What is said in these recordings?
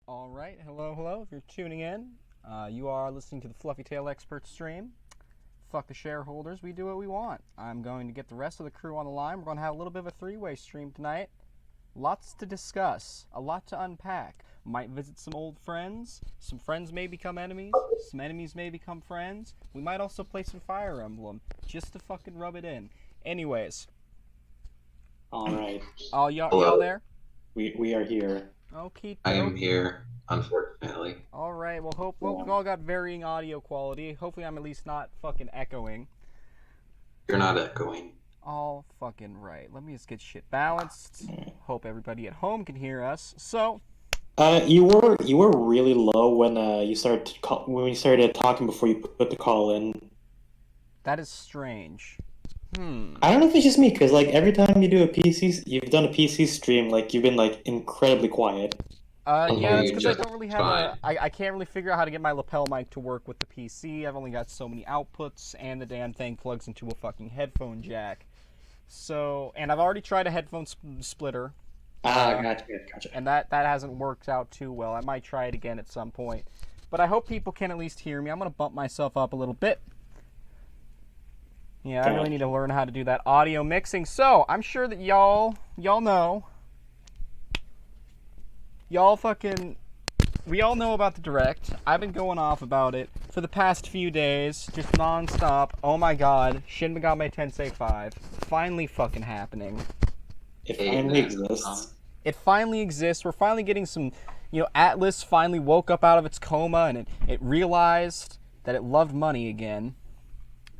All right, hello. If you're tuning in, you are listening to the Fluffy Tail Expert stream. Fuck the shareholders, we do what we want. I'm going to get the rest of the crew on the line. We're going to have a little bit of a three-way stream tonight. Lots to discuss, a lot to unpack. Might visit some old friends. Some friends may become enemies. Some enemies may become friends. We might also play some Fire Emblem, just to fucking rub it in. Anyways. All right. Y'all there? We are here. Okay. I am here, unfortunately. All right. Well, hope we all got varying audio quality. Hopefully, I'm at least not fucking echoing. You're not echoing. All fucking right. Let me just get shit balanced. Hope everybody at home can hear us. So, you were really low when you started talking before you put the call in. that is strange. I don't know if it's just me, because like every time you've done a PC stream, like you've been like incredibly quiet. Yeah, that's because I just don't really have I can't really figure out how to get my lapel mic to work with the PC. I've only got so many outputs, and the damn thing plugs into a fucking headphone jack. So, and I've already tried a headphone splitter. Gotcha. And that hasn't worked out too well. I might try it again at some point. But I hope people can at least hear me. I'm going to bump myself up a little bit. Yeah, I really need to learn how to do that audio mixing. So, I'm sure that y'all know. We all know about the Direct. I've been going off about it for the past few days, just non-stop. Oh my god, Shin Megami Tensei 5. Finally fucking happening. It finally exists. It finally exists. We're finally getting some, Atlas finally woke up out of its coma and it realized that it loved money again.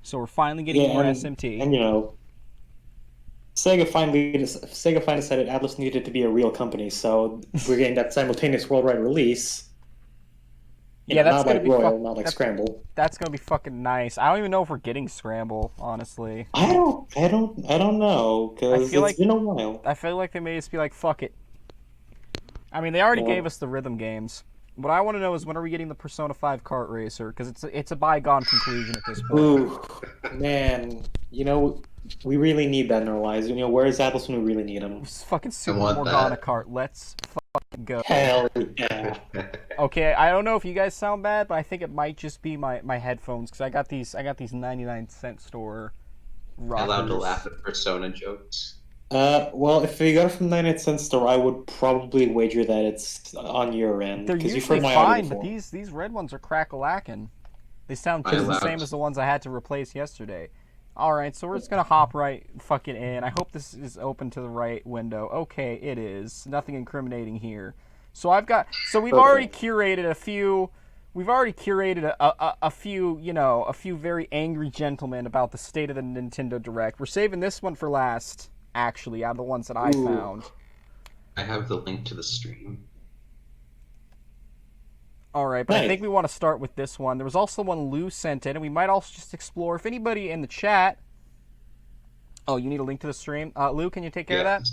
So we're finally getting more SMT. And Sega finally decided Atlas needed to be a real company, so we're getting that simultaneous worldwide release. That's not like Royal, not like Scramble. That's gonna be fucking nice. I don't even know if we're getting Scramble, honestly. I don't know, because it's been a while. I feel like they may just be like, fuck it. I mean, they already gave us the rhythm games. What I want to know is, when are we getting the Persona 5 kart racer? Because it's a bygone conclusion at this point. Ooh, man, we really need that in our lives. Where is Atlas when we really need him? It's fucking Super Morgana kart. Let's fucking go. Hell yeah. Okay, I don't know if you guys sound bad, but I think it might just be my headphones, because I got these 99-cent store rockers. Allowed to laugh at Persona jokes. Well, if you got it from 99-cent store, I would probably wager that it's on your end. They're usually fine, but these red ones are crack-a-lackin'. They sound just the same as the ones I had to replace yesterday. Alright, so we're just gonna hop right fucking in. I hope this is open to the right window. Okay, it is. Nothing incriminating here. So we've already curated a few... We've already curated a few very angry gentlemen about the state of the Nintendo Direct. We're saving this one for last, actually, out of the ones that I found. I have the link to the stream. Alright, but I think we want to start with this one. There was also one Lou sent in, and we might also just explore. If anybody in the chat... Oh, you need a link to the stream? Lou, can you take care of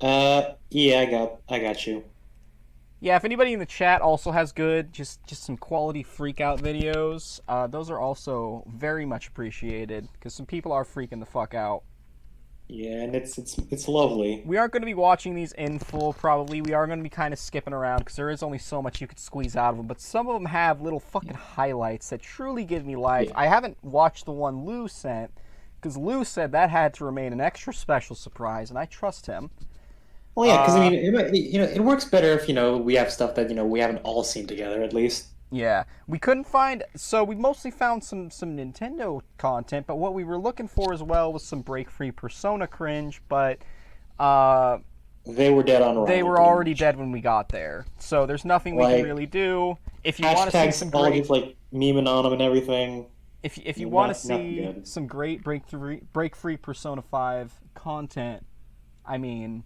that? Yeah, I got you. Yeah, if anybody in the chat also has good, just some quality freak-out videos, those are also very much appreciated, because some people are freaking the fuck out. Yeah, and it's lovely. We aren't going to be watching these in full, probably. We are going to be kind of skipping around, because there is only so much you could squeeze out of them. But some of them have little fucking highlights that truly give me life. Yeah. I haven't watched the one Lou sent, because Lou said that had to remain an extra special surprise, and I trust him. Well, yeah, because I mean, it works better if we have stuff that we haven't all seen together, at least. Yeah, we couldn't find... So we mostly found some Nintendo content, but what we were looking for as well was some break-free Persona cringe, but... they were dead on arrival. They were already dead when we got there, so there's nothing we can really do. If you want to see some great... like, memeing on them and everything. If you want to see some great break-free Persona 5 content, I mean...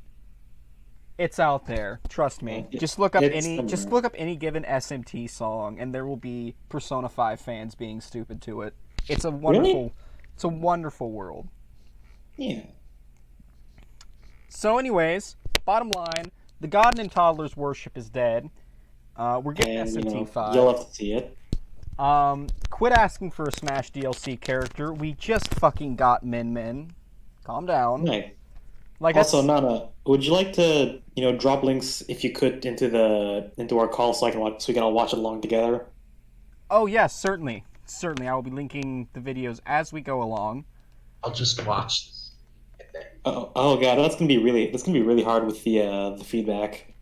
It's out there. Trust me. Just look up any given SMT song, and there will be Persona 5 fans being stupid to it. It's a wonderful world. Yeah. So, anyways, bottom line, the God and Toddlers worship is dead. We're getting SMT 5. You'll have to see it. Quit asking for a Smash DLC character. We just fucking got Min Min. Calm down. Nice. Like Also, that's Nana, would you like to, drop links if you could into our call so we can all watch it along together? oh yes, certainly, certainly. I will be linking the videos as we go along. I'll just watch this. I think Oh God, that's gonna be really hard with the feedback.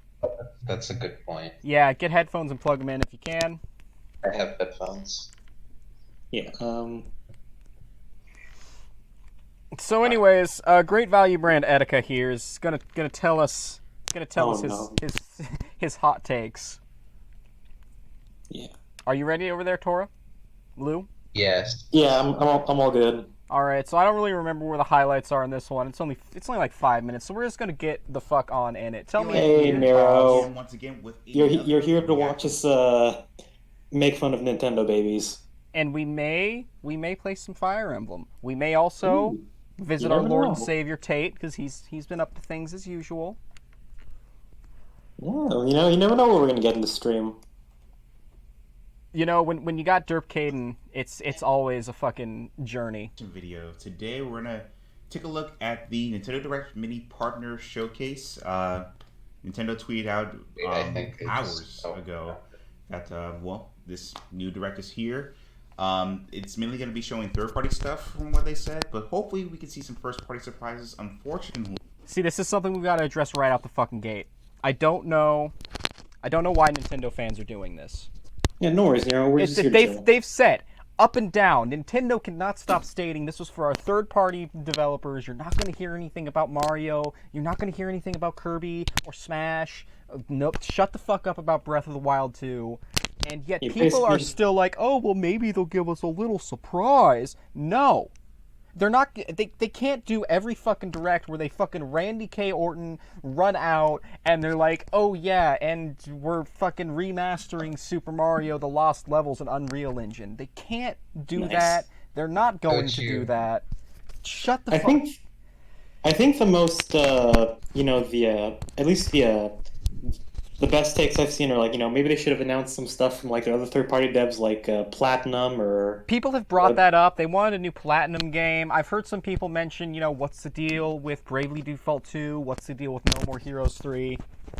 that's a good point. Yeah, get headphones and plug them in if you can. I have headphones. Yeah. So, anyways, Great Value brand Etika here is gonna tell us Oh, his no. his hot takes. Yeah. Are you ready over there, Tora? Lou? Yes. Yeah, I'm all good. All right. So I don't really remember where the highlights are in this one. It's only like 5 minutes, so we're just gonna get the fuck on in it. Tell me. Hey, your Nero. thoughts. Once again with You're here to watch us make fun of Nintendo babies. And we may play some Fire Emblem. We may also Ooh, visit you our never Lord know. and Savior Tate because he's been up to things as usual. Yeah, you never know what we're gonna get in the stream. You know, when you got Derp Caden, it's always a fucking journey. video. Today we're gonna take a look at the Nintendo Direct Mini Partner Showcase. Nintendo tweeted out I think it's hours ago that this new Direct is here. It's mainly going to be showing third-party stuff from what they said, but hopefully we can see some first-party surprises. Unfortunately, See, this is something we've got to address right out the fucking gate. I don't know why Nintendo fans are doing this. Yeah, no worries, Nero. We're just here to chill. They've said up and down, Nintendo cannot stop stating this was for our third-party developers. You're not going to hear anything about Mario. You're not going to hear anything about Kirby or Smash. Nope, shut the fuck up about Breath of the Wild 2. And yet Yeah, people are basically- still like, oh, well, maybe they'll give us a little surprise. No. They're not. They can't do every fucking direct where they fucking Randy K. Orton run out and they're like, oh yeah, and we're fucking remastering Super Mario: The Lost Levels in Unreal Engine. They can't do Nice. that. They're not going Good to you. do that. Shut the I fuck. think the most at least the best takes I've seen are like, maybe they should have announced some stuff from like their other third-party devs like Platinum or People have brought that up. They wanted a new Platinum game. I've heard some people mention, what's the deal with Bravely Default 2? What's the deal with No More Heroes 3?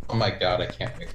Oh my god, I can't wait.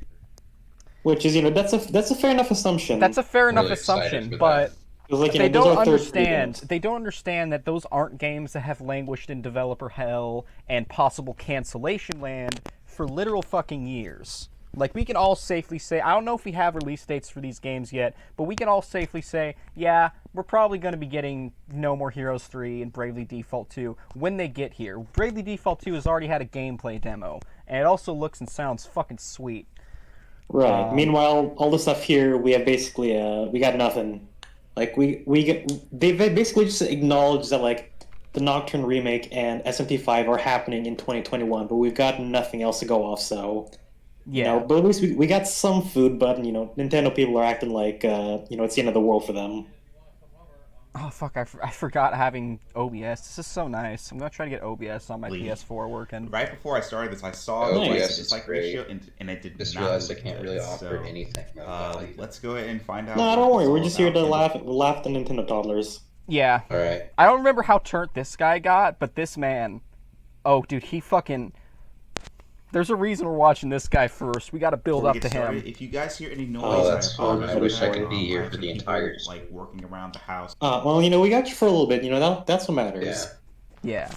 which is that's a fair enough assumption. That's a fair enough Really excited assumption, for but that. 'Cause, like, they those don't are third-party understand. devs. They don't understand that those aren't games that have languished in developer hell and possible cancellation land for literal fucking years. Like, we can all safely say, I don't know if we have release dates for these games yet, but we can all safely say, yeah, we're probably going to be getting No More Heroes 3 and Bravely Default 2 when they get here. Bravely Default 2 has already had a gameplay demo, and it also looks and sounds fucking sweet. Right. Meanwhile, all the stuff here, we have basically we got nothing. Like they basically just acknowledged that like the Nocturne remake and SMT5 are happening in 2021, but we've got nothing else to go off. So Yeah. but at least we got some food. But Nintendo people are acting like it's the end of the world for them. Oh, fuck, I forgot having OBS. This is so nice. I'm going to try to get OBS on my Please. PS4 working. right before I started this, I saw Oh, the yes, it's like it's great. ratio, and it did Just not. realized I look can't good, really offer so, anything. No, let's go ahead and find out. No, what don't worry. it's We're all just here to about. laugh at the Nintendo toddlers. Yeah. Alright. I don't remember how turnt this guy got, but this man... Oh, dude, he fucking... There's a reason we're watching this guy first. We got to build Before up we to get started, him. If you guys hear any noise, Oh, that's fun. apologize I for wish I that. could be here I for have the some entire people, stream. like working around the house. Well, we got you for a little bit. That's what matters. Yeah. Yeah.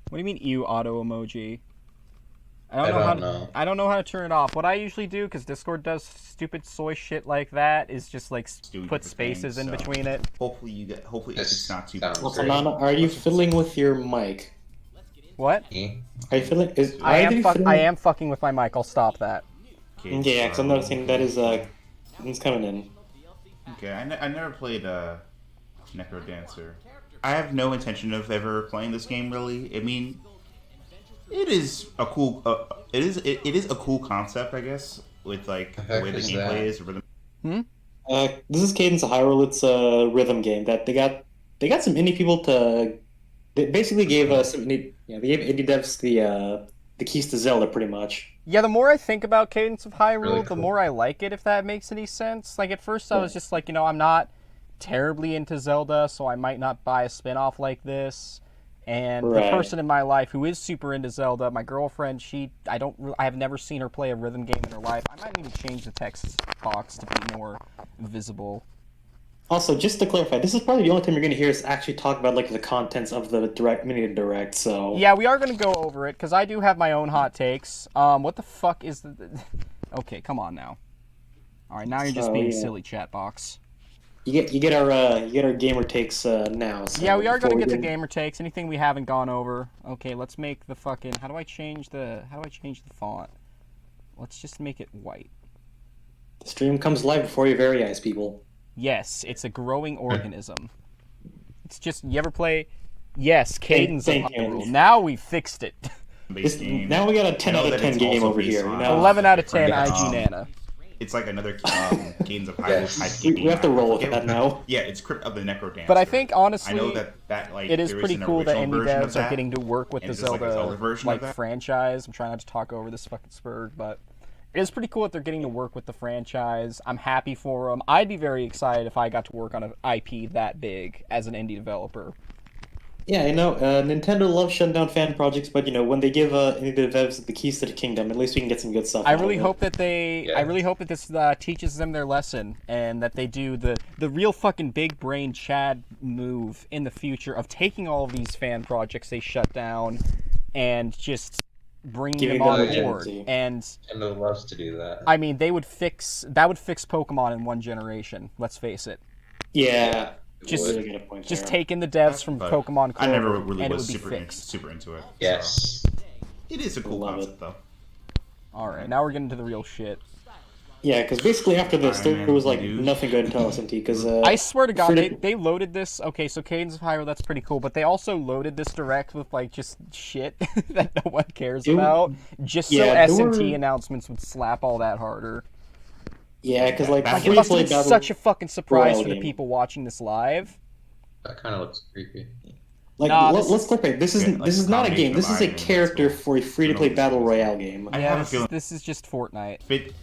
What do you mean, ew, auto emoji? I don't know. I don't know how to turn it off. What I usually do, because Discord does stupid soy shit like that, is just like doing put different spaces things, in so- between it. Hopefully This it's not too sounds bad. Also, great. Nana, are you fiddling with your mic? What? Are you fiddling? I am fucking with my mic. I'll stop that. Okay, Yeah, because I'm noticing that is it's coming in. Okay, I never played Necro Dancer. I have no intention of ever playing this game. Really, I mean, it is a cool. It is a cool concept, I guess, with like the heck way the is gameplay that? is. Rhythm. This is Cadence of Hyrule. It's a rhythm game that they got some indie people to. They basically gave they gave indie devs the keys to Zelda pretty much. Yeah, the more I think about Cadence of Hyrule, Really the cool. more I like it, if that makes any sense. Like, at first I was just like, I'm not terribly into Zelda, so I might not buy a spin-off like this. And the person in my life who is super into Zelda, my girlfriend, I have never seen her play a rhythm game in her life. I might need to change the text box to be more visible. Also, just to clarify, this is probably the only time you're going to hear us actually talk about like the contents of the mini direct. So yeah, we are going to go over it because I do have my own hot takes. What the fuck is the? Okay, come on now. All right, now you're just being silly, chat box. You get our gamer takes now. So yeah, we are going to get the gamer takes. Anything we haven't gone over. Okay, let's make the fucking. How do I change the font? Let's just make it white. The stream comes live before your very eyes, people. Yes, it's a growing organism. It's just you ever play? Yes, Cadence of Hyrule. Now we fixed it. Now we got a 10 out of 10 game over here. 11 out of 10 IG Nana. It's like another Cadence of Hyrule type game. We have to roll with that now. Yeah, it's Crypt of the Necro Dancer. But I think honestly, I know that like it is pretty cool that indie devs are getting to work with the Zelda like franchise. I'm trying not to talk over this fucking spurg, but it is pretty cool that they're getting to work with the franchise. I'm happy for them. I'd be very excited if I got to work on an IP that big as an indie developer. Yeah, Nintendo loves shutting down fan projects, but when they give indie devs the keys to the kingdom, at least we can get some good stuff. I really hope that this teaches them their lesson, and that they do the real fucking big brain Chad move in the future of taking all of these fan projects they shut down and just bringing them on board. And Nintendo loves to do that. I mean, that would fix Pokemon in one generation. Let's face it. Yeah. Just taking the devs from Pokemon Clover, I never really and was it would be fixed. super into it. Yes. So. It is a cool concept, though. Alright, now we're getting to the real shit. Yeah, because basically after this, there was like nothing good until SMT. Because I swear to God, they loaded this. Okay, so Cadence of Hyrule, that's pretty cool, but they also loaded this direct with like just shit that no one cares about, just so SMT announcements would slap all that harder. Yeah, because like it must have been such a fucking surprise for the people watching this live. That kind of looks creepy. Like, let's click it. This is not a game. This is a character for a free-to-play battle royale game. I have a feeling this is just Fortnite.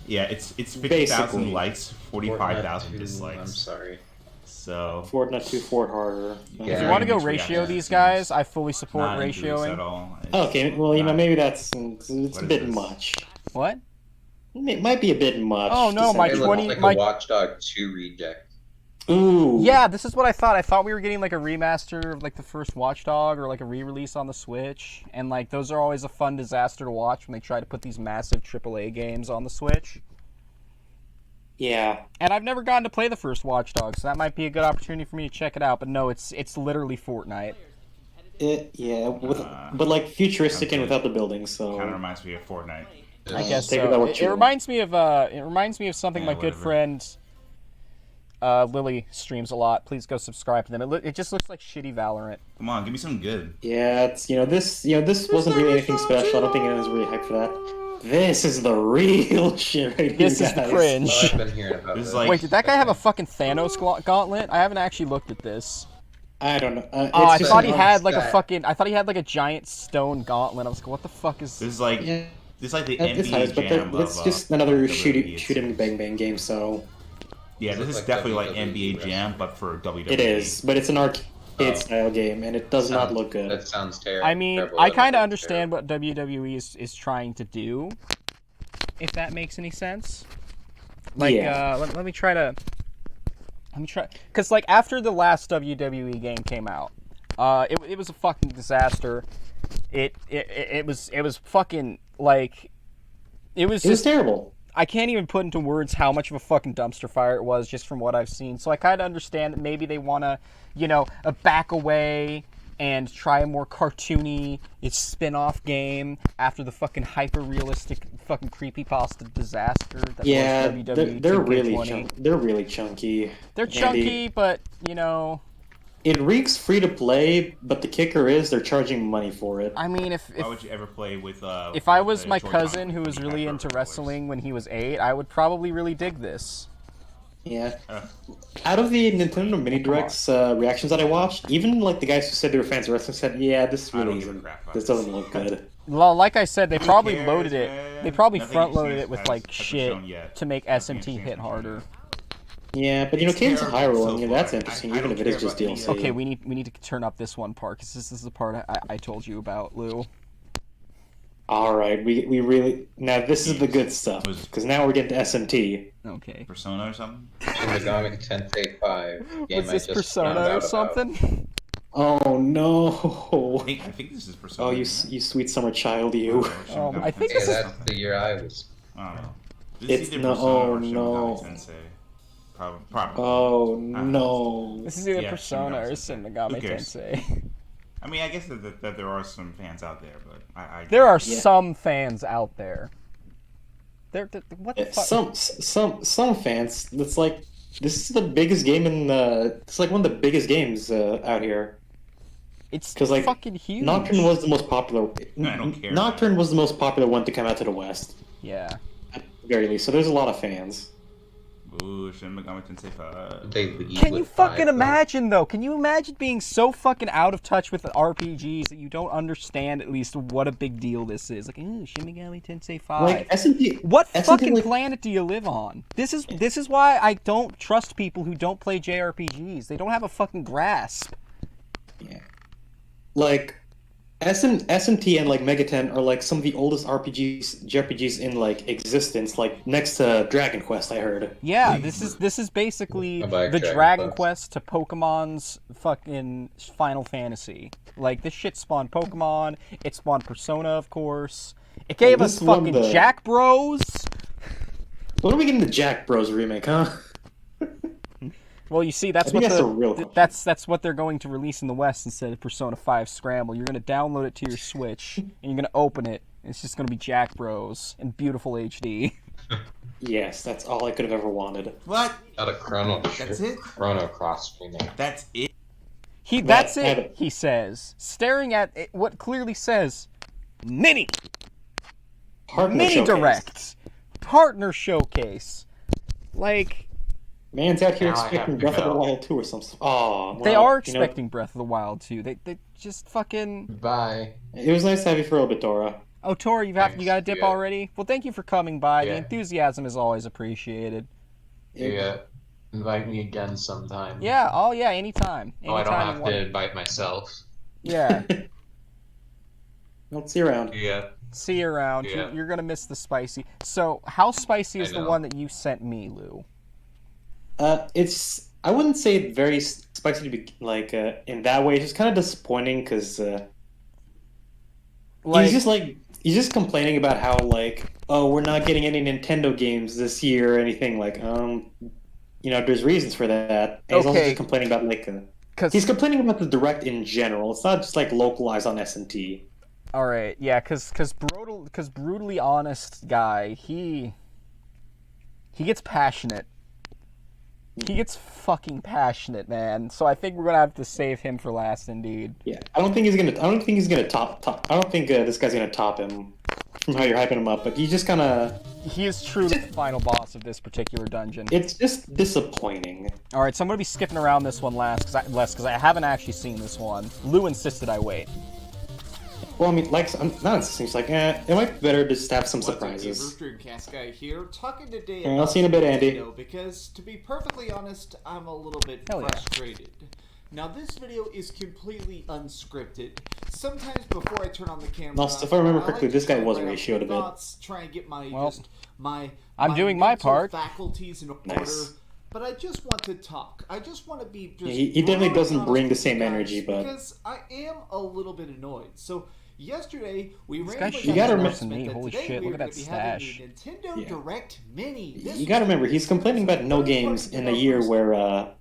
It's 50,000 likes, 45,000 dislikes. I'm sorry. So Fortnite 2 Fort harder. Yeah, if you want to go ratio these guys, I fully support ratioing. Okay, well maybe it's a bit much. What? It might be a bit much. Oh no, my 20 like a Watch Dogs 2 reject. Ooh. Yeah, this is what I thought. I thought we were getting like a remaster of like the first Watch Dog or like a re-release on the Switch, and like those are always a fun disaster to watch when they try to put these massive AAA games on the Switch. Yeah. And I've never gotten to play the first Watch Dogs, so that might be a good opportunity for me to check it out. But no, it's literally Fortnite. But like futuristic and without the buildings. So kind of reminds me of Fortnite. I guess so. It reminds me of something my good friend Lily streams a lot. Please go subscribe to them. It just looks like shitty Valorant. Come on, give me something good. Yeah, it's this wasn't really anything special. I don't think anyone's really hyped for that. This is the real shit right here, This is the cringe. I've been hearing about this. Wait, did that guy have a fucking Thanos gauntlet? I haven't actually looked at this. I don't know. I thought he had like a giant stone gauntlet. I was like, what the fuck is this? Is like this like the NBA Jam but it's just another shoot 'em bang bang game. So yeah, this is definitely like NBA Jam, but for WWE. It is, but it's an arcade style game, and it does not look good. That sounds terrible. I mean, I kind of understand what WWE is trying to do, if that makes any sense. Like, let me try, because like after the last WWE game came out, it was a fucking disaster. It was fucking like, it was terrible. I can't even put into words how much of a fucking dumpster fire it was just from what I've seen. So I kind of understand that maybe they want to, back away and try a more cartoony, spin-off game after the fucking hyper-realistic fucking creepypasta disaster that was WWE they're really chunky. They're chunky, but, It reeks free to play, but the kicker is they're charging money for it. I mean, why would you ever play with? If I was my cousin who was really into wrestling when he was 8, I would probably really dig this. Yeah. Out of the Nintendo Mini Directs reactions that I watched, even like the guys who said they were fans of wrestling said, "Yeah, this doesn't look good." Well, like I said, they probably loaded it. They probably front-loaded it with like shit to make SMT hit harder. Yeah, but Cadence of Hyrule, that's interesting, even if it is just DLC. Okay, we need to turn up this one part, because this is the part I told you about, Lou. Alright, we really... Now, this is the good stuff, because now we're getting to SMT. Okay. Persona or something? Shin Megami Tensei 5. Game Was this I just Persona found or out something? Oh, no. I think this is Persona. Oh, you sweet summer child, you. I think Yeah, this is... that's the year I was. Oh. It's no... Oh, no. Probably. Oh, no. This is either Yeah, Persona or Shin Shin Megami Megami Tensei. I mean, I guess that there are some fans out there, but There are some fans out there. What the fuck? Some fans. It's like this is the biggest game in. It's like one of the biggest games out here. It's like fucking huge. Nocturne was the most popular. I don't care. Nocturne was the most popular one to come out to the West. Yeah. At the very least, so there's a lot of fans. Ooh, Shin Megami Tensei 5. Can you fucking imagine, though? Can you imagine being so fucking out of touch with RPGs that you don't understand at least what a big deal this is? Like, ooh, Shin Megami Tensei 5. Like SMT. What SMT, fucking planet do you live on? This is why I don't trust people who don't play JRPGs. They don't have a fucking grasp. Yeah. Like SMT and like Megaten are like some of the oldest JRPGs in like existence, like next to Dragon Quest, I heard. Yeah, this is basically the Dragon Quest to Pokemon's fucking Final Fantasy. Like, this shit spawned Pokemon, it spawned Persona, of course. It gave us fucking Jack Bros. When are we getting the Jack Bros remake, huh? Well, you see, that's what they're going to release in the West instead of Persona 5 Scramble. You're going to download it to your Switch, and you're going to open it, and it's just going to be Jack Bros. In beautiful HD. Yes, that's all I could have ever wanted. What? Not a Chrono. That's it? Chrono Cross remake. That's it? That's it, he says, staring at what clearly says, Mini! Mini Direct! Partner Showcase! Like... Man's out here expecting Breath of the Wild 2 or something. Oh, well, they are expecting Breath of the Wild 2. They just fucking... Bye. It was nice to have you for a little bit, Dora. Oh, Tora, you got a dip already? Well, thank you for coming by. Yeah. The enthusiasm is always appreciated. Yeah. Invite me again sometime. Yeah, anytime. Oh, I don't have to invite myself. Yeah. I'll see you around. Yeah. See you around. Yeah. You're gonna miss the spicy. So, how spicy is the one that you sent me, Lou? I wouldn't say it very spicy to be like in that way. It's just kind of disappointing because he's just complaining about how like, oh, we're not getting any Nintendo games this year or anything. Like, there's reasons for that. And he's also just complaining about like he's complaining about the Direct in general. It's not just like localized on SMT. All right, yeah, because brutally honest guy, he gets passionate. He gets fucking passionate, man. So I think we're gonna have to save him for last, indeed. Yeah, I don't think he's gonna top. I don't think this guy's gonna top him from how you're hyping him up. But he's just gonna. He is truly the final boss of this particular dungeon. It's just disappointing. All right, so I'm gonna be skipping around this one because I haven't actually seen this one. Lou insisted I wait. Well, I mean, like, not insisting. It's like, it might be better to just have some surprises. Dreamcast guy here, talking today I'll see you in a bit, Andy. Because, to be perfectly honest, I'm a little bit frustrated. Now, this video is completely unscripted. Sometimes before I turn on the camera, also, if I remember correctly, this guy was ratioed a bit. Try and get my I'm doing my part. Faculties in order. But I just want to talk. I just want to be just. Yeah, he definitely doesn't bring the same energy, but because I am a little bit annoyed. So. Yesterday, we ran you gotta remember me. Holy shit, look at that stash. Nintendo Direct Mini. You gotta remember, he's complaining about no games in a year where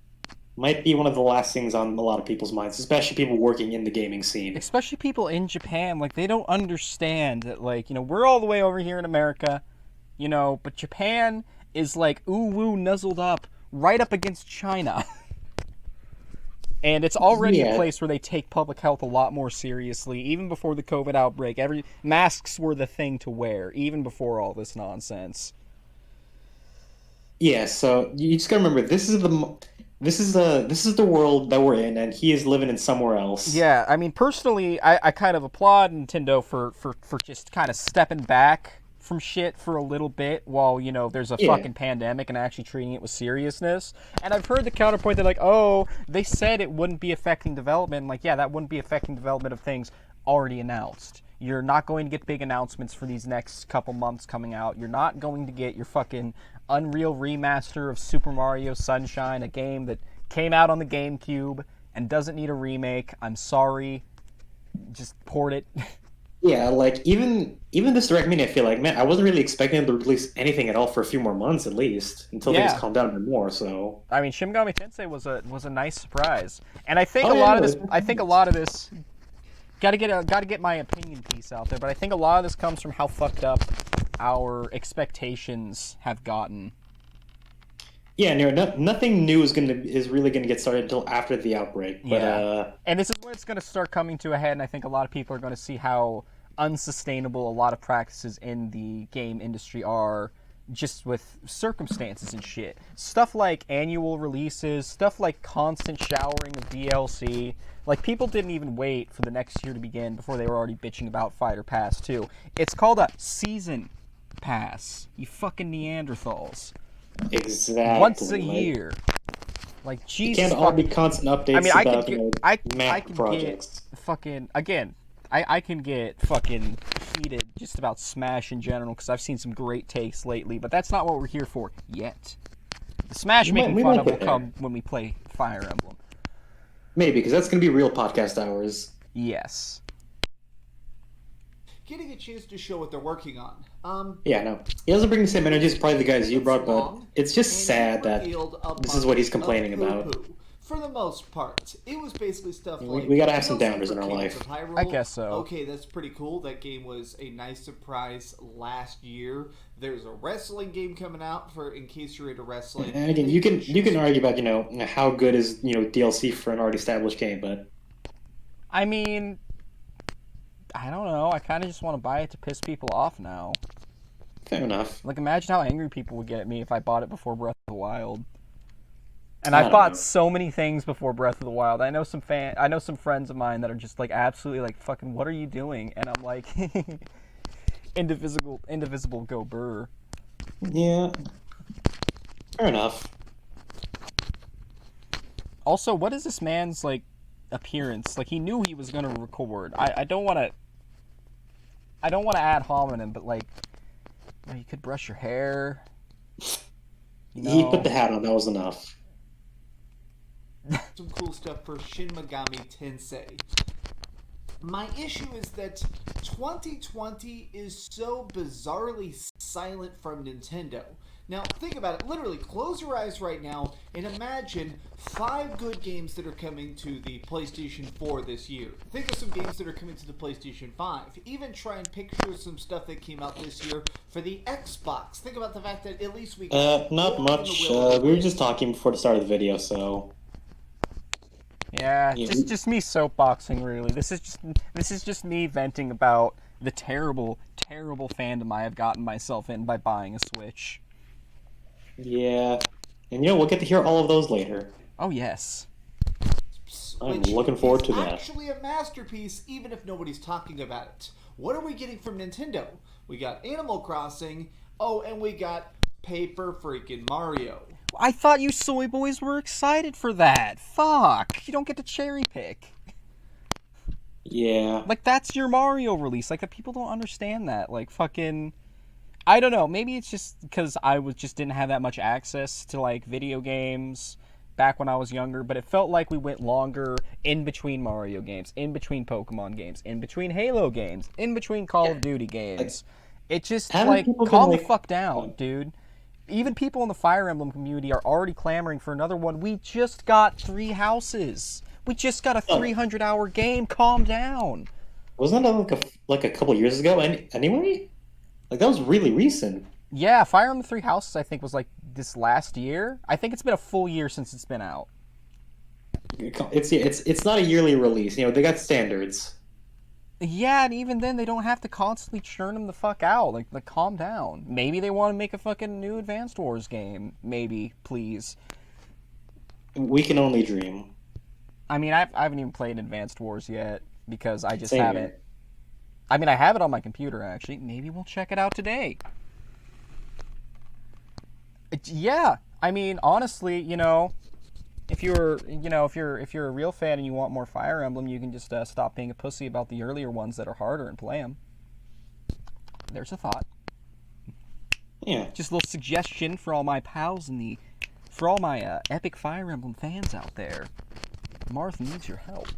might be one of the last things on a lot of people's minds, especially people working in the gaming scene. Especially people in Japan, like, they don't understand that, like, we're all the way over here in America, but Japan is, like, ooh-woo nuzzled up right up against China. And it's already a place where they take public health a lot more seriously. Even before the COVID outbreak, masks were the thing to wear, even before all this nonsense. Yeah, so you just gotta remember, this is the world that we're in, and he is living in somewhere else. Yeah, I mean, personally, I kind of applaud Nintendo for just kind of stepping back from shit for a little bit while, there's a fucking pandemic and actually treating it with seriousness. And I've heard the counterpoint that, like, oh, they said it wouldn't be affecting development. Like, yeah, that wouldn't be affecting development of things already announced. You're not going to get big announcements for these next couple months coming out. You're not going to get your fucking Unreal remaster of Super Mario Sunshine, a game that came out on the GameCube and doesn't need a remake. I'm sorry. Just port it. Yeah, like, even this Direct Mini, I feel like, man, I wasn't really expecting them to release anything at all for a few more months at least, until things calm down a bit more, so... I mean, Shin Megami Tensei was a nice surprise. And I think a lot of this... Gotta get my opinion piece out there, but I think a lot of this comes from how fucked up our expectations have gotten. Yeah, nothing new is really gonna get started until after the outbreak. But and this is where it's gonna start coming to a head, and I think a lot of people are gonna see how unsustainable a lot of practices in the game industry are, just with circumstances and shit. Stuff like annual releases, stuff like constant showering of DLC. Like, people didn't even wait for the next year to begin before they were already bitching about Fighter Pass 2. It's called a season pass, you fucking Neanderthals. Exactly. Once a year. Like, Jesus. It can't all be constant updates about projects. I can get fucking heated just about Smash in general, because I've seen some great takes lately, but that's not what we're here for yet. The Smash making fun of will come when we play Fire Emblem. Maybe, because that's going to be real podcast hours. Yes. Getting a chance to show what they're working on. Yeah, no. He doesn't bring the same energy as probably the guys you brought, but it's just sad that this is what he's complaining about. For the most part, it was basically stuff like... We gotta have some downers in our life. I guess so. Okay, that's pretty cool. That game was a nice surprise last year. There's a wrestling game coming out for in case you're into wrestling. And again, you can argue about, how good is, DLC for an already established game, but... I mean... I don't know. I kind of just want to buy it to piss people off now. Fair enough. Like, imagine how angry people would get at me if I bought it before Breath of the Wild. And I've bought so many things before Breath of the Wild. I know some friends of mine that are just like absolutely like, fucking, what are you doing? And I'm like, indivisible, go burr. Yeah. Fair enough. Also, what is this man's like appearance? Like, he knew he was gonna record. I don't want to ad hominem, but like, you could brush your hair. He put the hat on. That was enough. Some cool stuff for Shin Megami Tensei. My issue is that 2020 is so bizarrely silent from Nintendo. Now, think about it. Literally, close your eyes right now and imagine 5 good games that are coming to the PlayStation 4 this year. Think of some games that are coming to the PlayStation 5. Even try and picture some stuff that came out this year for the Xbox. Think about the fact that at least we got... Not much. We were just talking before the start of the video, so... Yeah, just me soapboxing, really. This is just me venting about the terrible, terrible fandom I have gotten myself in by buying a Switch. Yeah. And we'll get to hear all of those later. Oh, yes. I'm looking forward to that. Actually a masterpiece, even if nobody's talking about it. What are we getting from Nintendo? We got Animal Crossing. Oh, and we got Paper freaking Mario. I thought you soy boys were excited for that. Fuck. You don't get to cherry pick. Yeah. Like, that's your Mario release. Like, people don't understand that. Like, fucking... I don't know. Maybe it's just because I just didn't have that much access to, like, video games back when I was younger, but it felt like we went longer in between Mario games, in between Pokemon games, in between Halo games, in between Call of Duty games. It just, like, calm the fuck down, dude. Even people in the Fire Emblem community are already clamoring for another one. We just got 3 houses. We just got a 300-hour game. Calm down. Wasn't that like a couple years ago anyway? Like, that was really recent. Yeah, Fire Emblem 3 Houses, I think, was like this last year. I think it's been a full year since it's been out. It's not a yearly release. They got standards. Yeah, and even then, they don't have to constantly churn them the fuck out. Like, calm down. Maybe they want to make a fucking new Advanced Wars game. Maybe, please. We can only dream. I mean, I haven't even played Advanced Wars yet, because I just haven't. I mean, I have it on my computer, actually. Maybe we'll check it out today. Yeah, I mean, honestly, you know, if you're a real fan and you want more Fire Emblem, you can just stop being a pussy about the earlier ones that are harder and play them. There's a thought. Yeah. Just a little suggestion for all my pals and for all my epic Fire Emblem fans out there. Marth needs your help.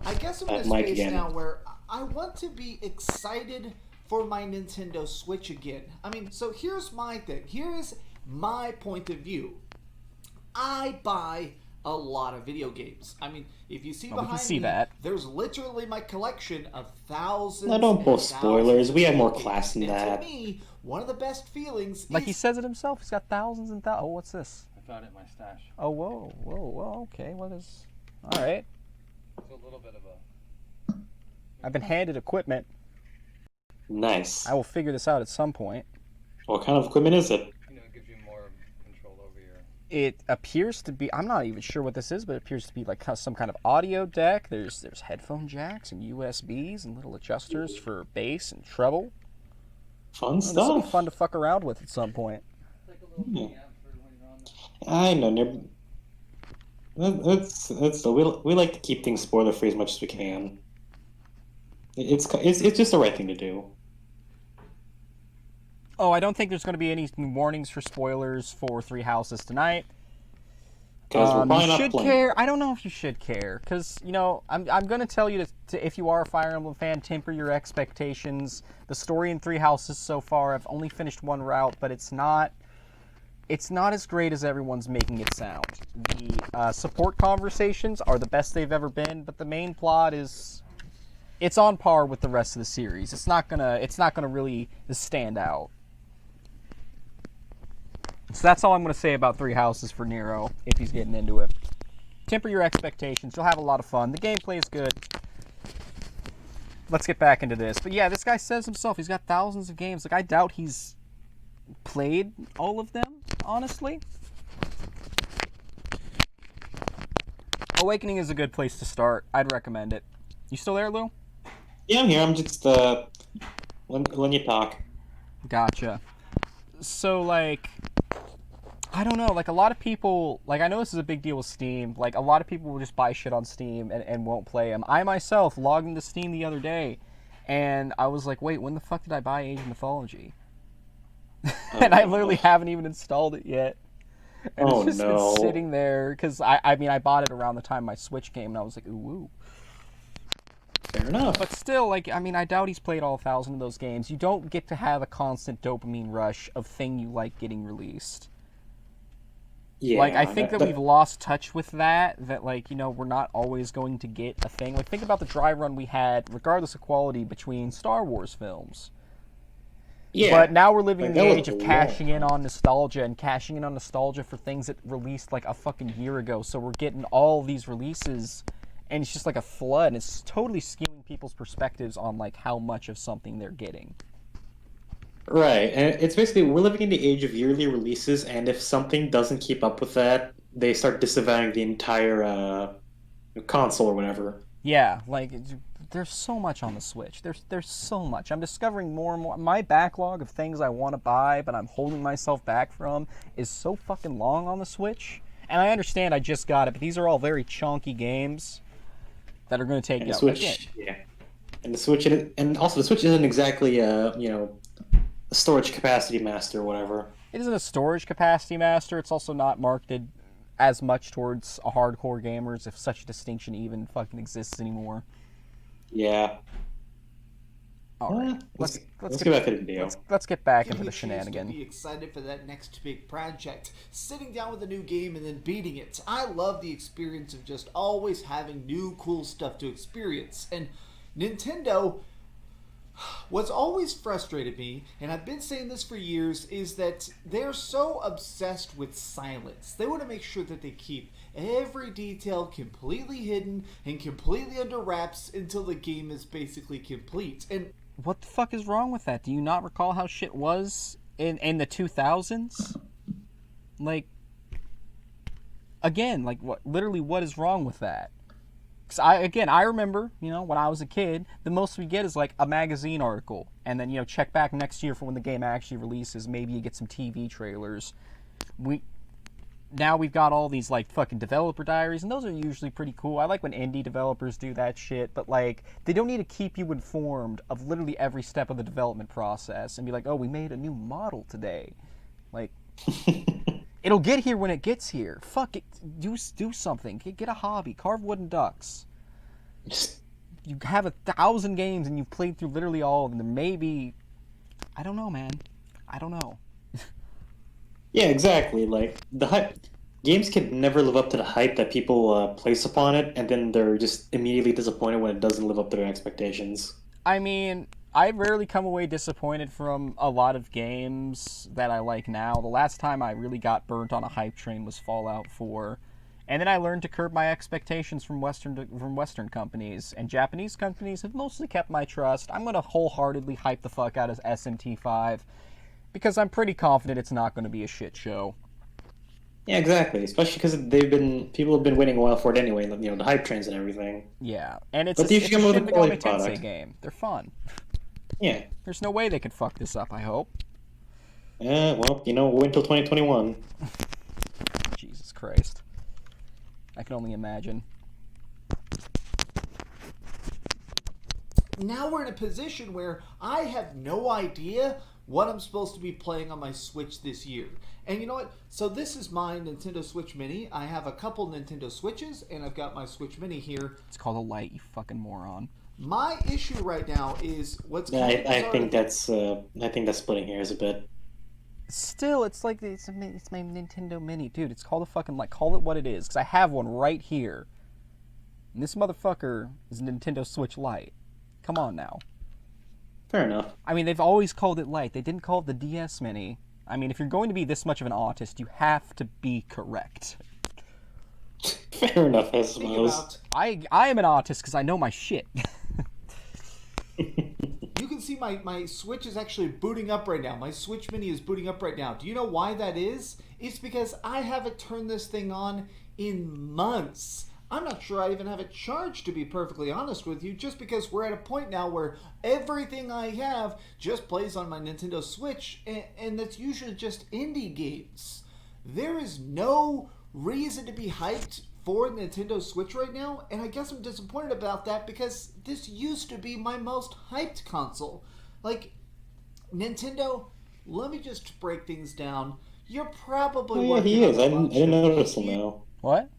I guess I'm in a space now where I want to be excited for my Nintendo Switch again. I mean, so here's my thing. Here's my point of view. I buy a lot of video games. I mean, if you see behind me, there's literally my collection of thousands. No, don't post spoilers. We have more class than that. To me, one of the best feelings like he says it himself, he's got thousands and thousands. Oh, what's this? I found it in my stash. Oh, whoa, okay, what is... Alright. It's a little bit of a... I've been handed equipment. Nice. I will figure this out at some point. What kind of equipment is it? You know, it gives you more control over your... It appears to be... I'm not even sure what this is, but it appears to be like some kind of audio deck. There's headphone jacks and USBs and little adjusters for bass and treble. Fun stuff. This will be fun to fuck around with at some point. Like a little preamp for when you're on the... I know. We like to keep things spoiler free as much as we can. It's just the right thing to do. Oh, I don't think there's going to be any warnings for spoilers for Three Houses tonight. Because we're you should care. I don't know if you should care, because you know I'm going to tell you to if you are a Fire Emblem fan, temper your expectations. The story in Three Houses so far, I've only finished one route, but it's not as great as everyone's making it sound. The support conversations are the best they've ever been, but the main plot it's on par with the rest of the series. It's not gonna really stand out. So that's all I'm gonna say about Three Houses for Nero if he's getting into it. Temper your expectations. You'll have a lot of fun. The gameplay is good. Let's get back into this. But yeah, this guy says himself he's got thousands of games. Like, I doubt he's played all of them, honestly. Awakening is a good place to start. I'd recommend it. You still there, Lou? Yeah, I'm here. I'm just letting you talk. Gotcha. So, like, I don't know. Like, a lot of people, like, I know this is a big deal with Steam. Like, a lot of people will just buy shit on Steam and won't play them. I myself logged into Steam the other day, and I was like, wait, when the fuck did I buy Age of Mythology? And I literally haven't even installed it yet. And it's just been sitting there, because I mean, I bought it around the time my Switch came, and I was like, ooh. Fair enough. But still, like, I mean, I doubt he's played all 1,000 of those games. You don't get to have a constant dopamine rush of thing you like getting released. Yeah. Like, I think that we've lost touch with that, like, you know, we're not always going to get a thing. Like, think about the dry run we had, regardless of quality, between Star Wars films. Yeah. But now we're living in the age of cashing in on nostalgia and cashing in on nostalgia for things that released like a fucking year ago. So we're getting all these releases, and it's just like a flood, and it's totally skewing people's perspectives on like how much of something they're getting. Right, and it's basically we're living in the age of yearly releases, and if something doesn't keep up with that, they start disavowing the entire console or whatever. Yeah, like there's so much on the Switch. There's so much. I'm discovering more and more. My backlog of things I want to buy, but I'm holding myself back from, is so fucking long on the Switch. And I understand I just got it, but these are all very chunky games that are going to take and the Switch, again. Yeah, and the Switch, and also the Switch isn't exactly you know, a storage capacity master or whatever. It isn't a storage capacity master. It's also not marketed as much towards a hardcore gamers, if such a distinction even fucking exists anymore. Yeah. All right. Let's get back to the video. Let's get back into the To shenanigans. be excited for that next big project, sitting down with a new game and then beating it. I love the experience of just always having new cool stuff to experience. And Nintendo, what's always frustrated me, and I've been saying this for years, is that they're so obsessed with silence. They want to make sure that they keep every detail completely hidden and completely under wraps until the game is basically complete. And what the fuck is wrong with that? Do you not recall how shit was in the 2000s? Like, again, like, what is wrong with that? 'Cause I remember, when I was a kid, the most we get is like a magazine article, and then check back next year for when the game actually releases. Maybe you get some TV trailers. Now we've got all these like fucking developer diaries, and those are usually pretty cool. I like when indie developers do that shit, but like they don't need to keep you informed of literally every step of the development process and be like, oh, we made a new model today. Like, it'll get here when it gets here. Fuck it, do something. Get a hobby. Carve wooden ducks. You have 1,000 games and you've played through literally all of them. There may be, I don't know, man. I don't know. Yeah, exactly. Like the hype, games can never live up to the hype that people place upon it, and then they're just immediately disappointed when it doesn't live up to their expectations. I mean, I rarely come away disappointed from a lot of games that I like now. The last time I really got burnt on a hype train was Fallout 4. And then I learned to curb my expectations from Western companies. And Japanese companies have mostly kept my trust. I'm going to wholeheartedly hype the fuck out of SMT5 because I'm pretty confident it's not going to be a shit show. Yeah, exactly. Especially because people have been waiting a while for it anyway. The hype trains and everything. Yeah, and it's But a you should come with a Shin quality Megami Tensei product. game. They're fun. Yeah. There's no way they could fuck this up, I hope. Well, we'll wait until 2021. Jesus Christ. I can only imagine. Now we're in a position where I have no idea what I'm supposed to be playing on my Switch this year. And you know what? So this is my Nintendo Switch Mini. I have a couple Nintendo Switches, and I've got my Switch Mini here. It's called a Lite, you fucking moron. My issue right now is what's Yeah, kind of I bizarre- think that's splitting hairs a bit. Still, it's like it's my Nintendo Mini, dude. It's called a fucking Lite. Call it what it is, because I have one right here. And this motherfucker is a Nintendo Switch Lite. Come on now. Fair enough. I mean, they've always called it Lite. They didn't call it the DS Mini. I mean, if you're going to be this much of an autist, you have to be correct. Fair enough, I Think suppose. about, I am an autist because I know my shit. you can see my Switch is actually booting up right now. My Switch Mini is booting up right now. Do you know why that is? It's because I haven't turned this thing on in months. I'm not sure I even have it charged, to be perfectly honest with you, just because we're at a point now where everything I have just plays on my Nintendo Switch, and that's usually just indie games. There is no reason to be hyped for Nintendo Switch right now, and I guess I'm disappointed about that because this used to be my most hyped console. Like, Nintendo, let me just break things down. You're probably Oh yeah, working he on is. a I bunch didn't of notice him now. What?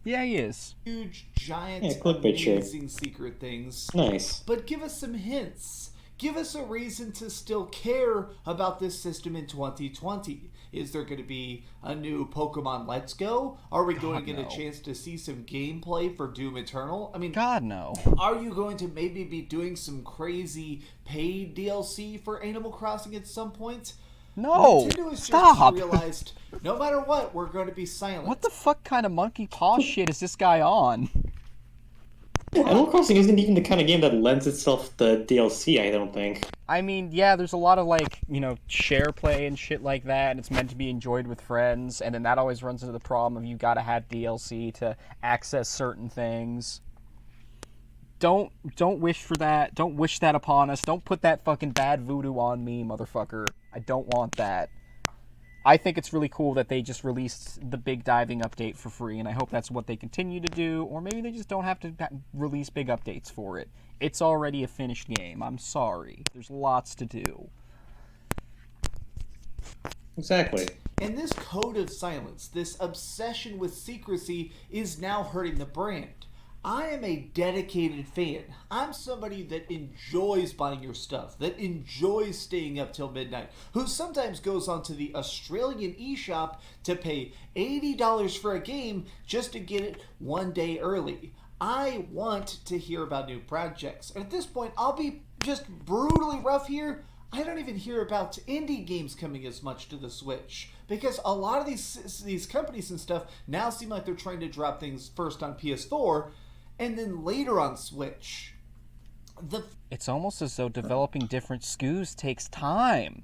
Yeah, he is. huge, giant, Yeah, clickbait shirt. amazing secret things. Nice. But give us some hints. Give us a reason to still care about this system in 2020. Is there going to be a new Pokemon Let's Go? Are we going to get no. a chance to see some gameplay for Doom Eternal? I mean, God, no. are you going to maybe be doing some crazy paid DLC for Animal Crossing at some point? No! Nintendo has Stop! just realized, no matter what, we're going to be silent. What the fuck kind of monkey paw shit is this guy on? Animal Crossing isn't even the kind of game that lends itself to DLC, I don't think. I mean, yeah, there's a lot of, like, share play and shit like that, and it's meant to be enjoyed with friends, and then that always runs into the problem of you gotta have DLC to access certain things. Don't wish for that. Don't wish that upon us. Don't put that fucking bad voodoo on me, motherfucker. I don't want that. I think it's really cool that they just released the big diving update for free, and I hope that's what they continue to do, or maybe they just don't have to release big updates for it. It's already a finished game. I'm sorry. There's lots to do. Exactly. And this code of silence, this obsession with secrecy, is now hurting the brand. I am a dedicated fan. I'm somebody that enjoys buying your stuff, that enjoys staying up till midnight, who sometimes goes onto the Australian eShop to pay $80 for a game just to get it one day early. I want to hear about new projects. And at this point, I'll be just brutally rough here. I don't even hear about indie games coming as much to the Switch because a lot of these companies and stuff now seem like they're trying to drop things first on PS4 and then later on Switch. It's almost as though developing different SKUs takes time.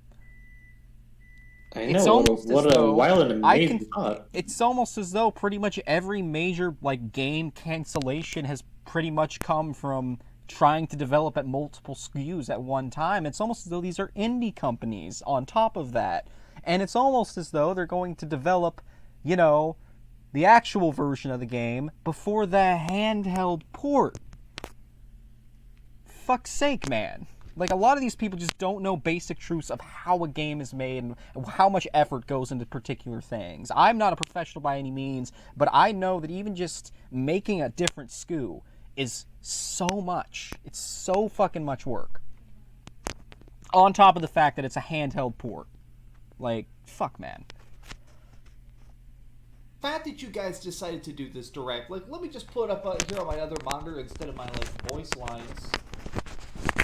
I It's know, almost what as a though wild and amazing thought. It's almost as though pretty much every major like game cancellation has pretty much come from trying to develop at multiple SKUs at one time. It's almost as though these are indie companies on top of that. And it's almost as though they're going to develop, you know, the actual version of the game before the handheld port. Fuck's sake, man. Like, a lot of these people just don't know basic truths of how a game is made and how much effort goes into particular things. I'm not a professional by any means, but I know that even just making a different SKU is so much. It's so fucking much work. On top of the fact that it's a handheld port. Like, fuck, man. The fact that you guys decided to do this direct, like, let me just put up here on my other monitor instead of my, like, voice lines.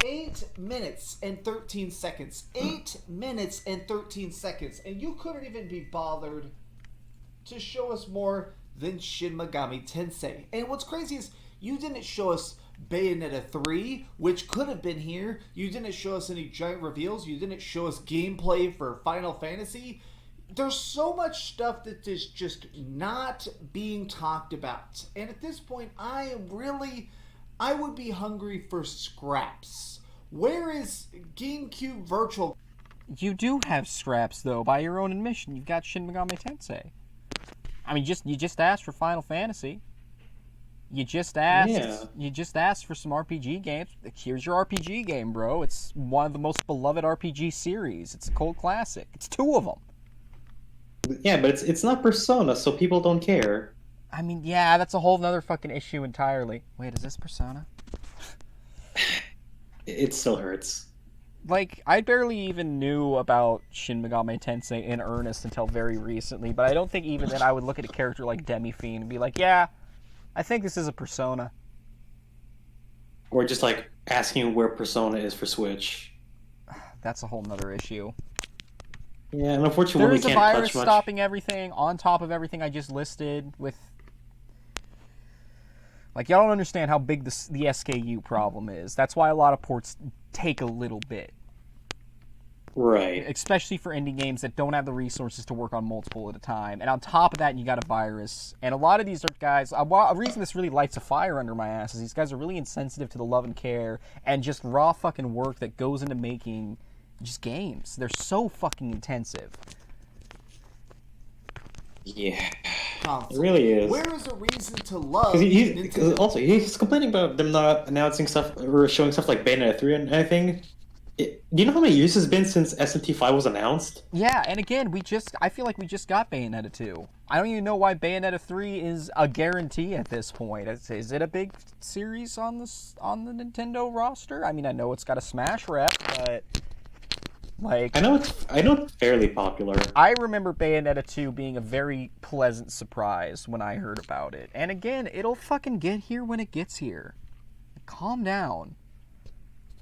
8 minutes and 13 seconds. 8 minutes and 13 seconds. And you couldn't even be bothered to show us more than Shin Megami Tensei. And what's crazy is you didn't show us Bayonetta 3, which could have been here. You didn't show us any giant reveals. You didn't show us gameplay for Final Fantasy. There's so much stuff that is just not being talked about. And at this point, I would be hungry for scraps. Where is GameCube Virtual? You do have scraps, though, by your own admission. You've got Shin Megami Tensei. I mean, you just asked for Final Fantasy. You just asked. Yeah. You just asked for some RPG games. Here's your RPG game, bro. It's one of the most beloved RPG series. It's a cult classic. It's 2 of them. Yeah, but it's not Persona, so people don't care. I mean, yeah, that's a whole nother fucking issue entirely. Wait, is this Persona? It still hurts. Like, I barely even knew about Shin Megami Tensei in earnest until very recently, but I don't think even then I would look at a character like Demi-Fiend and be like, yeah, I think this is a Persona. Or just like asking where Persona is for Switch. That's a whole nother issue. Yeah, and unfortunately There's we a can't virus touch much. stopping everything on top of everything I just listed with... Like, y'all don't understand how big the SKU problem is. That's why a lot of ports take a little bit. Right. Especially for indie games that don't have the resources to work on multiple at a time. And on top of that, you got a virus. And a lot of these are guys... A reason this really lights a fire under my ass is these guys are really insensitive to the love and care and just raw fucking work that goes into making just games. They're so fucking intensive. Yeah. Console. It really is. Where is a reason to love Because also, he's complaining about them not announcing stuff or showing stuff like Bayonetta 3 and everything. Do you know how many years it's been since SMT5 was announced? Yeah, and again, I feel like we just got Bayonetta 2. I don't even know why Bayonetta 3 is a guarantee at this point. Is it a big series on the Nintendo roster? I mean, I know it's got a Smash rep, but like I know it's fairly popular. I remember Bayonetta 2 being a very pleasant surprise when I heard about it. And again, it'll fucking get here when it gets here. Calm down.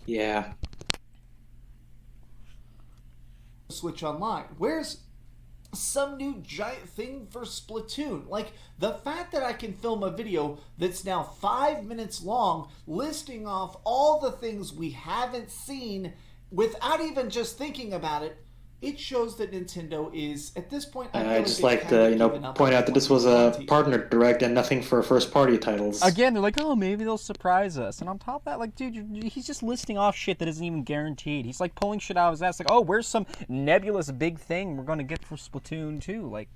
Yeah. Switch Online. Where's some new giant thing for Splatoon? Like, the fact that I can film a video that's now 5 minutes long listing off all the things we haven't seen without even just thinking about it, it shows that Nintendo is, at this point, And feel I just they've like kinda to, given up point on out that this was a 2020. partner direct and nothing for first-party titles. Again, they're like, oh, maybe they'll surprise us. And on top of that, like, dude, he's just listing off shit that isn't even guaranteed. He's like pulling shit out of his ass, like, oh, where's some nebulous big thing we're gonna get for Splatoon 2? Like,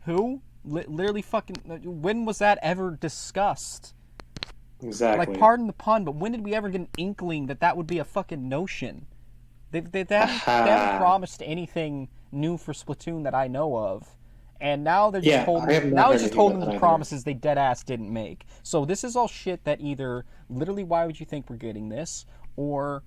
who? Literally fucking, when was that ever discussed? Exactly. Like, pardon the pun, but when did we ever get an inkling that that would be a fucking notion? They haven't promised anything new for Splatoon that I know of. And now they're just holding the promises they dead ass didn't make. So this is all shit that either literally why would you think we're getting this, or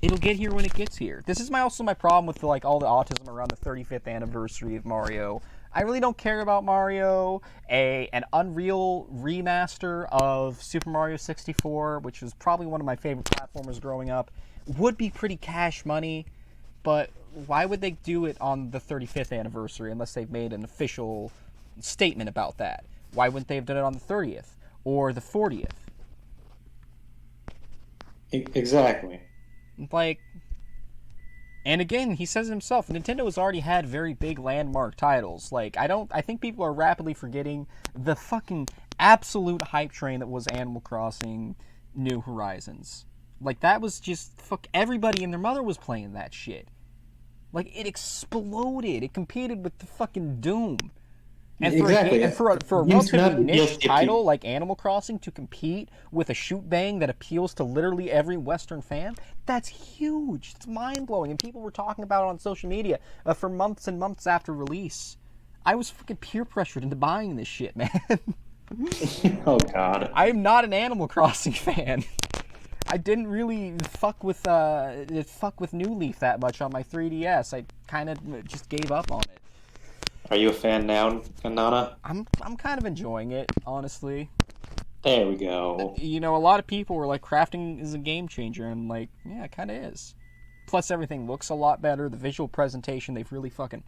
it'll get here when it gets here. This is also my problem with like all the autism around the 35th anniversary of Mario. I really don't care about Mario. An Unreal remaster of Super Mario 64, which was probably one of my favorite platformers growing up, would be pretty cash money, but why would they do it on the 35th anniversary unless they've made an official statement about that? Why wouldn't they have done it on the 30th or the 40th? Exactly. Like, And again, he says it himself, Nintendo has already had very big landmark titles. Like, I think people are rapidly forgetting the fucking absolute hype train that was Animal Crossing New Horizons. Like, that was just, everybody and their mother was playing that shit. Like, it exploded. It competed with the fucking Doom. And for a relatively niche title like Animal Crossing to compete with a shoot bang that appeals to literally every Western fan, that's huge. It's mind-blowing. And people were talking about it on social media for months and months after release. I was fucking peer pressured into buying this shit, man. Oh, God. I am not an Animal Crossing fan. I didn't really fuck with New Leaf that much on my 3DS. I kind of just gave up on it. Are you a fan now, Nana? I'm kind of enjoying it, honestly. There we go. You know, a lot of people were like, crafting is a game changer, and like, yeah, it kind of is. Plus, everything looks a lot better. The visual presentation, they've really fucking,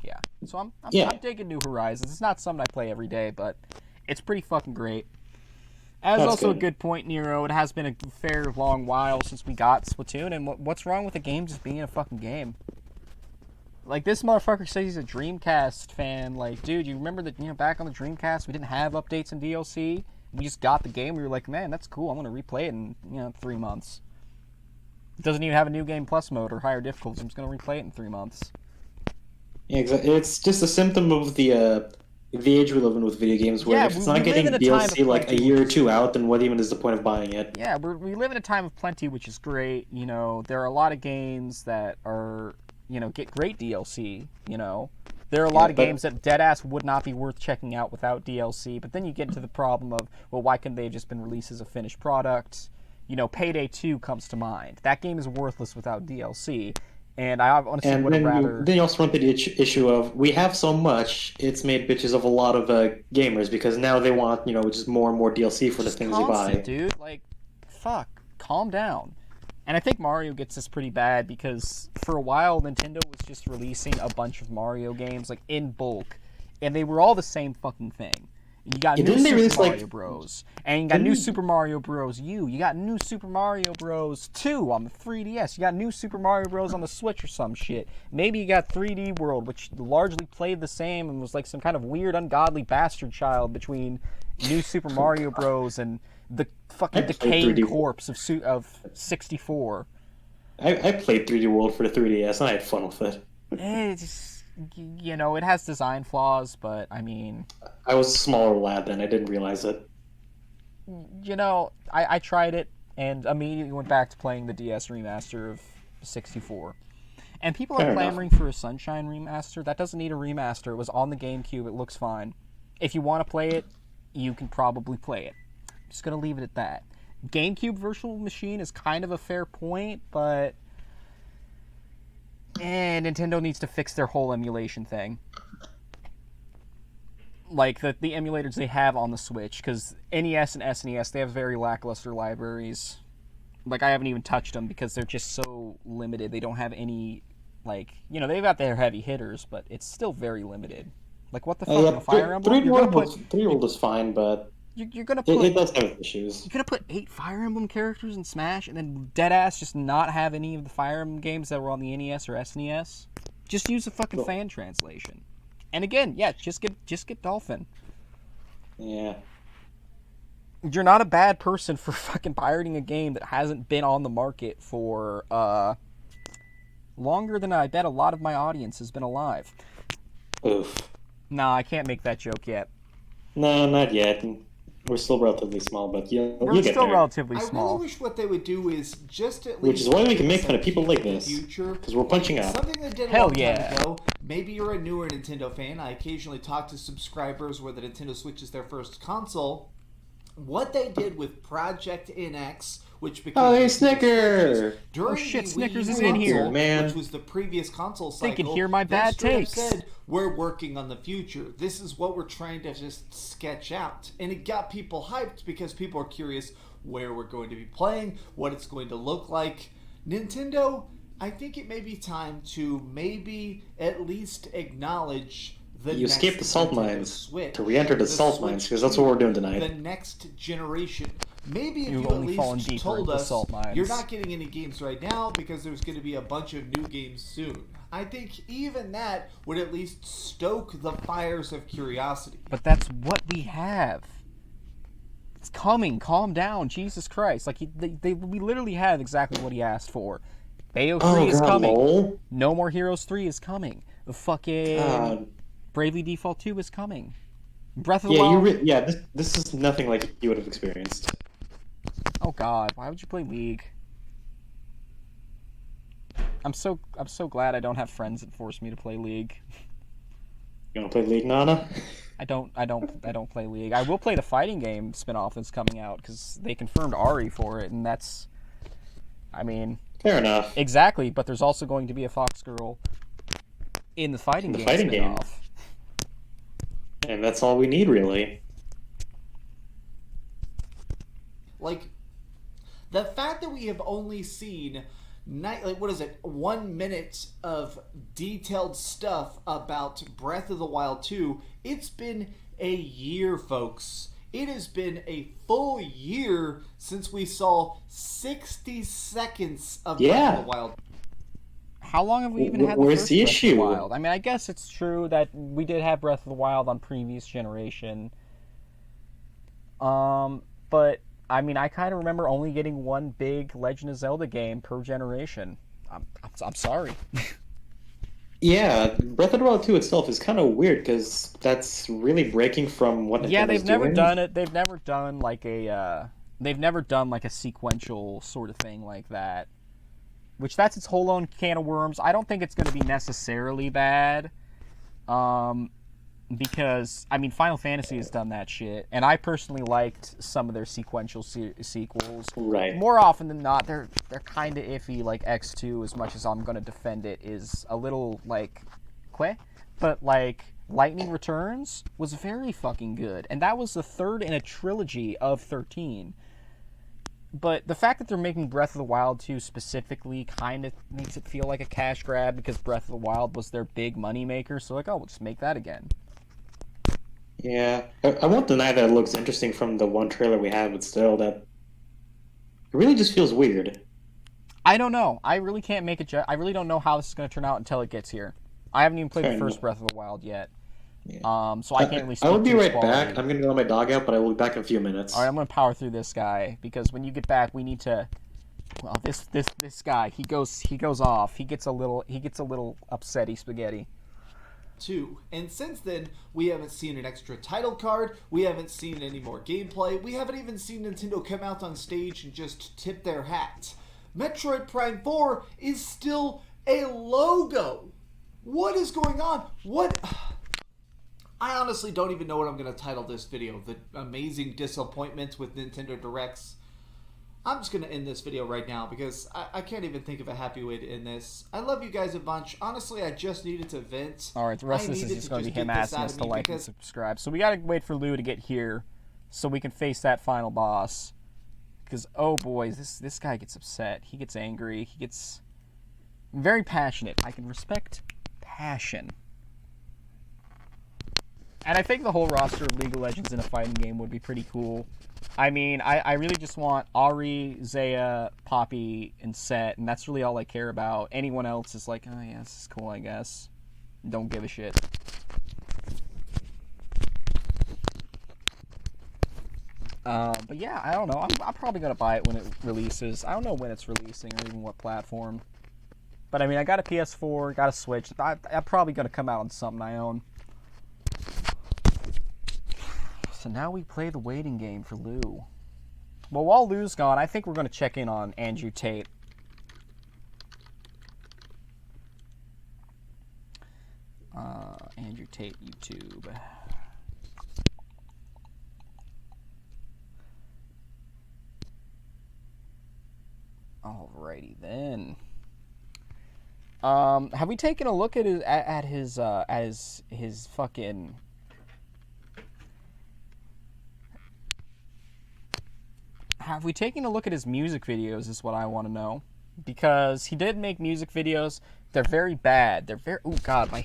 yeah. So I'm digging New Horizons. It's not something I play every day, but it's pretty fucking great. That's also a good point, Nero. It has been a fair long while since we got Splatoon, and what's wrong with a game just being a fucking game? Like, this motherfucker says he's a Dreamcast fan. Like, dude, you remember that, back on the Dreamcast, we didn't have updates and DLC? We just got the game. We were like, man, that's cool. I'm going to replay it in, 3 months. It doesn't even have a New Game Plus mode or higher difficulty. I'm just going to replay it in 3 months. Yeah, exactly. It's just a symptom of the age we live in with video games, where if it's not getting DLC like a year or two out, then what even is the point of buying it? Yeah, we live in a time of plenty, which is great. There are a lot of games that are... get great DLC, There are a lot of games that deadass would not be worth checking out without DLC, but then you get into the problem of, well, why couldn't they have just been released as a finished product? Payday 2 comes to mind. That game is worthless without DLC, and I honestly would have rather... Then you also run the issue of, we have so much, it's made bitches of a lot of gamers, because now they want, just more and more DLC for the things they buy. Dude. Like, fuck. Calm down. And I think Mario gets this pretty bad because for a while Nintendo was just releasing a bunch of Mario games like in bulk, and they were all the same fucking thing. You got new Super Mario Bros. And you got new Super Mario Bros. U. You got new Super Mario Bros. 2 on the 3DS. You got new Super Mario Bros. On the Switch or some shit. Maybe you got 3D World, which largely played the same and was like some kind of weird, ungodly bastard child between new Super Mario Bros. And the fucking decaying corpse of 64. I played 3D World for the 3DS, and I had fun with it. It's, it has design flaws, but, I mean... I was a smaller lad then, I didn't realize it. I tried it, and immediately went back to playing the DS remaster of 64. And people are clamoring for a Sunshine remaster. That doesn't need a remaster. It was on the GameCube. It looks fine. If you want to play it, you can probably play it. Just gonna leave it at that. GameCube Virtual Machine is kind of a fair point, but Nintendo needs to fix their whole emulation thing. Like the emulators they have on the Switch, because NES and SNES, they have very lackluster libraries. Like, I haven't even touched them because they're just so limited. They don't have any, they've got their heavy hitters, but it's still very limited. Like, what the fuck, Fire Emblem? 3D World is fine, but... You're gonna put... It does have issues. You're gonna put 8 Fire Emblem characters in Smash and then deadass just not have any of the Fire Emblem games that were on the NES or SNES? Just use a fucking fan translation. And again, just get Dolphin. Yeah. You're not a bad person for fucking pirating a game that hasn't been on the market for longer than I bet a lot of my audience has been alive. Oof. Nah, I can't make that joke yet. No, not yet. We're still relatively small, but you'll get there. We're still relatively small. I really wish what they would do is just at least... Which is why we can make fun of people like this. Because we're punching out. Something they did a long time ago. Maybe you're a newer Nintendo fan. I occasionally talk to subscribers where the Nintendo Switch is their first console. What they did with Project NX, which became... Oh, hey, Snicker! During Snickers is in here, man. Which was the previous console cycle. They can hear my bad takes. Said, we're working on the future. This is what we're trying to just sketch out. And it got people hyped because people are curious where we're going to be playing, what it's going to look like. Nintendo, I think it may be time to maybe at least acknowledge You escape the salt mines Switch, to re-enter the salt mines, because that's what we're doing tonight. The next generation. Maybe if You've you at only fallen least deeper told into us salt mines. you're not getting any games right now because there's going to be a bunch of new games soon. I think even that would at least stoke the fires of curiosity. But that's what we have. It's coming. Calm down. Jesus Christ. Like, we literally have exactly what he asked for. Bayo 3 is coming. Lol. No More Heroes 3 is coming. The fucking Bravely Default 2 is coming. Breath of the Wild. This is nothing like you would have experienced. Oh God, why would you play League? I'm so glad I don't have friends that force me to play League. You want to play League, Nana? I don't play League. I will play the fighting game spinoff that's coming out because they confirmed Ari for it, and that's, I mean, fair enough. Exactly, but there's also going to be a Fox Girl in the fighting game spinoff. And that's all we need, really. Like, the fact that we have only seen 1 minute of detailed stuff about Breath of the Wild 2, it's been a year, folks. It has been a full year since we saw 60 seconds of Breath of the Wild. How long have we even had the first Breath of the Wild? I mean, I guess it's true that we did have Breath of the Wild on previous generation. But I mean, I kind of remember only getting one big Legend of Zelda game per generation. I'm sorry. Yeah, Breath of the Wild 2 itself is kind of weird because that's really breaking from what Nintendo's doing. They've never done it. They've never done like a sequential sort of thing like that. Which that's its whole own can of worms. I don't think it's going to be necessarily bad. Because, I mean, Final Fantasy has done that shit, and I personally liked some of their sequential sequels. Right. More often than not, they're kind of iffy, like X2, as much as I'm going to defend it, is a little, like, queh. But, like, Lightning Returns was very fucking good, and that was the third in a trilogy of 13. But the fact that they're making Breath of the Wild 2 specifically kind of makes it feel like a cash grab, because Breath of the Wild was their big money maker, so like, oh, we'll just make that again. Yeah, I won't deny that it looks interesting from the one trailer we have, but still, that it really just feels weird. I don't know. I really can't make it. I really don't know how this is going to turn out until it gets here. I haven't even played the first Breath of the Wild yet. Yeah. So I can't really speak I will be to right quality. back. I'm going to go let my dog out, but I will be back in a few minutes. All right, I'm going to power through this guy, because when you get back, we need to. Well, this guy, he goes off. He gets a little upsetty spaghetti. 2. And since then, we haven't seen an extra title card, we haven't seen any more gameplay, we haven't even seen Nintendo come out on stage and just tip their hat. Metroid Prime 4 is still a logo. What is going on? What? I honestly don't even know what I'm going to title this video. The amazing disappointments with Nintendo Directs. I'm just going to end this video right now because I can't even think of a happy way to end this. I love you guys a bunch. Honestly, I just needed to vent. Alright, the rest of this is just going to be him asking us to like and subscribe. So we got to wait for Lou to get here so we can face that final boss. Because, oh boy, this guy gets upset. He gets angry. He gets very passionate. I can respect passion. And I think the whole roster of League of Legends in a fighting game would be pretty cool. I mean, I really just want Ari, Zaya, Poppy, and Set, and that's really all I care about. Anyone else is like, oh yeah, this is cool, I guess. Don't give a shit. But yeah, I don't know. I'm probably going to buy it when it releases. I don't know when it's releasing or even what platform. But I mean, I got a PS4, got a Switch. I'm probably going to come out on something I own. So now we play the waiting game for Lou. Well, while Lou's gone, I think we're going to check in on Andrew Tate. Andrew Tate YouTube. Alrighty then. Have we taken a look at his fucking? Have we taken a look at his music videos? Is what I want to know. because he did make music videos. They're very bad. They're very. Oh God, my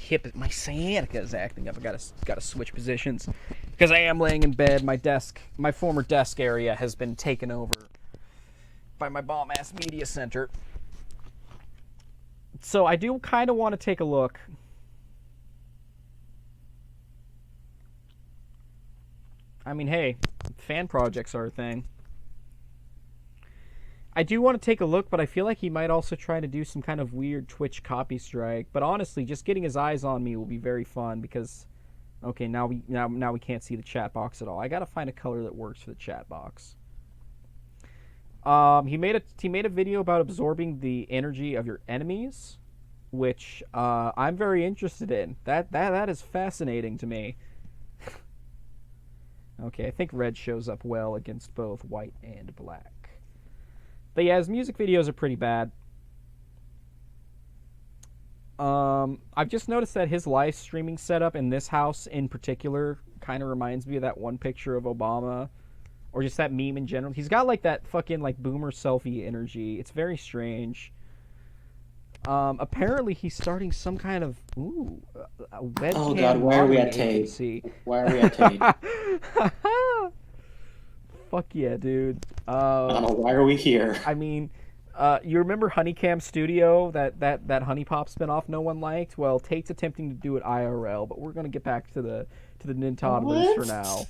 sciatica is acting up. I gotta switch positions because I am laying in bed. My former desk area has been taken over by my bomb ass media center. So I do kind of want to take a look. I mean, hey, fan projects are a thing. I do want to take a look, but I feel like he might also try to do some kind of weird Twitch copy strike. But honestly, just getting his eyes on me will be very fun because, okay, now we can't see the chat box at all. I gotta find a color that works for the chat box. He made a video about absorbing the energy of your enemies, which I'm very interested in. That is fascinating to me. Okay, I think red shows up well against both white and black. But yeah, his music videos are pretty bad. I've just noticed that his live streaming setup in this house in particular kind of reminds me of that one picture of Obama, or just that meme in general. He's got like that fucking like boomer selfie energy. It's very strange. Apparently he's starting some kind of a webcam. Oh God, why are we at agency. Tate? Why are we at Tate? Fuck yeah, dude. I don't know, why are we here? I mean, you remember Honeycam Studio, that Honey Pop spinoff no one liked? Well, Tate's attempting to do it IRL, but we're gonna get back to the Nintenders for now.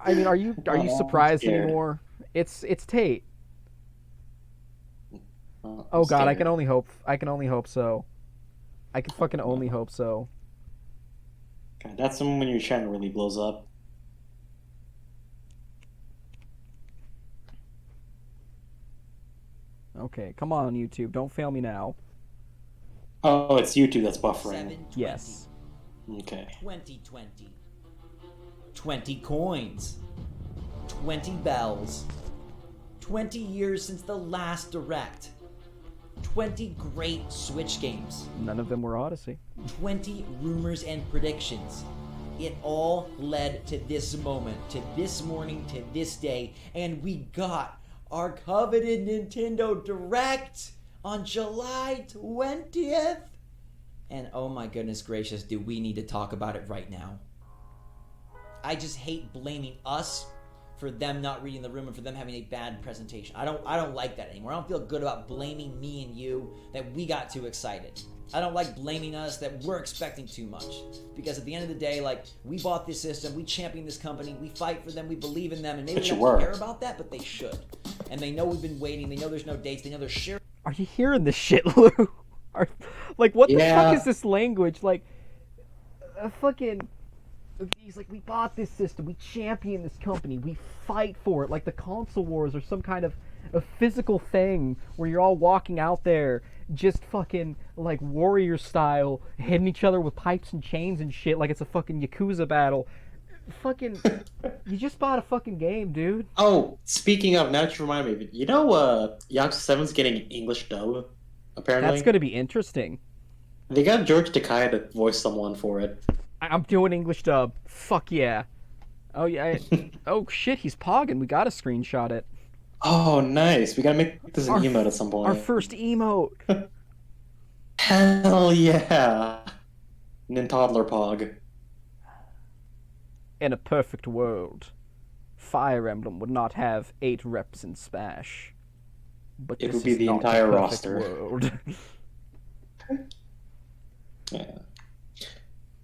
I mean, are you surprised anymore? It's Tate. Oh God, I can only hope so. I can fucking only hope so. God, that's when your channel really blows up. Okay, come on, YouTube. Don't fail me now. Oh, it's YouTube that's buffering. Yes. Okay. 2020. 20 coins. 20 bells. 20 years since the last Direct. 20 great Switch games. None of them were Odyssey. 20 rumors and predictions. It all led to this moment, to this morning, to this day, and we got our coveted Nintendo Direct on July 20th. And oh my goodness gracious, do we need to talk about it right now. I just hate blaming us for them not reading the room and for them having a bad presentation. I don't like that anymore. I don't feel good about blaming me and you that we got too excited. I don't like blaming us that we're expecting too much. Because at the end of the day, like, we bought this system, we champion this company, we fight for them, we believe in them, and maybe they don't care about that, but they should. And they know we've been waiting, they know there's no dates, they know they're sharing. Are you hearing this shit, Lou? Like, what the fuck is this language? Like, fucking... He's like, we bought this system, we champion this company, we fight for it, like the console wars are some kind of a physical thing where you're all walking out there just fucking like warrior style, hitting each other with pipes and chains and shit like it's a fucking Yakuza battle. Fucking, you just bought a fucking game, dude. Oh, speaking of, now that you remind me, you know, Yakuza 7's getting English dub, apparently. That's gonna be interesting. They got George Takei to voice someone for it. I'm doing English dub. Fuck yeah. Oh yeah. Oh shit, he's pogging. We gotta screenshot it. Oh nice. We gotta make this an emote at some point. Our first emote. Hell yeah. Nintodler Pog. In a perfect world, Fire Emblem would not have 8 reps in Smash. But it this would be is the not entire the perfect roster. World. Yeah.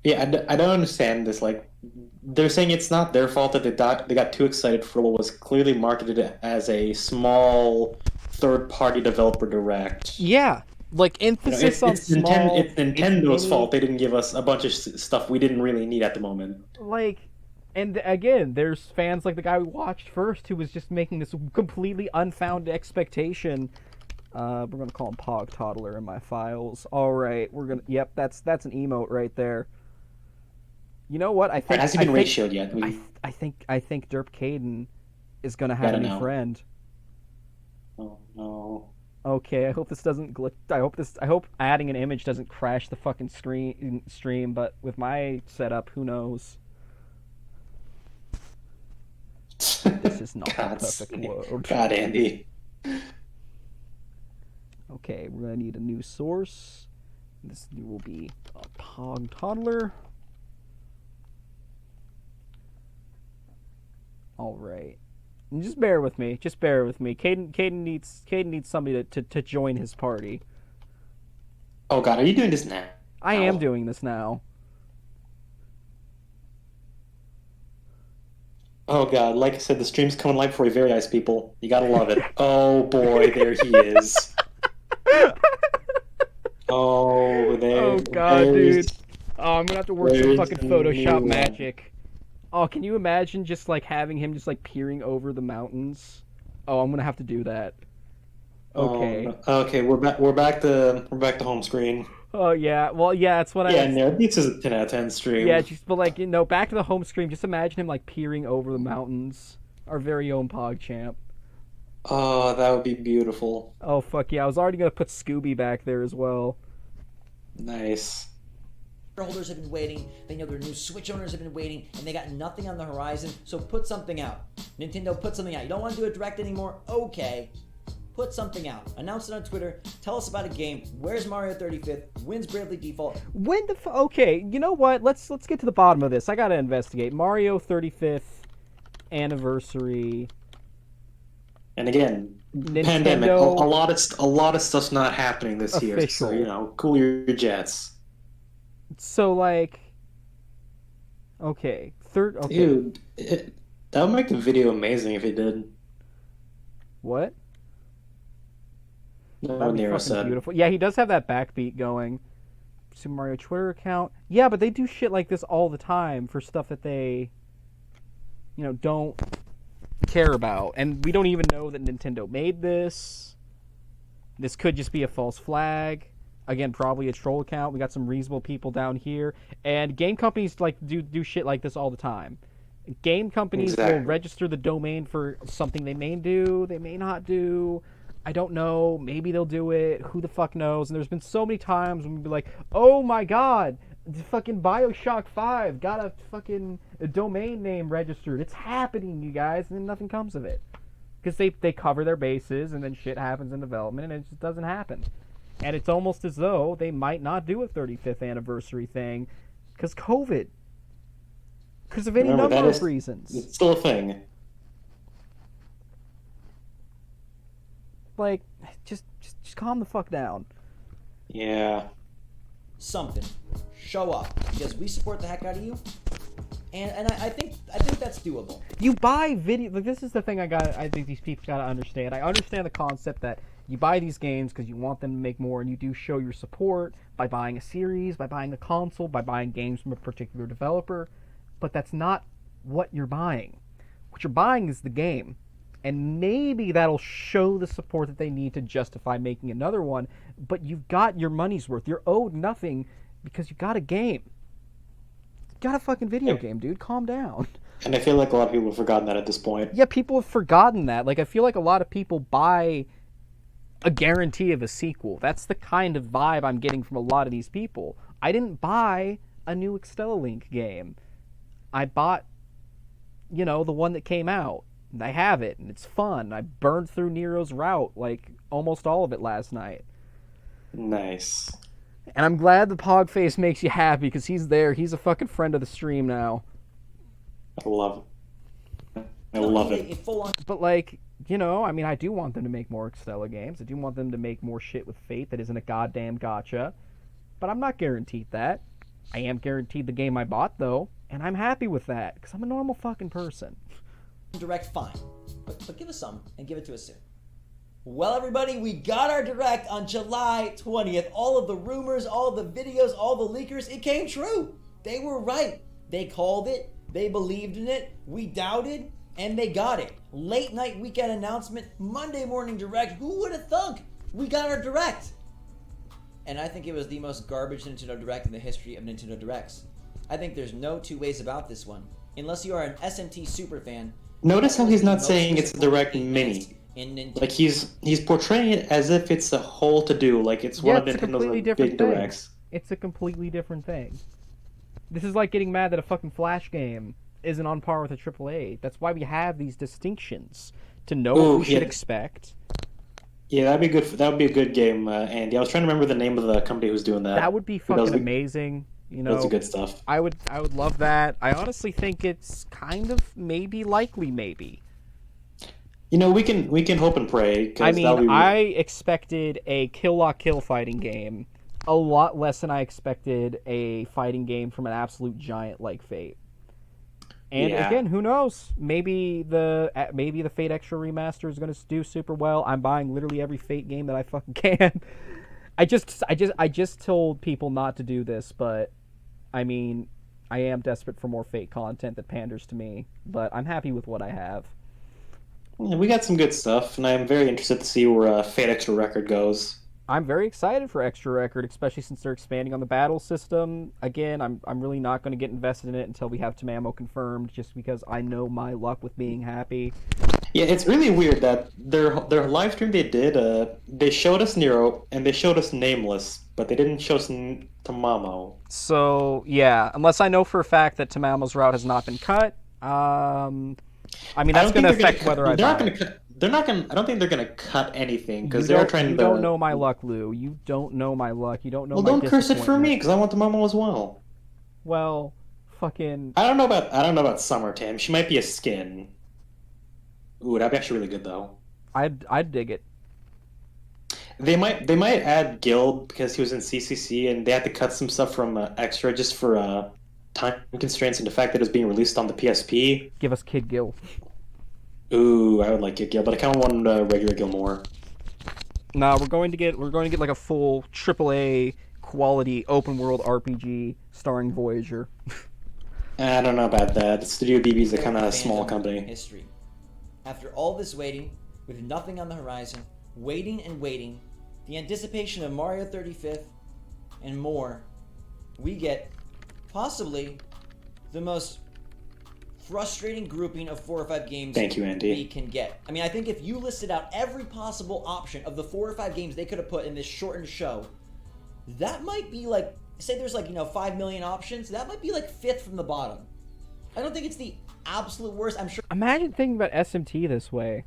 Yeah, I don't understand this. Like, they're saying it's not their fault that they got too excited for what was clearly marketed as a small third-party developer direct. Yeah, like emphasis on small. It's Nintendo's fault they didn't give us a bunch of stuff we didn't really need at the moment. Like, and again, there's fans like the guy we watched first who was just making this completely unfounded expectation. We're gonna call him Pog Toddler in my files. All right, we're gonna. Yep, that's an emote right there. You know what? I think it hasn't been ratioed yet. I think Derp Caden is gonna have a new friend. Oh no. Okay, I hope this doesn't glitch. I hope adding an image doesn't crash the fucking stream. But with my setup, who knows? This is not the perfect world. God, Andy. Okay, we're gonna need a new source. This will be a Pog Toddler. All right, and just bear with me. Just bear with me. Caden needs somebody to join his party. Oh God, are you doing this now? I am doing this now. Oh God, like I said, the stream's coming live for you, very nice people. You gotta love it. Oh boy, there he is. Oh, there. Oh God, there's- dude. Oh, I'm gonna have to work some there's fucking the Photoshop new magic. Oh, can you imagine just like having him just like peering over the mountains? Oh, I'm gonna have to do that. Okay. Oh, no. Okay, we're back to home screen. Oh yeah. Well, yeah. That's what Yeah, I. no, this is a 10 out of 10 stream. Yeah, just but like back to the home screen. Just imagine him like peering over the mountains. Our very own PogChamp. Oh, that would be beautiful. Oh fuck yeah! I was already gonna put Scooby back there as well. Nice. Shareholders have been waiting. They know their new Switch owners have been waiting, and they got nothing on the horizon. So put something out. Nintendo, put something out. You don't want to do a direct anymore? Okay. Put something out. Announce it on Twitter. Tell us about a game. Where's Mario 35th? When's Bravely Default? When the okay? You know what? Let's get to the bottom of this. I gotta investigate Mario 35th anniversary. And again, Nintendo pandemic. A lot of stuff's not happening this year. So official. cool your jets. So like, okay, okay. Dude, that would make the video amazing if it did. What? No, That'd be Nero fucking said. beautiful. Yeah, he does have that backbeat going. Super Mario Twitter account. Yeah, but they do shit like this all the time for stuff that they, don't care about. And we don't even know that Nintendo made this. This could just be a false flag. Again, probably a troll account. We got some reasonable people down here. And game companies like do shit like this all the time. Game companies will register the domain for something they may do, they may not do. I don't know. Maybe they'll do it. Who the fuck knows? And there's been so many times when we'd be like, oh my god, the fucking Bioshock 5 got a fucking domain name registered. It's happening, you guys. And then nothing comes of it. Because they cover their bases and then shit happens in development and it just doesn't happen. And it's almost as though they might not do a 35th anniversary thing because COVID. Because of any number of reasons. It's still a thing. Like, just calm the fuck down. Yeah. Something. Show up. Because we support the heck out of you. And I think that's doable. You buy video. Like, this is the thing I think these people gotta understand. I understand the concept that you buy these games because you want them to make more, and you do show your support by buying a series, by buying a console, by buying games from a particular developer. But that's not what you're buying. What you're buying is the game. And maybe that'll show the support that they need to justify making another one, but you've got your money's worth. You're owed nothing because you got a game. You got a fucking video game, dude. Calm down. And I feel like a lot of people have forgotten that at this point. Yeah, people have forgotten that. Like, I feel like a lot of people buy a guarantee of a sequel. That's the kind of vibe I'm getting from a lot of these people. I didn't buy a new Extella Link game. I bought, the one that came out. I have it, and it's fun. I burned through Nero's route, like, almost all of it last night. Nice. And I'm glad the Pogface makes you happy, because he's there. He's a fucking friend of the stream now. I love it. I love it. But, like, I do want them to make more Extella games. I do want them to make more shit with Fate that isn't a goddamn gotcha. But I'm not guaranteed that. I am guaranteed the game I bought, though, and I'm happy with that, because I'm a normal fucking person. Direct, fine. But give us some, and give it to us soon. Well, everybody, we got our Direct on July 20th. All of the rumors, all the videos, all the leakers, it came true. They were right. They called it. They believed in it. We doubted, and they got it. Late night weekend announcement, Monday morning Direct. Who would have thunk? We got our Direct. And I think it was the most garbage Nintendo Direct in the history of Nintendo Directs. I think there's no two ways about this one. Unless you are an SMT super fan. Notice how he's not saying it's a Direct Mini. Like, he's portraying it as if it's a whole to-do, like it's one of Nintendo's big Directs. It's a completely different thing. This is like getting mad that a fucking Flash game isn't on par with a AAA. That's why we have these distinctions. To know what we should expect. Yeah, that'd be good. That would be a good game, Andy. I was trying to remember the name of the company who's doing that. That would be fucking amazing. You know, that's the good stuff. I would love that. I honestly think it's kind of maybe. You know, we can hope and pray. I mean, I expected a kill lock kill fighting game a lot less than I expected a fighting game from an absolute giant like Fate. And again, who knows? Maybe the Fate Extra remaster is going to do super well. I'm buying literally every Fate game that I fucking can. I just told people not to do this, but I mean, I am desperate for more Fate content that panders to me, but I'm happy with what I have. Yeah, we got some good stuff, and I'm very interested to see where Fate Extra Record goes. I'm very excited for Extra Record, especially since they're expanding on the battle system. Again, I'm really not going to get invested in it until we have Tamamo confirmed, just because I know my luck with being happy. Yeah, it's really weird that their live stream they did, they showed us Nero, and they showed us Nameless, but they didn't show us Tamamo. So, yeah, unless I know for a fact that Tamamo's route has not been cut, I mean, that's going to affect whether I buy it. They're not gonna. I don't think they're gonna cut anything because they're trying to. You don't know my luck, Lou. You don't know my luck. You don't know. Well, don't curse it for me because I want the Momo as well. Well, fucking. I don't know about Summer Tam. She might be a skin. Ooh, that'd be actually really good though. I'd dig it. They might add Guild because he was in CCC and they had to cut some stuff from Extra just for time constraints and the fact that it's being released on the PSP. Give us Kid Gil. Ooh, I would like Kid Gil, but I kind of want regular Gil more. Nah, we're going to get like a full AAA quality open world RPG starring Voyager. I don't know about that. Studio BB is a kind of small company. History. After all this waiting, with nothing on the horizon, waiting and waiting, the anticipation of Mario 35th and more, we get possibly the most frustrating grouping of 4 or 5 games Thank you, Andy. we can get. I mean, I think if you listed out every possible option of the 4 or 5 games they could have put in this shortened show, that might be like, say there's like, 5 million options, that might be like 5th from the bottom. I don't think it's the absolute worst. I'm sure. Imagine thinking about SMT this way.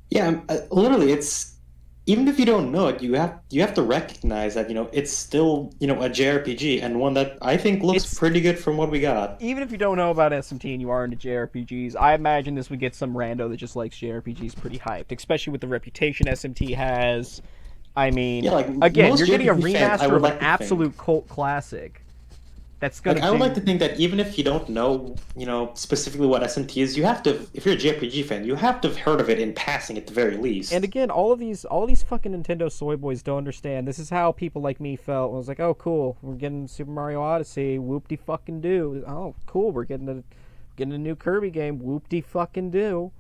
Yeah, literally, it's even if you don't know it, you have to recognize that it's still a JRPG and one that I think looks pretty good from what we got. Even if you don't know about SMT and you are into JRPGs, I imagine this would get some rando that just likes JRPGs pretty hyped, especially with the reputation SMT has. I mean, again, you're getting a remaster of an absolute cult classic. That's gonna. I would like to think that even if you don't know, specifically what SMT is, you have to. If you're a JRPG fan, you have to have heard of it in passing at the very least. And again, all these fucking Nintendo soy boys don't understand. This is how people like me felt. I was like, oh, cool, we're getting Super Mario Odyssey. Whoop-de fucking do. Oh, cool, we're getting a new Kirby game. Whoop-de fucking do.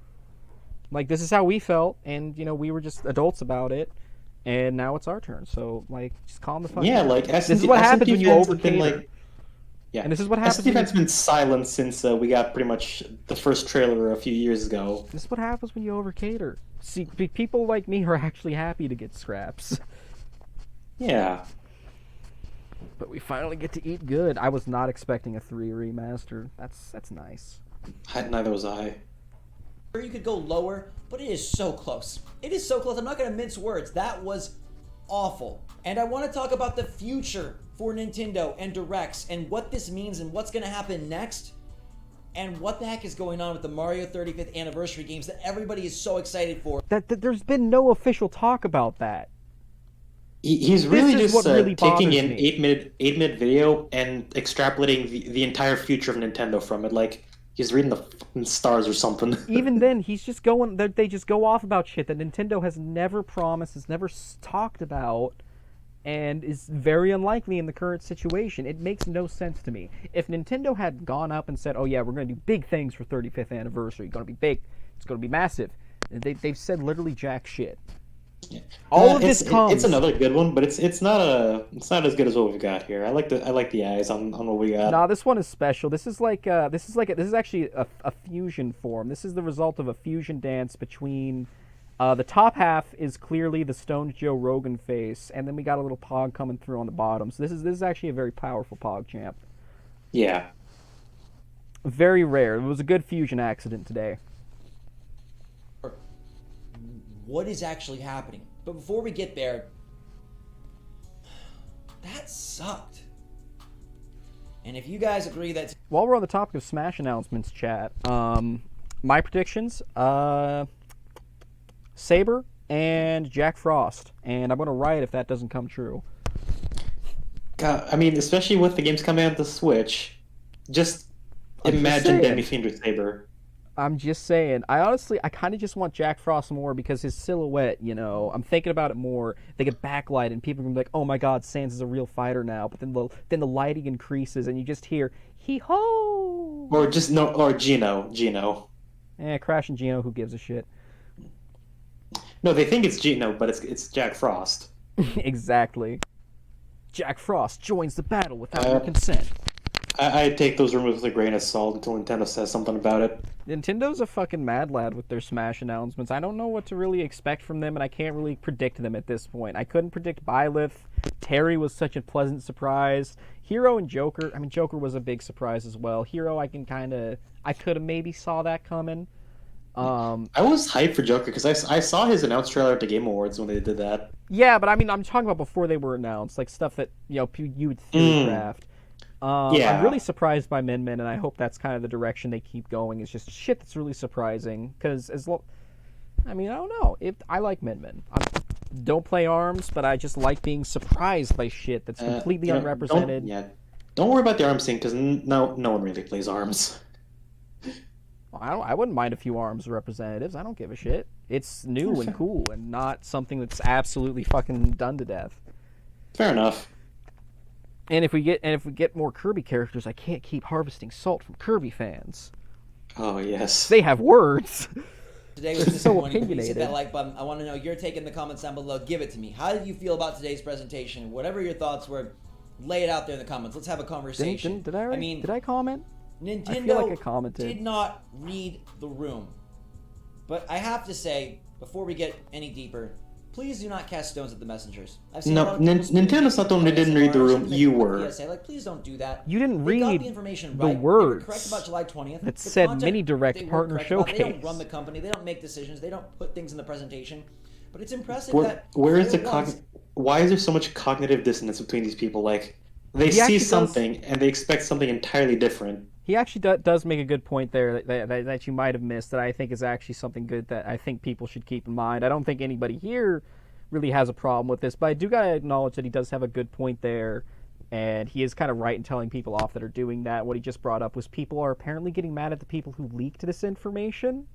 Like, this is how we felt, and we were just adults about it. And now it's our turn. So just calm the fuck down. Like this is what happens when you overcater. Yeah, and this is what happens. SMT has been silent since we got pretty much the first trailer a few years ago. This is what happens when you overcater. See, people like me are actually happy to get scraps. Yeah. But we finally get to eat good. I was not expecting a 3 remaster. That's nice. Neither was I. You could go lower, but it is so close. It is so close. I'm not going to mince words. That was awful. And I want to talk about the future for Nintendo and Directs and what this means and what's going to happen next and what the heck is going on with the Mario 35th anniversary games that everybody is so excited for. That there's been no official talk about that. He's really just really taking an 8-minute video and extrapolating the entire future of Nintendo from it. Like he's reading the fucking stars or something. Even then, he's just going. They just go off about shit that Nintendo has never promised, has never talked about, and is very unlikely in the current situation. It makes no sense to me. If Nintendo had gone up and said, oh yeah, we're going to do big things for 35th anniversary, going to be big, it's going to be massive, they've said literally jack shit. Yeah. All of this comes. It's another good one, but it's not as good as what we've got here. I like the eyes on what we got. Nah, this one is special. This is actually a fusion form. This is the result of a fusion dance between. The top half is clearly the Stoned Joe Rogan face, and then we got a little Pog coming through on the bottom. So this is actually a very powerful Pog champ. Yeah. Very rare. It was a good fusion accident today. what is actually happening. But before we get there, that sucked. And if you guys agree that... While we're on the topic of Smash announcements, chat, my predictions, Saber and Jack Frost. And I'm going to riot if that doesn't come true. God, I mean, especially with the games coming out the Switch, just imagine Demi Fiend with Saber. I'm just saying. I kind of just want Jack Frost more because his silhouette, you know, I'm thinking about it more. They get backlight and people are gonna be like, oh my god, Sans is a real fighter now. But then the lighting increases and you just hear, hee-ho! Or Gino. Crash and Gino, who gives a shit? No, they think it's Gino, but it's Jack Frost. Exactly. Jack Frost joins the battle without your consent. I take those rumors with a grain of salt until Nintendo says something about it. Nintendo's a fucking mad lad with their Smash announcements. I don't know what to really expect from them, and I can't really predict them at this point. I couldn't predict Byleth. Terry was such a pleasant surprise. Hero and Joker, I mean, Joker was a big surprise as well. Hero, I could have maybe saw that coming. I was hyped for Joker because I saw his announced trailer at the Game Awards when they did that. Yeah, but I mean, I'm talking about before they were announced, like stuff that, you know, you would theorycraft. Yeah. I'm really surprised by Min Min, and I hope that's kind of the direction they keep going. It's just shit that's really surprising. Because I mean, I don't know. I like Min Min. I don't play ARMS, but I just like being surprised by shit that's completely unrepresented. Don't worry about the ARMS thing, because no one really plays ARMS. Well, I wouldn't mind a few ARMS representatives. I don't give a shit. It's new and cool, and not something that's absolutely fucking done to death. Fair enough. And if we get more Kirby characters, I can't keep harvesting salt from Kirby fans. Oh yes. They have words. Today was so disappointing. Please opinionated. hit that like button. I want to know your take in the comments down below. Give it to me. How did you feel about today's presentation? Whatever your thoughts were, lay it out there in the comments. Let's have a conversation. Did I comment? Nintendo I feel like I commented. did not read the room. But I have to say, before we get any deeper, please do not cast stones at the messengers. I've seen Nintendo's not the one who didn't read the room. You were. PSA. Like, please don't do that. You didn't They got read the information the right. words They were correct about July 20th. that The said content Mini Direct they were Partner correct about. They don't Showcase. run the company. They don't make decisions. They don't put things in the presentation. But it's impressive that Where is the why is there so much cognitive dissonance between these people? Like, they see something and they expect something entirely different. He actually does make a good point there that you might have missed, that I think is actually something good that I think people should keep in mind. I don't think anybody here really has a problem with this, but I do gotta acknowledge that he does have a good point there, and he is kind of right in telling people off that are doing that. What he just brought up was people are apparently getting mad at the people who leaked this information.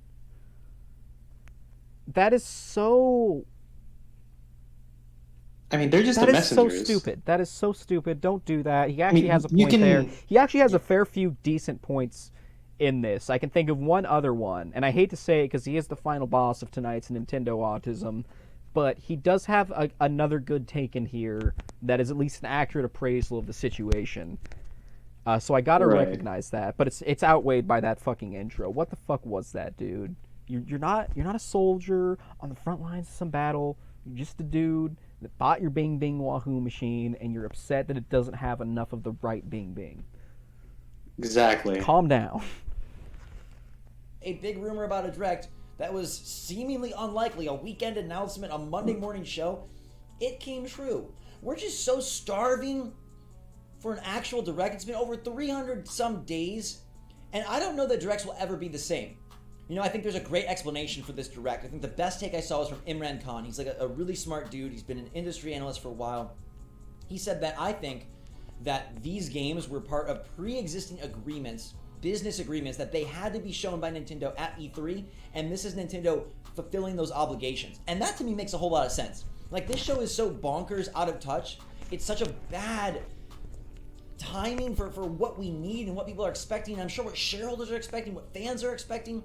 That is so... I mean, they're just the messengers. That is so stupid. That is so stupid. Don't do that. He actually has a point there. He actually has a fair few decent points in this. I can think of one other one, and I hate to say it because he is the final boss of tonight's Nintendo Autism, but he does have another good take in here that is at least an accurate appraisal of the situation. So I gotta recognize that, but it's outweighed by that fucking intro. What the fuck was that, dude? You're not a soldier on the front lines of some battle. You're just a dude that bought your Bing Bing Wahoo machine, and you're upset that it doesn't have enough of the right Bing Bing. Exactly. Calm down. A big rumor about a direct that was seemingly unlikely, a weekend announcement, a Monday morning show, it came true. We're just so starving for an actual direct. It's been over 300 some days, and I don't know that directs will ever be the same. You know, I think there's a great explanation for this direct. I think the best take I saw was from Imran Khan. He's like a really smart dude. He's been an industry analyst for a while. He said that I think that these games were part of pre-existing agreements, business agreements, that they had to be shown by Nintendo at E3, and this is Nintendo fulfilling those obligations. And that to me makes a whole lot of sense. Like, this show is so bonkers out of touch. It's such a bad timing for what we need and what people are expecting. I'm sure what shareholders are expecting, what fans are expecting,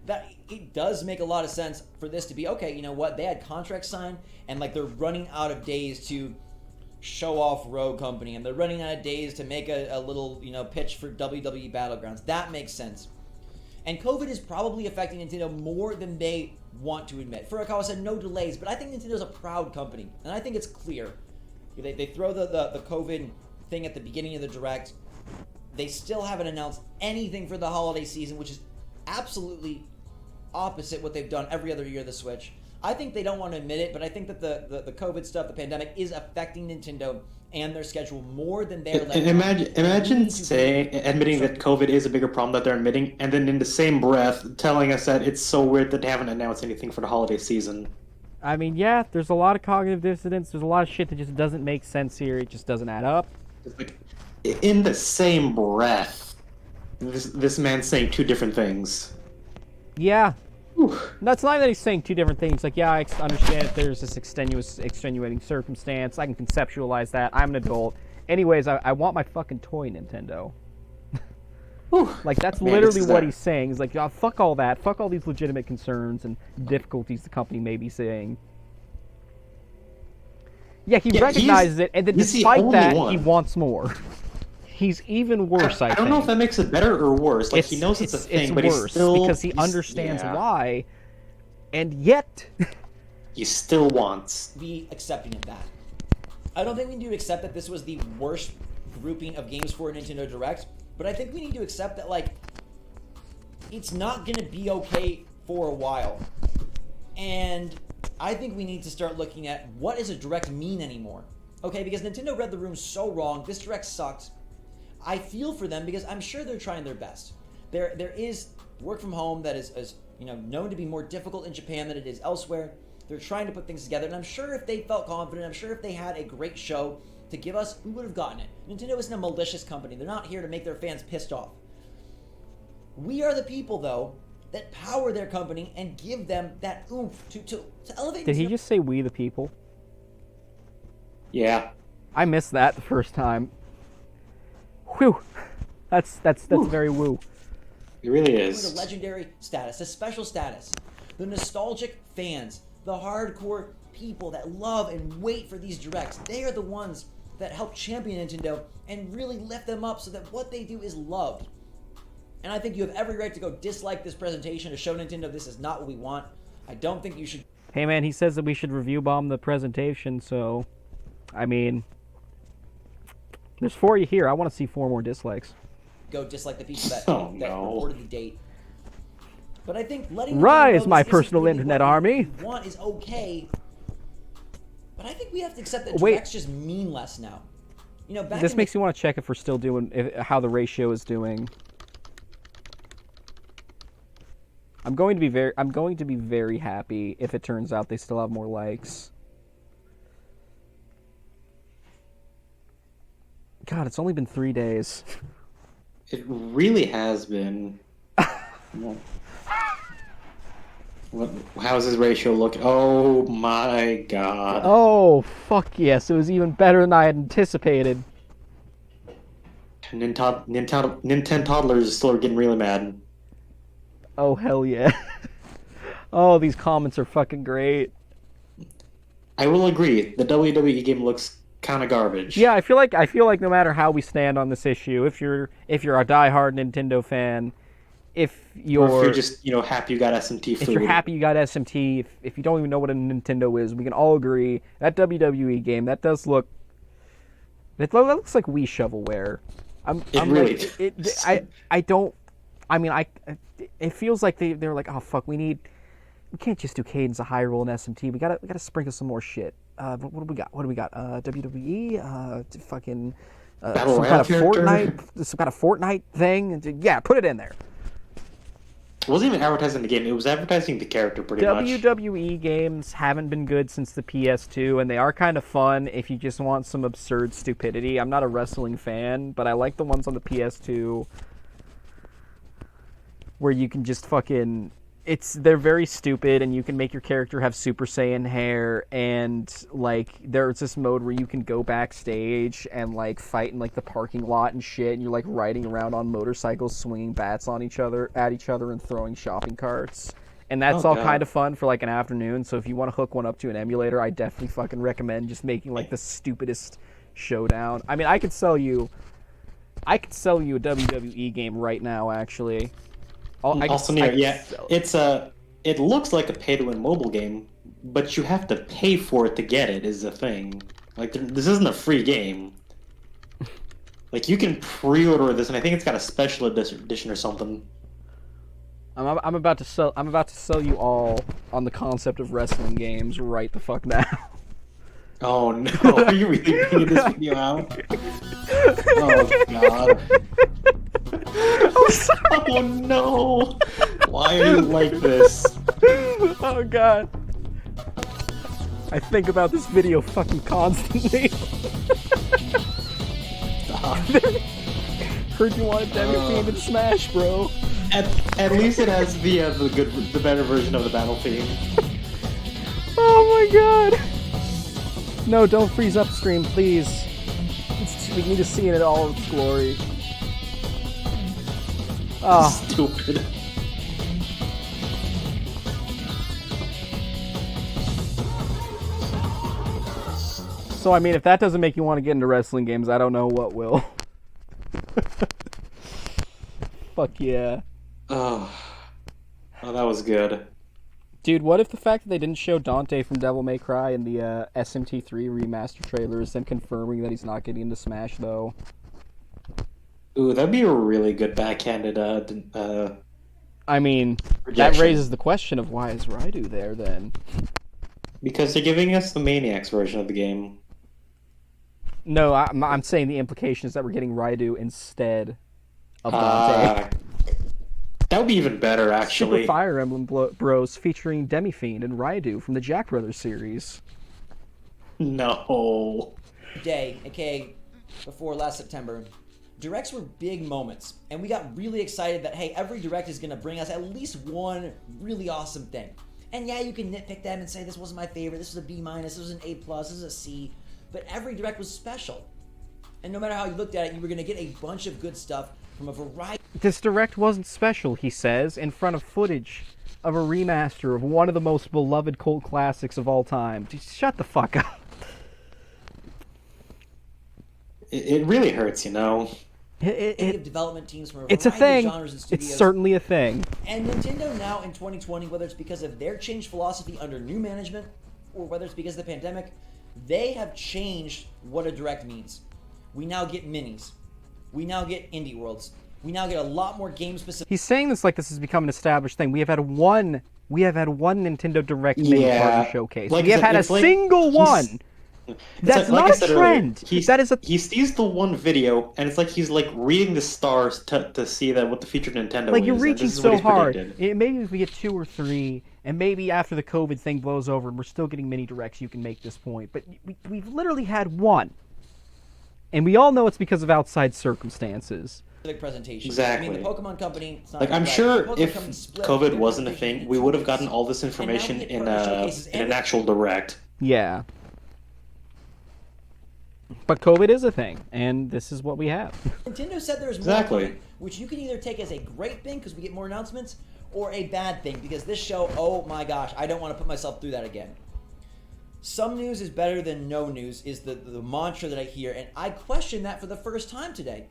that it does make a lot of sense for this to be, okay, you know what, they had contracts signed, and like they're running out of days to show off Rogue Company, and they're running out of days to make a little, you know, pitch for WWE Battlegrounds. That makes sense. And COVID is probably affecting Nintendo more than they want to admit. Furukawa said no delays, but I think Nintendo's a proud company, and I think it's clear. They throw the COVID thing at the beginning of the direct. They still haven't announced anything for the holiday season, which is absolutely opposite what they've done every other year of the Switch. I think they don't want to admit it, but I think that the COVID stuff, the pandemic, is affecting Nintendo and their schedule more than they're letting on. Imagine admitting that COVID is a bigger problem that they're admitting, and then in the same breath telling us that it's so weird that they haven't announced anything for the holiday season. I mean, yeah, there's a lot of cognitive dissonance. There's a lot of shit that just doesn't make sense here. It just doesn't add up. Like, in the same breath, this man's saying two different things. Yeah. Whew. That's not that he's saying two different things. Like, yeah, I understand if there's this extenuating circumstance. I can conceptualize that. I'm an adult. Anyways, I want my fucking toy, Nintendo. Like, that's literally what he's saying. He's like, oh, fuck all that. Fuck all these legitimate concerns and difficulties the company may be saying. Yeah, he recognizes it, and then despite that, he wants more. He's even worse, I don't know if that makes it better or worse. Like, he knows it's a thing, but worse he's still... because he understands why, and yet... he still wants... be accepting of that. I don't think we need to accept that this was the worst grouping of games for a Nintendo Direct, but I think we need to accept that, like, it's not going to be okay for a while. And I think we need to start looking at what does a Direct mean anymore. Okay, because Nintendo read the room so wrong. This Direct sucked. I feel for them because I'm sure they're trying their best. There is work from home that is known to be more difficult in Japan than it is elsewhere. They're trying to put things together, and I'm sure if they felt confident, I'm sure if they had a great show to give us, we would have gotten it. Nintendo isn't a malicious company. They're not here to make their fans pissed off. We are the people, though, that power their company and give them that oomph to elevate. Did he just say we the people? Yeah. I missed that the first time. Whew. That's very woo. It really is. With a legendary status, a special status. The nostalgic fans, the hardcore people that love and wait for these directs, they are the ones that help champion Nintendo and really lift them up so that what they do is loved. And I think you have every right to go dislike this presentation to show Nintendo this is not what we want. I don't think you should... Hey man, he says that we should review bomb the presentation, so... I mean... There's 4 of you here. I want to see 4 more dislikes. Go dislike the people that reported the date. But I think letting Rise, my personal internet army. What we want is okay. But I think we have to accept that directs just mean less now. You know, this makes me want to check if we're still doing how the ratio is doing. I'm going to be very happy if it turns out they still have more likes. God, it's only been 3 days. It really has been. How's his ratio look? Oh my god. Oh, fuck yes. It was even better than I had anticipated. Nintendo toddlers still are getting really mad. Oh, hell yeah. Oh, these comments are fucking great. I will agree. The WWE game looks kind of garbage. Yeah, I feel like no matter how we stand on this issue, if you're a diehard Nintendo fan, if you're just happy you got SMT food. If you're happy you got SMT, if you don't even know what a Nintendo is, we can all agree that WWE game that looks like Wii shovelware. It feels like they're like, oh fuck, we can't just do Cadence of Hyrule and SMT. We gotta sprinkle some more shit. What do we got? WWE, fucking some kind of Fortnite thing. And yeah, put it in there. It wasn't even advertising the game. It was advertising the character pretty much. WWE games haven't been good since the PS2, and they are kind of fun if you just want some absurd stupidity. I'm not a wrestling fan, but I like the ones on the PS2 where you can just fucking... They're very stupid, and you can make your character have Super Saiyan hair, and like there's this mode where you can go backstage and like fight in like the parking lot and shit, and you're like riding around on motorcycles, swinging bats at each other, and throwing shopping carts, and that's kind of fun for like an afternoon. So if you want to hook one up to an emulator, I definitely fucking recommend just making like the stupidest showdown. I mean, I could sell you a WWE game right now, actually. It looks like a pay-to-win mobile game, but you have to pay for it to get it. Is the thing. Like, this isn't a free game. Like, you can pre-order this, and I think it's got a special edition or something. I'm about to sell you all on the concept of wrestling games right the fuck now. Oh no, are you really bringing this video out? Oh god. I'm sorry. Oh no! Why are you like this? Oh god. I think about this video fucking constantly. Stop. Heard you wanted Demi in Smash, bro. At least it has the better version of the battle theme. Oh my god. No, don't freeze upstream, please. We need to see it in all of its glory. Oh. Stupid. So, I mean, if that doesn't make you want to get into wrestling games, I don't know what will. Fuck yeah. Oh, that was good. Dude, what if the fact that they didn't show Dante from Devil May Cry in the SMT3 remaster trailer is them confirming that he's not getting into Smash, though? Ooh, that'd be a really good backhanded, I mean, rejection. that raises the question of why is Raidu there, then? Because they're giving us the Maniacs version of the game. No, I'm saying the implication is that we're getting Raidu instead of Dante. That would be even better, actually. Super Fire Emblem Bros featuring Demi-Fiend and Raidu from the Jack Brothers series. No. Day, aka before last September, directs were big moments, and we got really excited that, hey, every direct is going to bring us at least one really awesome thing. And yeah, you can nitpick them and say, this wasn't my favorite, this was a B-, this was an A+, this is a C, but every direct was special. And no matter how you looked at it, you were going to get a bunch of good stuff from a variety. This direct wasn't special, he says, in front of footage of a remaster of one of the most beloved cult classics of all time. Just shut the fuck up. It really hurts, you know? Development teams from a It's a variety thing. of genres and studios. It's certainly a thing. And Nintendo now in 2020, whether it's because of their changed philosophy under new management, or whether it's because of the pandemic, they have changed what a direct means. We now get minis. We now get indie worlds. We now get a lot more game specific. He's saying this like this has become an established thing. We have had one Nintendo Direct mini party showcase. Like we have had a single one. That's like not a trend. That is he sees the one video, and it's like he's like reading the stars to see that what the future Nintendo is. Like you're and reaching this is what so he's hard. predicted. Maybe if we get 2 or 3, and maybe after the COVID thing blows over, and we're still getting mini directs, you can make this point. But we've literally had one, and we all know it's because of outside circumstances. Presentation. Exactly. I mean, the Pokemon Company. It's not Like I'm direct. sure The Pokemon if Company split COVID their wasn't a presentation thing, into we two would have weeks. gotten all this And now we information get in partner showcases an and actual direct. Yeah. But COVID is a thing, and this is what we have. Nintendo said there's more Exactly. coming, which you can either take as a great thing because we get more announcements, or a bad thing because this show, oh my gosh, I don't want to put myself through that again. Some news is better than no news is the mantra that I hear, and I question that for the first time today.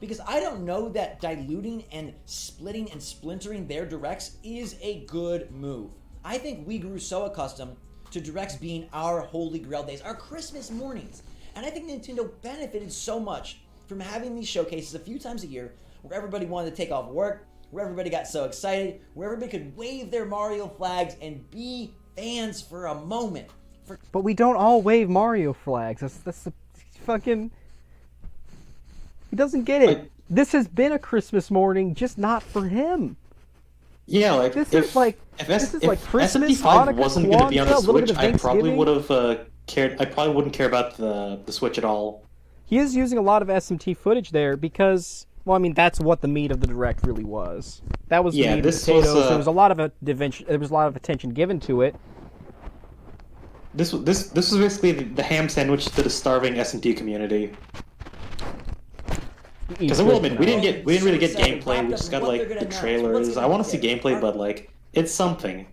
Because I don't know that diluting and splitting and splintering their directs is a good move. I think we grew so accustomed to directs being our holy grail days, our Christmas mornings. And I think Nintendo benefited so much from having these showcases a few times a year where everybody wanted to take off work, where everybody got so excited, where everybody could wave their Mario flags and be fans for a moment. But we don't all wave Mario flags. That's the fucking... He doesn't get it. This has been a Christmas morning, just not for him. Yeah, like This is like Christmas, SMT5 Hanukkah, wasn't going to be on the Kwanzaa, a little bit Switch, of I probably Thanksgiving. would have cared. I probably wouldn't care about the Switch at all. He is using a lot of SMT footage there because, well, I mean, that's what the meat of the direct really was. That was the meat of the potatoes. There was a lot of attention given to it. This was basically the ham sandwich to the starving SMT community. Because I will admit, we didn't really get gameplay. We just got like the trailers. I want to see gameplay, but like it's something.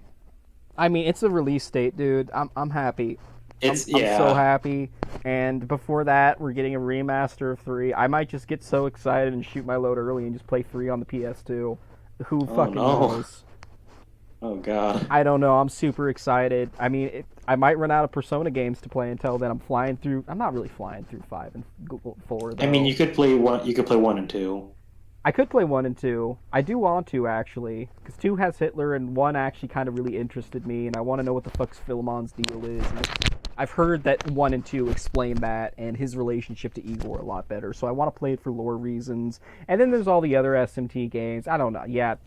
I mean, it's a release date, dude. I'm happy. I'm so happy. And before that, we're getting a remaster of 3. I might just get so excited and shoot my load early and just play 3 on the PS2. Who fucking knows? Oh god. I don't know. I'm super excited. I mean, I might run out of Persona games to play until then. I'm not really flying through 5 and 4. Though. I mean, you could play 1. You could play 1 and 2. I could play 1 and 2. I do want to, actually, because 2 has Hitler, and 1 actually kind of really interested me, and I want to know what the fuck's Philemon's deal is. And I've heard that 1 and 2 explain that, and his relationship to Igor a lot better, so I want to play it for lore reasons. And then there's all the other SMT games. I don't know. Yeah,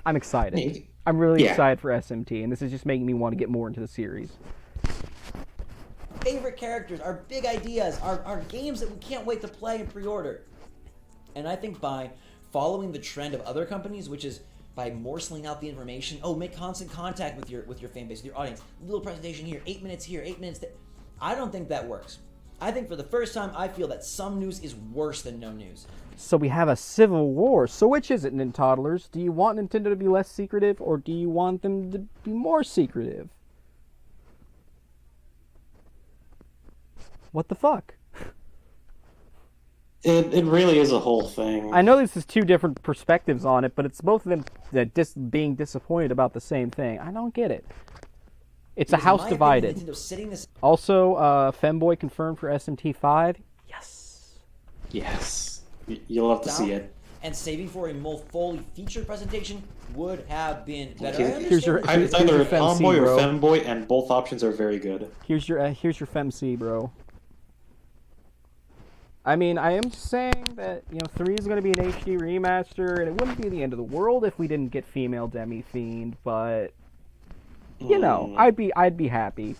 I'm excited. I'm really excited for SMT, and this is just making me want to get more into the series. Favorite characters, our big ideas, our games that we can't wait to play and pre-order. And I think by following the trend of other companies, which is by morsing out the information, make constant contact with your fan base, with your audience, little presentation here, 8 minutes here, 8 minutes there. I don't think that works. I think for the first time, I feel that some news is worse than no news. So we have a civil war. So which is it, Nintoddlers? Do you want Nintendo to be less secretive, or do you want them to be more secretive? What the fuck? It really is a whole thing. I know this is 2 different perspectives on it, but it's both of them being disappointed about the same thing. I don't get it. It's a house divided. Also, Femboy confirmed for SMT5. Yes. Yes. You'll have to see it. And saving for a more fully featured presentation would have been better. Here's your it's either a Tomboy or Femboy, and both options are very good. Here's your FemC, bro. I mean, I am saying that, 3 is going to be an HD remaster, and it wouldn't be the end of the world if we didn't get female Demi-Fiend, but, I'd be happy.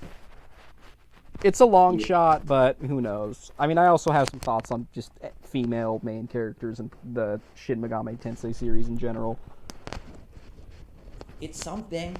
It's a long shot, but who knows. I mean, I also have some thoughts on just female main characters in the Shin Megami Tensei series in general. It's something.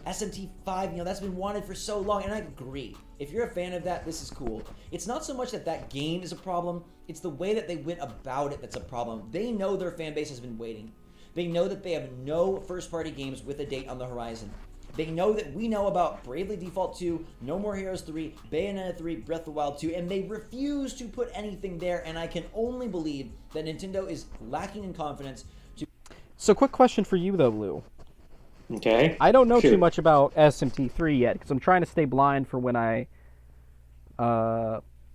SMT5, that's been wanted for so long, and I agree. If you're a fan of that, this is cool. It's not so much that game is a problem, it's the way that they went about it that's a problem. They know their fan base has been waiting. They know that they have no first-party games with a date on the horizon. They know that we know about Bravely Default 2, No More Heroes 3, Bayonetta 3, Breath of the Wild 2, and they refuse to put anything there, and I can only believe that Nintendo is lacking in confidence to... So quick question for you, though, Lou. Okay. I don't know too much about SMT3 yet, because I'm trying to stay blind for when I...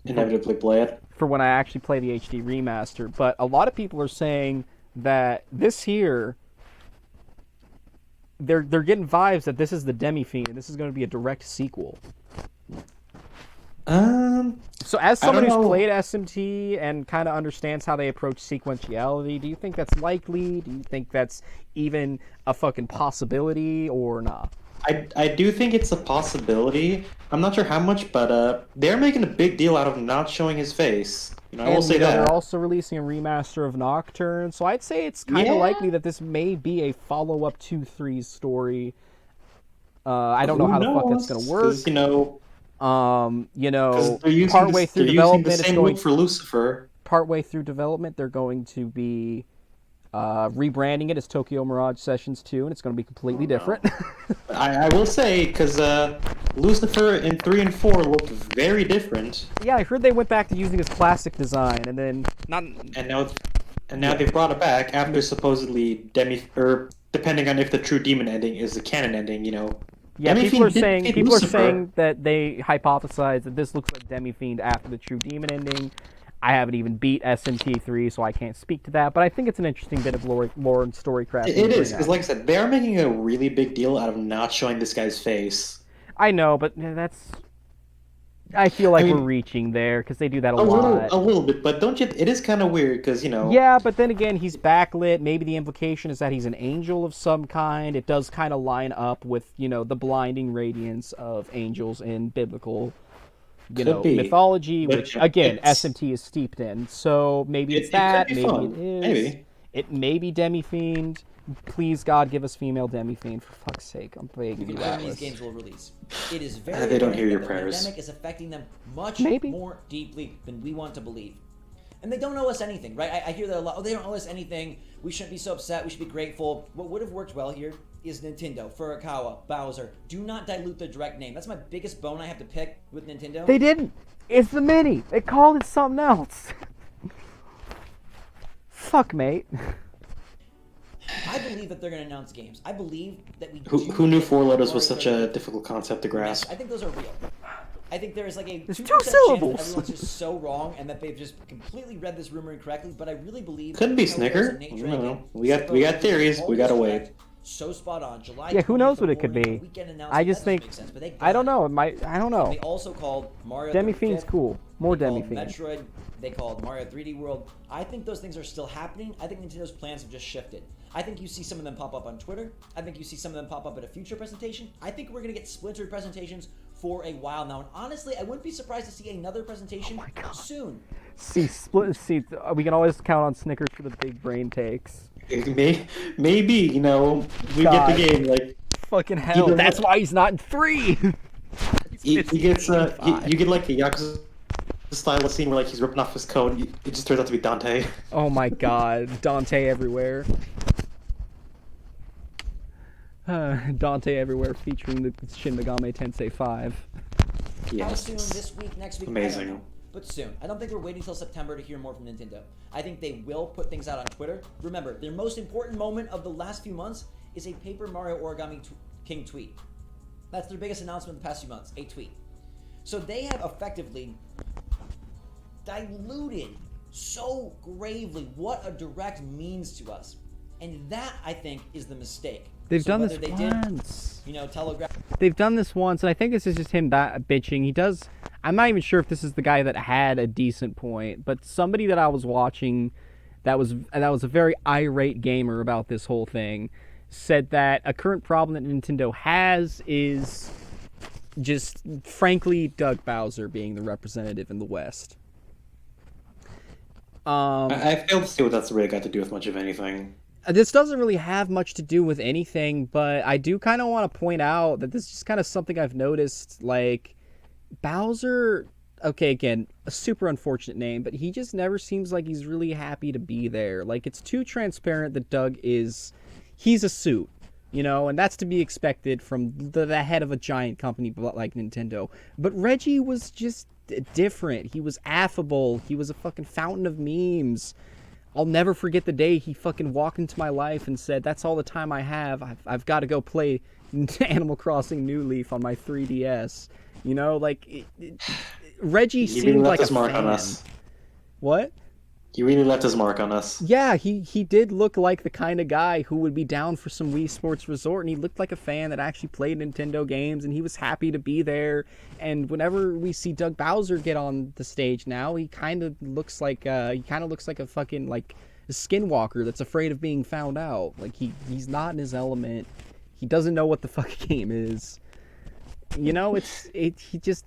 inevitably play it. For when I actually play the HD remaster, but a lot of people are saying that this here... They're getting vibes that this is the Demi-Fiend, and this is going to be a direct sequel. So as someone who's played SMT and kind of understands how they approach sequentiality, do you think that's likely? Do you think that's even a fucking possibility, or not? I do think it's a possibility. I'm not sure how much, but they're making a big deal out of not showing his face. I will say that. They're also releasing a remaster of Nocturne, so I'd say it's kind of likely that this may be a follow-up to 3's story. I don't know how the fuck that's going to work. Partway through development, it's going for Lucifer. Partway through development, they're going to be rebranding it as Tokyo Mirage Sessions 2, and it's going to be completely different. I will say, because Lucifer in 3 and 4 looked very different. Yeah, I heard they went back to using his classic design, and then And now they've brought it back after supposedly depending on if the true demon ending is the canon ending, Yeah, people are saying that they hypothesize that this looks like Demi-Fiend after the true demon ending. I haven't even beat SMT3, so I can't speak to that, but I think it's an interesting bit of lore and storycraft. It is, because like I said, they're making a really big deal out of not showing this guy's face. I know, but I feel like we're reaching there, because they do that a lot. A little bit, but don't you... It is kind of weird, because, Yeah, but then again, he's backlit. Maybe the implication is that he's an angel of some kind. It does kind of line up with, the blinding radiance of angels in biblical... mythology, which again SMT is steeped in. So maybe it's that. Maybe it is. Maybe it may be Demi-Fiend. Please, God, give us female Demi-Fiend for fuck's sake. I'm begging you. These games will release. It is very. They don't hear your prayers. The pandemic is affecting them much more deeply than we want to believe. And they don't owe us anything, right? I hear that a lot. Oh, they don't owe us anything. We shouldn't be so upset. We should be grateful. What would have worked well here is Nintendo, Furukawa, Bowser. Do not dilute the direct name. That's my biggest bone I have to pick with Nintendo. They didn't. It's the Mini. They called it something else. Fuck, mate. I believe that they're going to announce games. I believe that we Who knew 4 letters was such a difficult concept to grasp? I think those are real. I think there is like a 2% There's two chance syllables. that everyone's just so wrong and that they've just completely read this rumor incorrectly. But I really believe Could be Telltale's Snicker. and Nate I Dragon don't know. We got supposedly theories. We always gotta correct, wait. So spot on. July. Yeah, who 20th, knows the what it could morning be? of the weekend I announcement, just that think makes sense, but they I don't got it. know. It might. I don't know. They also called Mario. Demi 35th. Fiend's cool. More They Demi called Fiend. Metroid. They called Mario 3D World. I think those things are still happening. I think Nintendo's plans have just shifted. I think you see some of them pop up on Twitter. I think you see some of them pop up at a future presentation. I think we're going to get splintered presentations for a while now. And honestly, I wouldn't be surprised to see another presentation soon. See, split. See, we can always count on Snickers for the big brain takes. Maybe, you know, we God. get the game, like, Fucking hell. Either That's way- why he's not in 3. you get like a Yakuza style scene where like he's ripping off his coat. It just turns out to be Dante. Oh my God, Dante everywhere. Dante everywhere, featuring the Shin Megami Tensei 5. How Yes. soon? This week? Next week? I Amazing. don't know. But soon. I don't think we're waiting till September to hear more from Nintendo. I think they will put things out on Twitter. Remember, their most important moment of the last few months is a Paper Mario Origami King tweet. That's their biggest announcement of the past few months, a tweet. So they have effectively diluted so gravely what a direct means to us. And that, I think, is the mistake. They've So done this whether they did, once. telegraph. They've done this once, and I think this is just him bitching. He does. I'm not even sure if this is the guy that had a decent point, but somebody that I was watching, that was a very irate gamer about this whole thing, said that a current problem that Nintendo has is just, frankly, Doug Bowser being the representative in the West. I failed to see what that's really got to do with much of anything. This doesn't really have much to do with anything, but I do kind of want to point out that this is just kind of something I've noticed. Like, Bowser, okay, again, a super unfortunate name, but he just never seems like he's really happy to be there. Like, it's too transparent that Doug is, he's a suit, you know, and that's to be expected from the head of a giant company like Nintendo. But Reggie was just different. He was affable. He was a fucking fountain of memes. I'll never forget the day he fucking walked into my life and said, "That's all the time I have. I've got to go play Animal Crossing New Leaf on my 3DS." You know, like Reggie He really seemed left like a his mark fan. on us. What? He really left his mark on us. Yeah, he did look like the kind of guy who would be down for some Wii Sports Resort, and he looked like a fan that actually played Nintendo games, and he was happy to be there. And whenever we see Doug Bowser get on the stage now, he kind of looks like a fucking like a skinwalker that's afraid of being found out. Like he's not in his element. He doesn't know what the fuck a game is. You know, he's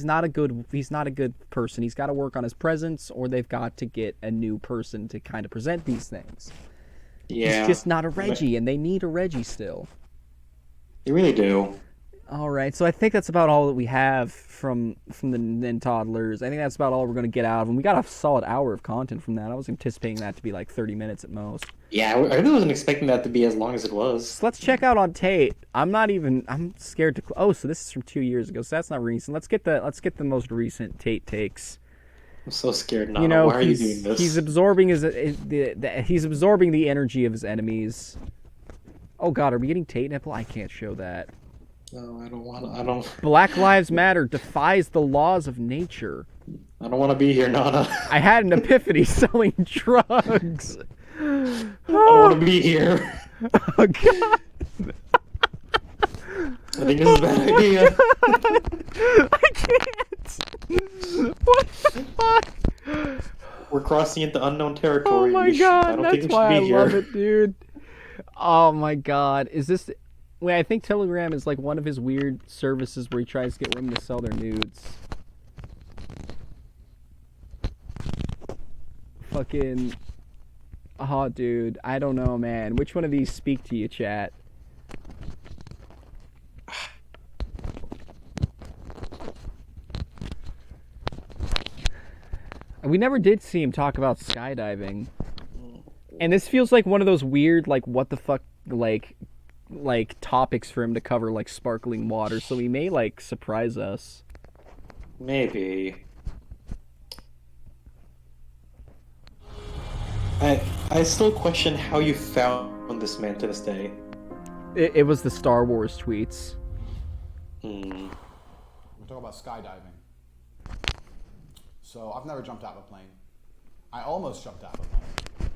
not a good person. He's got to work on his presence, or they've got to get a new person to kind of present these things. Yeah. He's just not a Reggie, and they need a Reggie still. They really do. All right, so I think that's about all that we have from the Nintoddlers. I think that's about all we're going to get out of them. We got a solid hour of content from that. I was anticipating that to be like 30 minutes at most. Yeah, I really wasn't expecting that to be as long as it was. So let's check out on Tate. I'm scared to. Oh, so this is from 2 years ago. So that's not recent. Let's get the most recent Tate takes. I'm so scared now. You know, why are you doing this? he's absorbing he's absorbing the energy of his enemies. Oh God, are we getting Tate nipple? I can't show that. No, I don't want to. Black Lives Matter defies the laws of nature. I don't want to be here, Nana. I had an epiphany selling drugs. I don't want to be here. Oh God. I think this is a bad idea. I can't. What the fuck? We're crossing into unknown territory. Oh my I God, don't that's think we why I should be here. love it, dude. Oh my God, is this? Wait, I think Telegram is like one of his weird services where he tries to get women to sell their nudes. Fucking. Oh, dude, I don't know, man. Which one of these speak to you, chat? We never did see him talk about skydiving. And this feels like one of those weird, like, what the fuck, like topics for him to cover, like sparkling water. So he may, like, surprise us. Maybe. I still question how you found this man to this day. It was the Star Wars tweets. Hmm. talk about skydiving. So I've never jumped out of a plane. I almost jumped out of a plane.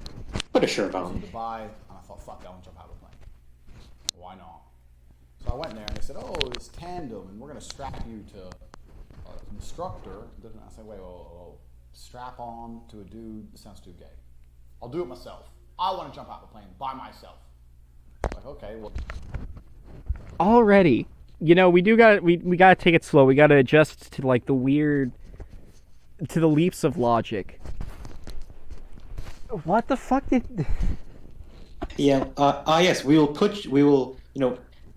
Put a shirt I was in on. Dubai, and I thought, fuck it, I want to jump out of a plane. Why not? So I went there, and they said, oh, it's tandem, and we're going to strap you to an instructor. I said, wait, whoa. Strap on to a dude? This sounds too gay. I'll do it myself. I want to jump out of a plane by myself. Like, okay, well. Already, we gotta take it slow. We gotta adjust to like the leaps of logic. What the fuck did? Yeah. Yes. We will.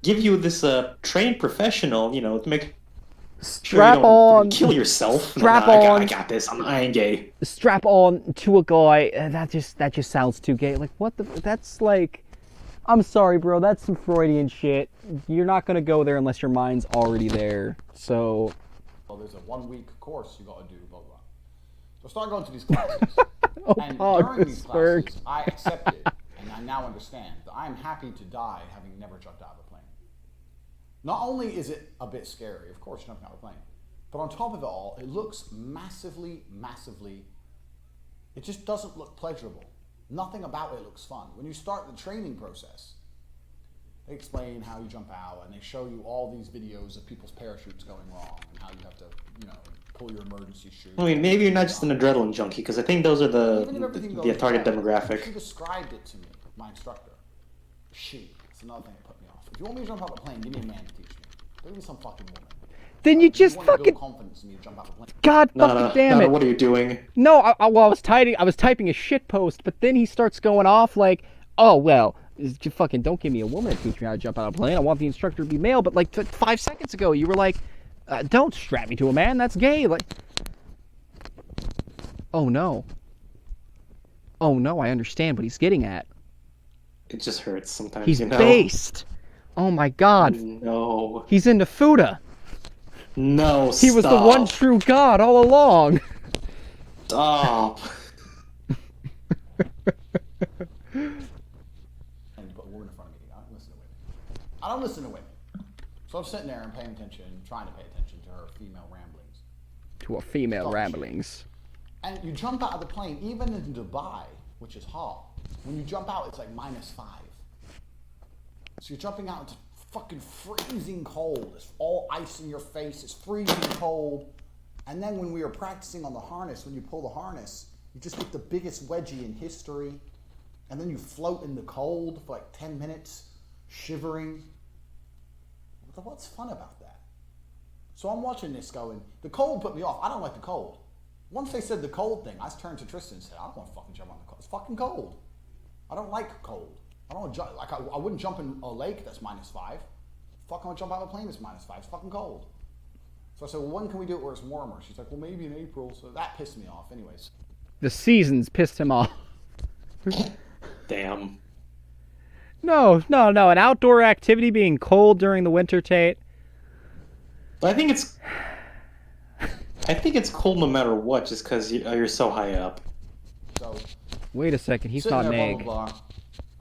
Give you this trained professional. To make sure you don't kill yourself. I got this. I ain't gay. Strap on to a guy. That just sounds too gay. Like what the? That's like. I'm sorry, bro. That's some Freudian shit. You're not gonna go there unless your mind's already there. So. Well, there's a 1-week course you gotta do, blah blah. So I started going to these classes, and during these classes, I accepted, and I now understand that I am happy to die having never jumped out of a plane. Not only is it a bit scary, of course, jumping out of a plane, but on top of it all, it looks massively. It just doesn't look pleasurable. Nothing about it looks fun. When you start the training process, they explain how you jump out, and they show you all these videos of people's parachutes going wrong, and how you have to, pull your emergency chute. I mean, maybe you're not just an adrenaline junkie, because I think those are the target demographic. She described it to me, my instructor. It's another thing that put me off. If you want me to jump out of a plane, give me a man to teach me. Give me some fucking woman. Then you just fucking. Confidence in me to jump out of a plane. God fucking damn it! What are you doing? No, I was typing a shit post, but then he starts going off like, oh well, just fucking don't give me a woman to teach me how to jump out of a plane. I want the instructor to be male. But like 5 seconds ago, you were like, don't strap me to a man. That's gay. Like, oh no, I understand what he's getting at. It just hurts sometimes. He's based. Oh my god. No. He's into Fuda. No, He was the one true God all along. Stop. And put a woman in front of me. I don't listen to women. So I'm sitting there and paying attention, trying to pay attention to her female ramblings. To her female ramblings. And you jump out of the plane, even in Dubai, which is hot. When you jump out, it's like -5. So you're jumping out into fucking freezing cold. It's all ice in your face. It's freezing cold. And then when we were practicing on the harness, when you pull the harness, you just get the biggest wedgie in history. And then you float in the cold for like 10 minutes, shivering. What's fun about that? So I'm watching this going, the cold put me off. I don't like the cold. Once they said the cold thing, I turned to Tristan and said, I don't want to fucking jump on the cold. It's fucking cold. I don't like cold. I don't want to jump. Like, I wouldn't jump in a lake that's -5. Fuck, I want to jump out of a plane that's -5. It's fucking cold. So I said, well, when can we do it where it's warmer? She's like, well, maybe in April. So that pissed me off. Anyways. The seasons pissed him off. Damn. No. An outdoor activity being cold during the winter, Tate. I think it's cold no matter what, just because you're so high up. So. Wait a second. He's Sitting not there, an egg. blah, blah, blah.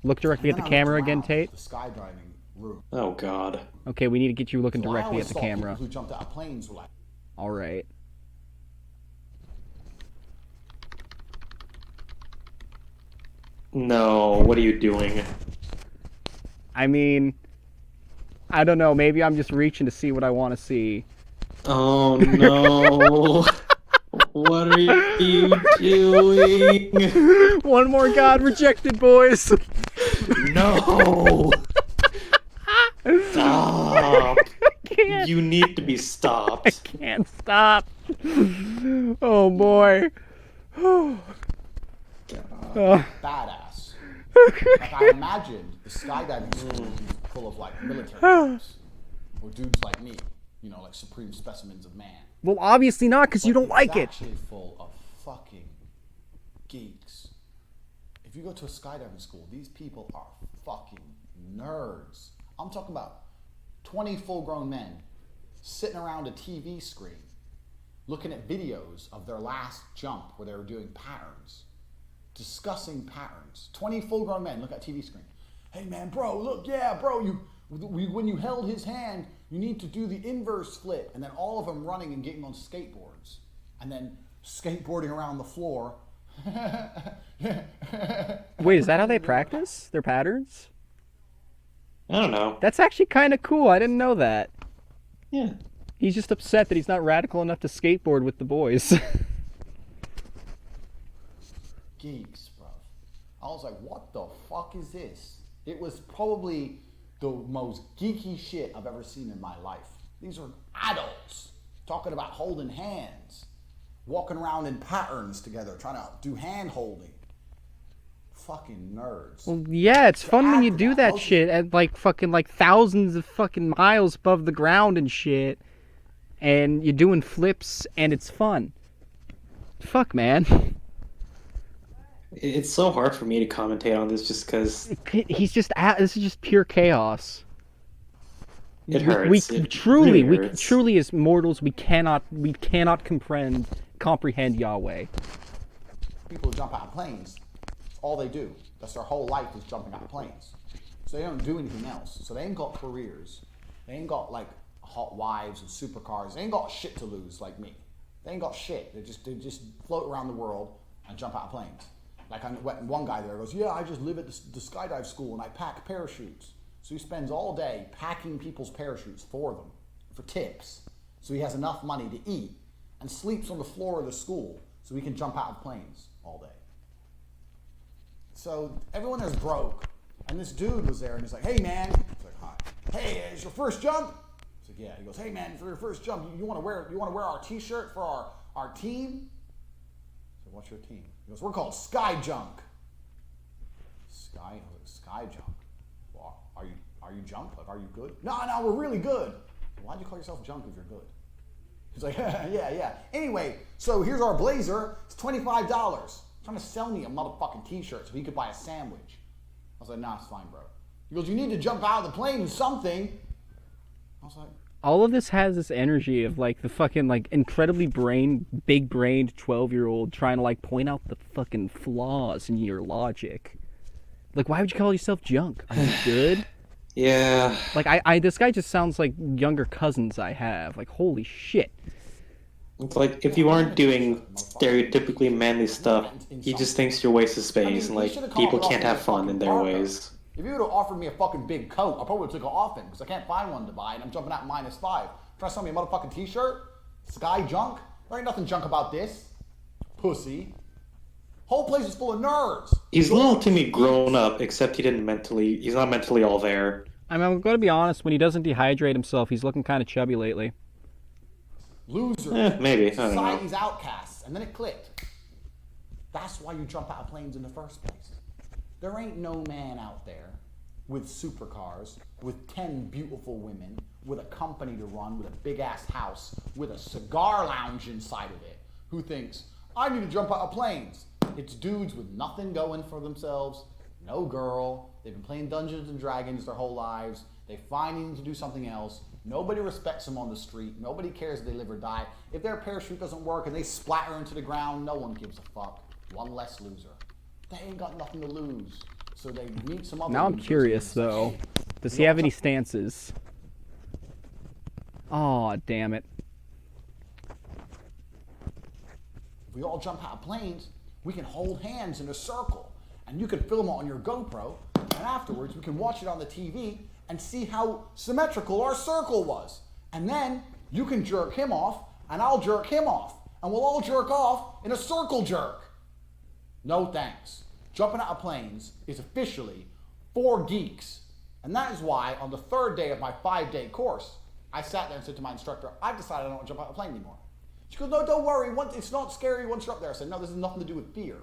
Look directly at the camera again, Tate. The skydiving room. Oh God. Okay, we need to get you looking So directly at the I always thought camera. people who jumped out of planes were like. All right. No, what are you doing? I mean, I don't know. Maybe I'm just reaching to see what I want to see. Oh no. What are you doing? One more God rejected, boys. No. Stop. Can't. You need to be stopped. Can't stop. Oh boy. Badass. Like I imagined the skydiving school would be full of like military types or dudes like me, like supreme specimens of man. Well, obviously not, because you don't like It's it. actually full of fucking geeks. If you go to a skydiving school, these people are fucking nerds. I'm talking about 20 full-grown men sitting around a TV screen looking at videos of their last jump where they were doing patterns, discussing patterns. 20 full-grown men look at TV screen. Hey man, bro, look, yeah, bro, When you held his hand, you need to do the inverse flip, and then all of them running and getting on skateboards, and then skateboarding around the floor. Wait, is that how they practice their patterns? I don't know. That's actually kind of cool. I didn't know that. Yeah. He's just upset that he's not radical enough to skateboard with the boys. Geeks, bro. I was like, what the fuck is this? It was probably the most geeky shit I've ever seen in my life. These are adults talking about holding hands, walking around in patterns together, trying to do hand holding. Fucking nerds. Well, yeah, it's fun when you do that shit at like fucking like thousands of fucking miles above the ground and shit, and you're doing flips and it's fun. Fuck, man. It's so hard for me to commentate on this just because He's just this is just pure chaos. it hurts. It truly, really hurts. truly as mortals, we cannot comprehend Yahweh. People who jump out of planes, that's all they do. That's their whole life is jumping out of planes. So they don't do anything else. So they ain't got careers. They ain't got like hot wives and supercars. They ain't got shit to lose like me. They ain't got shit. They just float around the world and jump out of planes. Like one guy there goes, yeah, I just live at the skydive school and I pack parachutes. So he spends all day packing people's parachutes for them, for tips. So he has enough money to eat and sleeps on the floor of the school so he can jump out of planes all day. So everyone there's broke. And this dude was there and he's like, hey man. He's like, hi. Hey, is your first jump? He's like, yeah. He goes, hey man, for your first jump, you want to wear our t-shirt for our team? So what's your team? He goes, we're called Sky Junk. Sky Junk. Well, are you junk? Like, are you good? No, we're really good. Why'd you call yourself junk if you're good? He's like, yeah. Anyway, so here's our blazer. It's $25. Trying to sell me a motherfucking t-shirt so he could buy a sandwich. I was like, nah, it's fine, bro. He goes, you need to jump out of the plane with something. I was like, all of this has this energy of like the fucking like incredibly big-brained 12-year-old trying to like point out the fucking flaws in your logic. Like, why would you call yourself junk? Are you good? Yeah. Like, this guy just sounds like younger cousins I have. Like, holy shit. It's like, if you aren't doing stereotypically manly stuff, he just thinks you're a waste of space, and like, people can't have fun in their ways. If you would have offered me a fucking big coat, I probably would have took it off him, because I can't find one to buy, and I'm jumping out -5. Trying to sell me a motherfucking t-shirt? Sky Junk? There ain't nothing junk about this. Pussy. Whole place is full of nerds. He's a little too grown up, except he's not mentally all there. I mean, I'm going to be honest, when he doesn't dehydrate himself, he's looking kind of chubby lately. Losers. Maybe. I don't know. Society's outcasts. And then it clicked. That's why you jump out of planes in the first place. There ain't no man out there with supercars, with 10 beautiful women, with a company to run, with a big-ass house, with a cigar lounge inside of it, who thinks, I need to jump out of planes. It's dudes with nothing going for themselves, no girl, they've been playing Dungeons and Dragons their whole lives, they finally need to do something else, nobody respects them on the street, nobody cares if they live or die. If their parachute doesn't work and they splatter into the ground, no one gives a fuck. One less loser. They ain't got nothing to lose. So they meet some other Now I'm losers curious, and though. say, hey, Does we he all have any jump- stances? Aw, damn it. If we all jump out of planes, we can hold hands in a circle. And you can film it on your GoPro. And afterwards, we can watch it on the TV and see how symmetrical our circle was. And then you can jerk him off, and I'll jerk him off. And we'll all jerk off in a circle jerk. No thanks. Jumping out of planes is officially for geeks. And that is why on the third day of my 5-day course, I sat there and said to my instructor, I've decided I don't want to jump out of a plane anymore. She goes, no, don't worry. It's not scary once you're up there. I said, no, this has nothing to do with fear.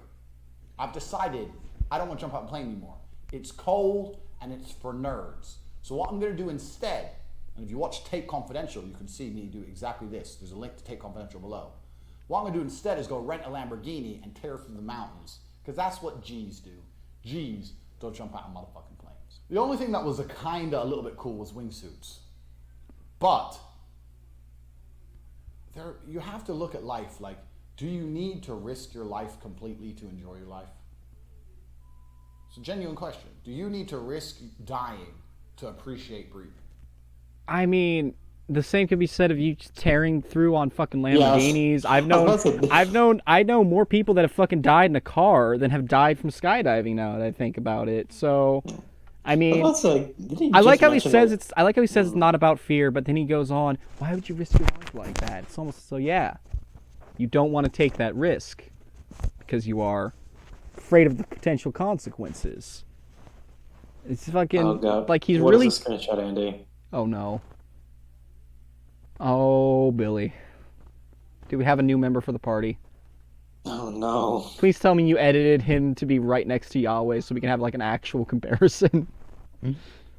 I've decided I don't want to jump out of a plane anymore. It's cold and it's for nerds. So what I'm going to do instead, and if you watch Tate Confidential, you can see me do exactly this. There's a link to Tate Confidential below. What I'm going to do instead is go rent a Lamborghini and tear through the mountains. Because that's what G's do. G's don't jump out of motherfucking planes. The only thing that was a little bit cool was wingsuits. But you have to look at life like, do you need to risk your life completely to enjoy your life? It's a genuine question. Do you need to risk dying to appreciate breathing. I mean, the same could be said of you tearing through on fucking Yes. Lamborghinis. I know more people that have fucking died in a car than have died from skydiving now that I think about it. So, I mean, I like how he says it's not about fear, but then he goes on, why would you risk your life like that? It's almost so, yeah. You don't want to take that risk because you are afraid of the potential consequences. It's fucking like he's what really. What is this screenshot, Andy? Oh no. Oh, Billy. Do we have a new member for the party? Oh no. Please tell me you edited him to be right next to Yahweh so we can have like an actual comparison.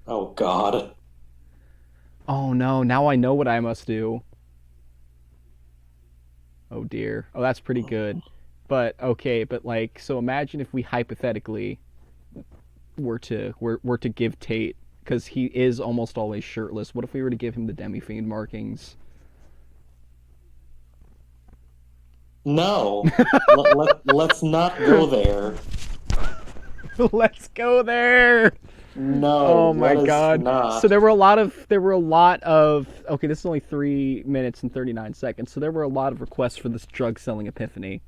Oh god. Oh no, now I know what I must do. Oh dear. Oh, that's pretty good. But okay, but like, so imagine if we hypothetically were to give Tate, because he is almost always shirtless. What if we were to give him the Demi-Fiend markings? No. Let's not go there. Let's go there. No. Oh my god. Not. So there were a lot of okay, this is only 3 minutes and 39 seconds. So there were a lot of requests for this drug selling epiphany.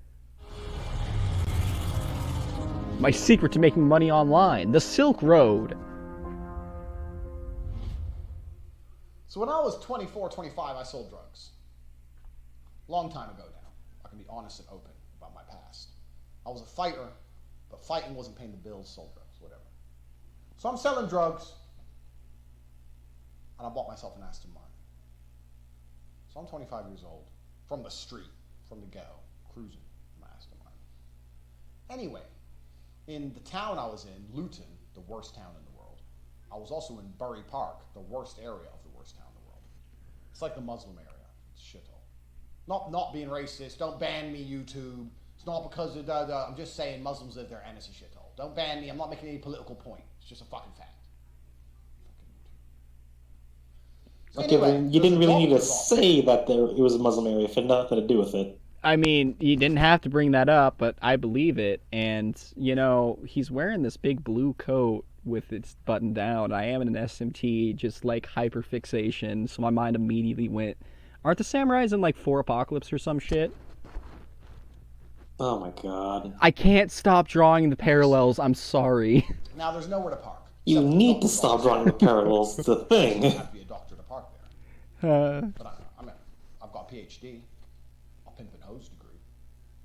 My secret to making money online, the Silk Road. So when I was 24, 25, I sold drugs. Long time ago now. I can be honest and open about my past. I was a fighter, but fighting wasn't paying the bills, sold drugs, whatever. So I'm selling drugs, and I bought myself an Aston Martin. So I'm 25 years old, from the street, from the ghetto, cruising my Aston Martin. Anyway, in the town I was in, Luton, the worst town in the world. I was also in Bury Park, the worst area of the worst town in the world. It's like the Muslim area. It's a shithole. Not being racist. Don't ban me, YouTube. It's not because of I'm just saying Muslims live there and it's a shithole. Don't ban me. I'm not making any political point. It's just a fucking fact. So Okay, anyway, but you didn't really need to doctor's office. say that it was a Muslim area if it had nothing to do with it. I mean, you didn't have to bring that up, but I believe it. And, you know, he's wearing this big blue coat with its button down. I am in an SMT, just like hyperfixation, so my mind immediately went, aren't the samurais in like 4 Apocalypse or some shit? Oh my god. I can't stop drawing the parallels, I'm sorry. Now there's nowhere to park. You Except for the need to doctor's stop office. drawing the parallels. It's a thing. You have to be a doctor to park there. But I've got a PhD, a pimp and hose degree,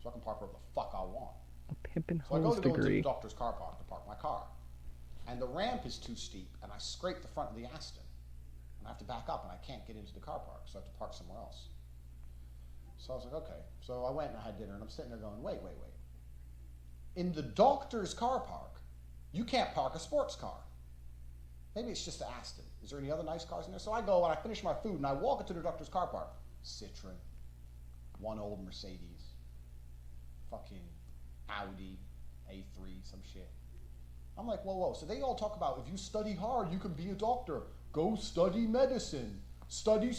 so I can park wherever the fuck I want. A pimpin' So I go hose to go into the degree. doctor's car park to park my car. And the ramp is too steep, and I scrape the front of the Aston. And I have to back up, and I can't get into the car park, so I have to park somewhere else. So I was like, okay. So I went and I had dinner, and I'm sitting there going, wait. In the doctor's car park, you can't park a sports car. Maybe it's just the Aston. Is there any other nice cars in there? So I go and I finish my food, and I walk into the doctor's car park. Citroen, one old Mercedes, fucking Audi A3, some shit. I'm like, whoa. So they all talk about if you study hard, you can be a doctor. Go study medicine. Study.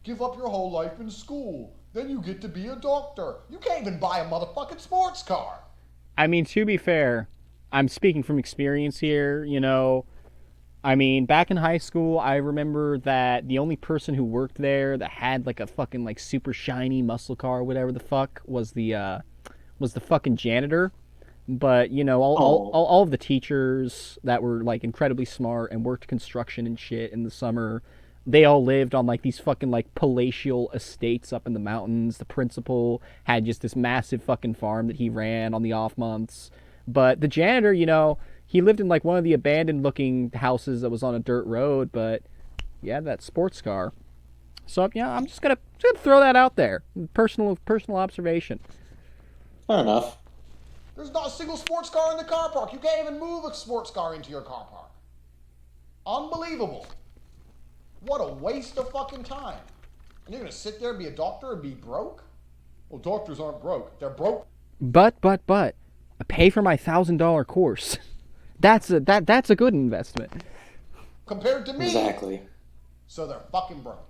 Give up your whole life in school. Then you get to be a doctor. You can't even buy a motherfucking sports car. I mean, to be fair, I'm speaking from experience here, you know. I mean, back in high school, I remember that the only person who worked there that had like a fucking like super shiny muscle car or whatever the fuck was the fucking janitor. But, you know, all of the teachers that were like incredibly smart and worked construction and shit in the summer, they all lived on like these fucking like palatial estates up in the mountains. The principal had just this massive fucking farm that he ran on the off months. But the janitor, you know, he lived in like one of the abandoned looking houses that was on a dirt road, but he had that sports car. So yeah, I'm just gonna throw that out there. Personal observation. Fair enough. There's not a single sports car in the car park. You can't even move a sports car into your car park. Unbelievable. What a waste of fucking time. And you're gonna sit there and be a doctor and be broke? Well, doctors aren't broke. They're broke. But I pay for my $1,000 course. That's a good investment. Compared to me. Exactly. So they're fucking broke.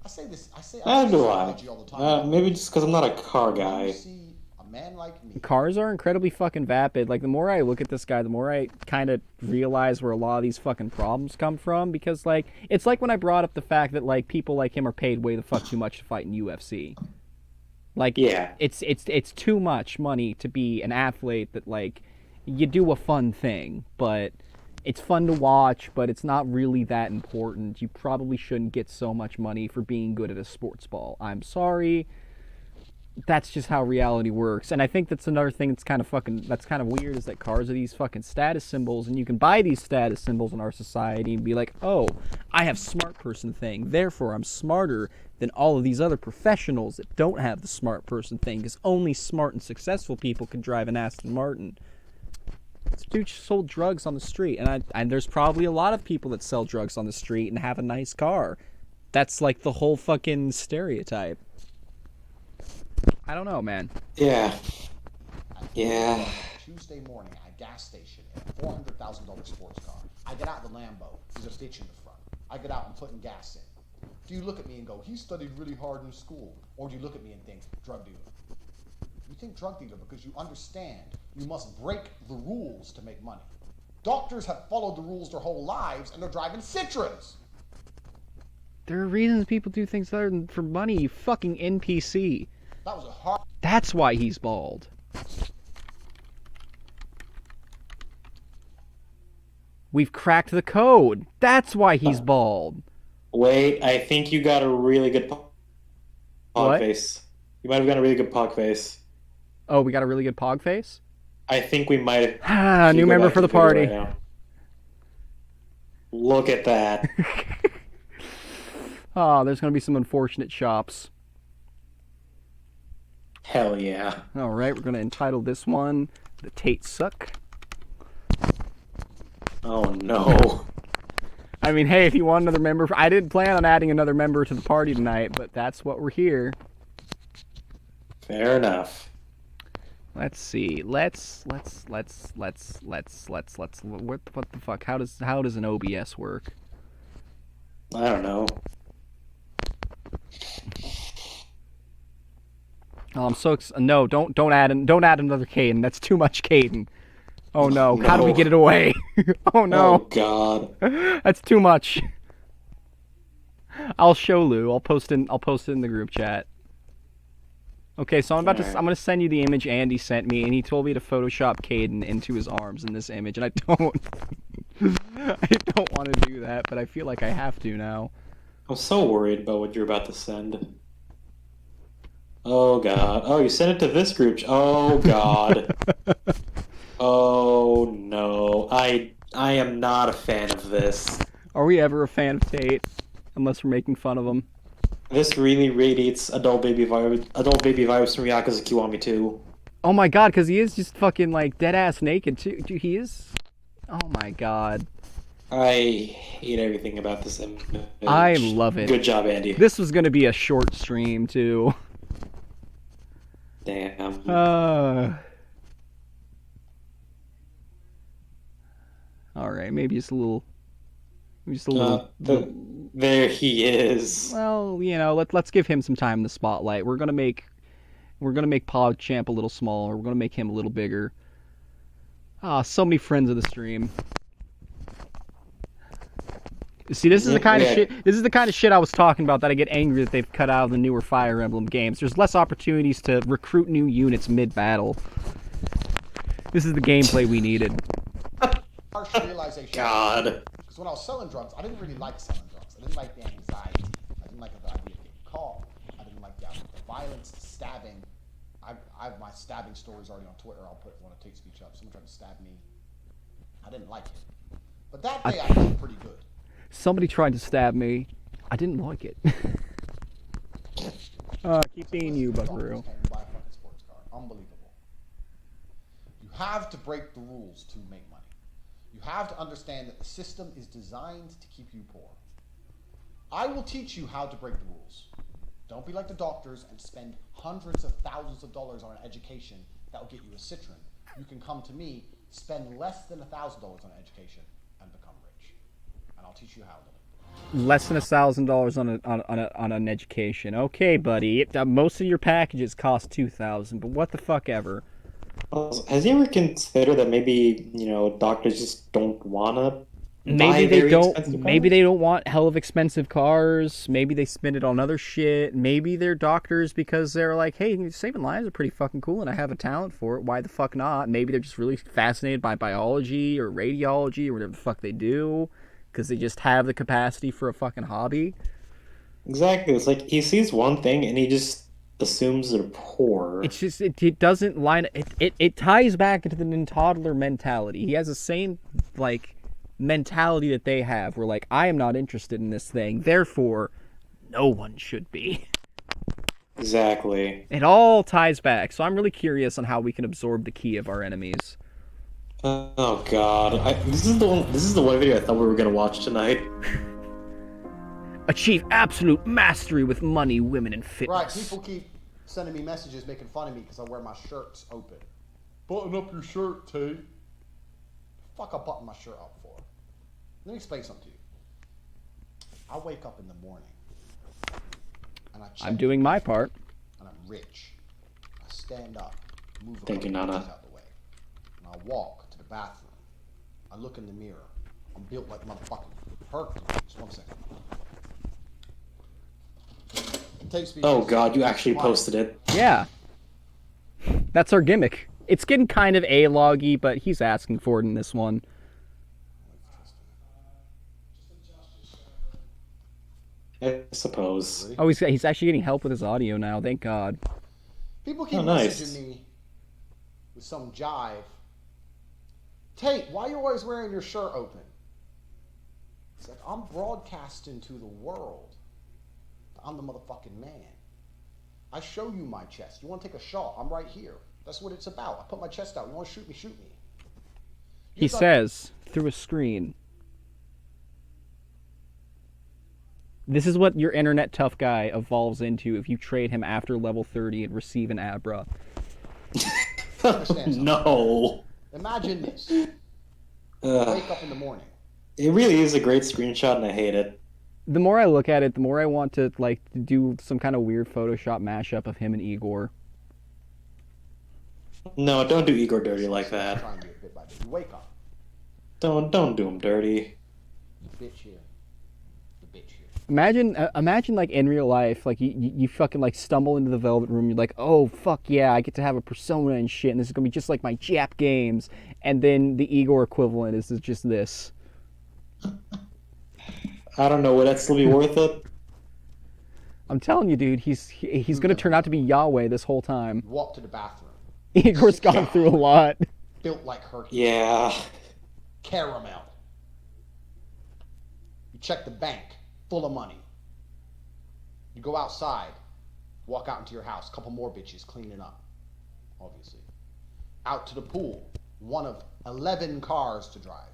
I say this As do I. analogy all the time. Maybe just because I'm not a car guy. You see a man like me. Cars are incredibly fucking vapid. Like, the more I look at this guy, the more I kind of realize where a lot of these fucking problems come from. Because, like, it's like when I brought up the fact that, like, people like him are paid way the fuck too much to fight in UFC. Like, Yeah. It's too much money to be an athlete that, like, you do a fun thing, but it's fun to watch, but it's not really that important. You probably shouldn't get so much money for being good at a sports ball. I'm sorry. That's just how reality works. And I think that's another thing that's kind of weird, is that cars are these fucking status symbols, and you can buy these status symbols in our society and be like, oh, I have smart person thing, therefore I'm smarter than all of these other professionals that don't have the smart person thing, because only smart and successful people can drive an Aston Martin. This dude sold drugs on the street, and there's probably a lot of people that sell drugs on the street and have a nice car. That's like the whole fucking stereotype. I don't know, man. Yeah. Yeah. Tuesday morning at a gas station in a $400,000 sports car. I get out the Lambo. There's a stitch in the front. I get out and putting gas in. Do you look at me and go, he studied really hard in school? Or do you look at me and think, drug dealer? You think drug dealer because you understand you must break the rules to make money. Doctors have followed the rules their whole lives, and they're driving Citras. There are reasons people do things other than for money, you fucking NPC. That was a hard... That's why he's bald. We've cracked the code. That's why he's bald. Wait, I think you got a really good pog face. You might have got a really good pog face. Oh, we got a really good pog face? I think we might have... New member for the party. Right, look at that. Oh, there's going to be some unfortunate shops. Hell yeah. Alright, we're going to entitle this one, The Tate Suck. Oh no. I mean, hey, if you want another member... I didn't plan on adding another member to the party tonight, but that's what we're here. Fair enough. Let's see. Let's what the fuck? How does an OBS work? I don't know. Oh, I'm so no, don't add another Caden. That's too much Caden. Oh no. How do we get it away? Oh no. Oh god. That's too much. I'll show Lou. I'll post it in the group chat. Okay, so I'm gonna send you the image Andy sent me, and he told me to Photoshop Caden into his arms in this image, and I don't want to do that, but I feel like I have to now. I'm so worried about what you're about to send. Oh god. Oh, you sent it to this group. Oh god. Oh no. I am not a fan of this. Are we ever a fan of Tate? Unless we're making fun of him. This really radiates adult baby vibes from Yakuza Kiwami 2. Oh my god, because he is just fucking like dead ass naked too. Dude, he is. Oh my god. I hate everything about this image. I love it. Good job, Andy. This was gonna be a short stream too. Damn. Alright, maybe just a little. There he is. Well, you know, let's give him some time in the spotlight. We're gonna make PogChamp a little smaller. We're gonna make him a little bigger. So many friends of the stream. See, this is the kind of shit. This is the kind of shit I was talking about that I get angry that they've cut out of the newer Fire Emblem games. There's less opportunities to recruit new units mid-battle. This is the gameplay we needed. Harsh realization. God. Because when I was selling drugs, I didn't really like selling drugs. I didn't like the anxiety. I didn't like the idea of getting caught. I didn't like the violence, the stabbing. I have my stabbing stories already on Twitter. I'll put one of Tate's speech up. Someone tried to stab me. I didn't like it. But that day I felt pretty good. Somebody tried to stab me. I didn't like it. Keep being you, Buckaroo. Unbelievable. You have to break the rules to make money. You have to understand that the system is designed to keep you poor. I will teach you how to break the rules. Don't be like the doctors and spend hundreds of thousands of dollars on an education that will get you a Citron. You can come to me, spend less than $1,000 on an education, and become rich. And I'll teach you how to live. Less than $1,000 on an education. Okay, buddy. Most of your packages cost $2,000, but what the fuck ever. Has he ever considered that maybe, doctors just don't wanna Maybe buy they very don't. expensive Maybe cars? they don't want hell of expensive cars. Maybe they spend it on other shit. Maybe they're doctors because they're like, hey, saving lives are pretty fucking cool, and I have a talent for it. Why the fuck not? Maybe they're just really fascinated by biology or radiology or whatever the fuck they do, because they just have the capacity for a fucking hobby. Exactly. It's like he sees one thing and he just assumes they're poor. It's just it doesn't line. It ties back into the toddler mentality. He has the same mentality that they have. Where I am not interested in this thing, therefore, no one should be. Exactly. It all ties back. So I'm really curious on how we can absorb the ki of our enemies. Oh God! This is the one video I thought we were gonna watch tonight. Achieve absolute mastery with money, women, and fitness. Right, people keep sending me messages making fun of me because I wear my shirts open. Button up your shirt, Tate. Fuck, I button my shirt up for. Let me explain something to you. I wake up in the morning and I check. I'm doing my part. And I'm rich. I stand up, move a Thank you, couple Nana. inches out the way, and I walk to the bathroom. I look in the mirror. I'm built like motherfucking Hercules. 1 second. Oh God! You actually posted it. Yeah. That's our gimmick. It's getting kind of A-loggy, but he's asking for it in this one. I suppose. Oh, he's actually getting help with his audio now. Thank God. People keep nice. messaging me with some jive. Tate, why are you always wearing your shirt open? It's like, I'm broadcasting to the world. I'm the motherfucking man. I show you my chest. You want to take a shot? I'm right here. That's what it's about. I put my chest out. You want to shoot me? Shoot me. He says, through a screen. This is what your internet tough guy evolves into if you trade him after level 30 and receive an Abra. No. Imagine this. Wake up in the morning. It really is a great screenshot, and I hate it. The more I look at it, the more I want to do some kind of weird Photoshop mashup of him and Igor. No, don't do Igor dirty like that. Trying to do it bit by bit. You wake up. Don't do him dirty. The bitch here. The bitch here. Imagine in real life, you fucking stumble into the Velvet Room. You're like, oh fuck yeah, I get to have a persona and shit, and this is gonna be just like my Jap games. And then the Igor equivalent is just this. I don't know, would that still be worth it? I'm telling you, dude, he's gonna turn out to be Yahweh this whole time. Walk to the bathroom. Igor's gone through a lot. Built like Hercules. Yeah. Caramel. You check the bank, full of money. You go outside, walk out into your house, couple more bitches cleaning up, obviously. Out to the pool, one of 11 cars to drive.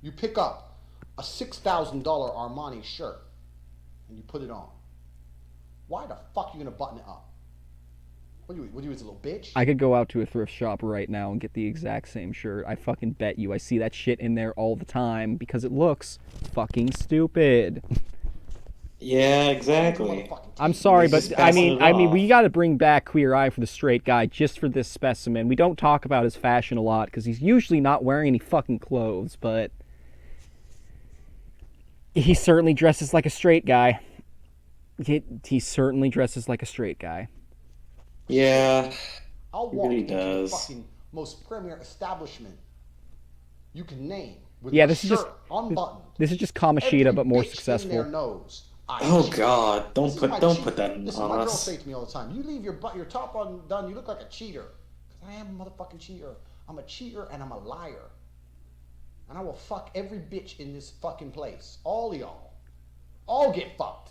You pick up a $6,000 Armani shirt and you put it on. Why the fuck are you gonna button it up? What are you as a little bitch? I could go out to a thrift shop right now and get the exact same shirt. I fucking bet you. I see that shit in there all the time because it looks fucking stupid. Yeah, exactly. I'm sorry, but I mean, we got to bring back Queer Eye for the Straight Guy just for this specimen. We don't talk about his fashion a lot because he's usually not wearing any fucking clothes, but he certainly dresses like a straight guy. He certainly dresses like a straight guy. Yeah, I'll he walk really into does. the fucking most premier establishment you can name with Yeah, my this is shirt just unbuttoned. This is just Kamoshida, Every but more bitch in successful. there knows I Oh cheat. God! Don't This is my put cheat. that Listen, on my girls us. say to me all the time, "You leave your top undone, you look like a cheater." Because I am a motherfucking cheater. I'm a cheater and I'm a liar. And I will fuck every bitch in this fucking place. All of y'all. All get fucked.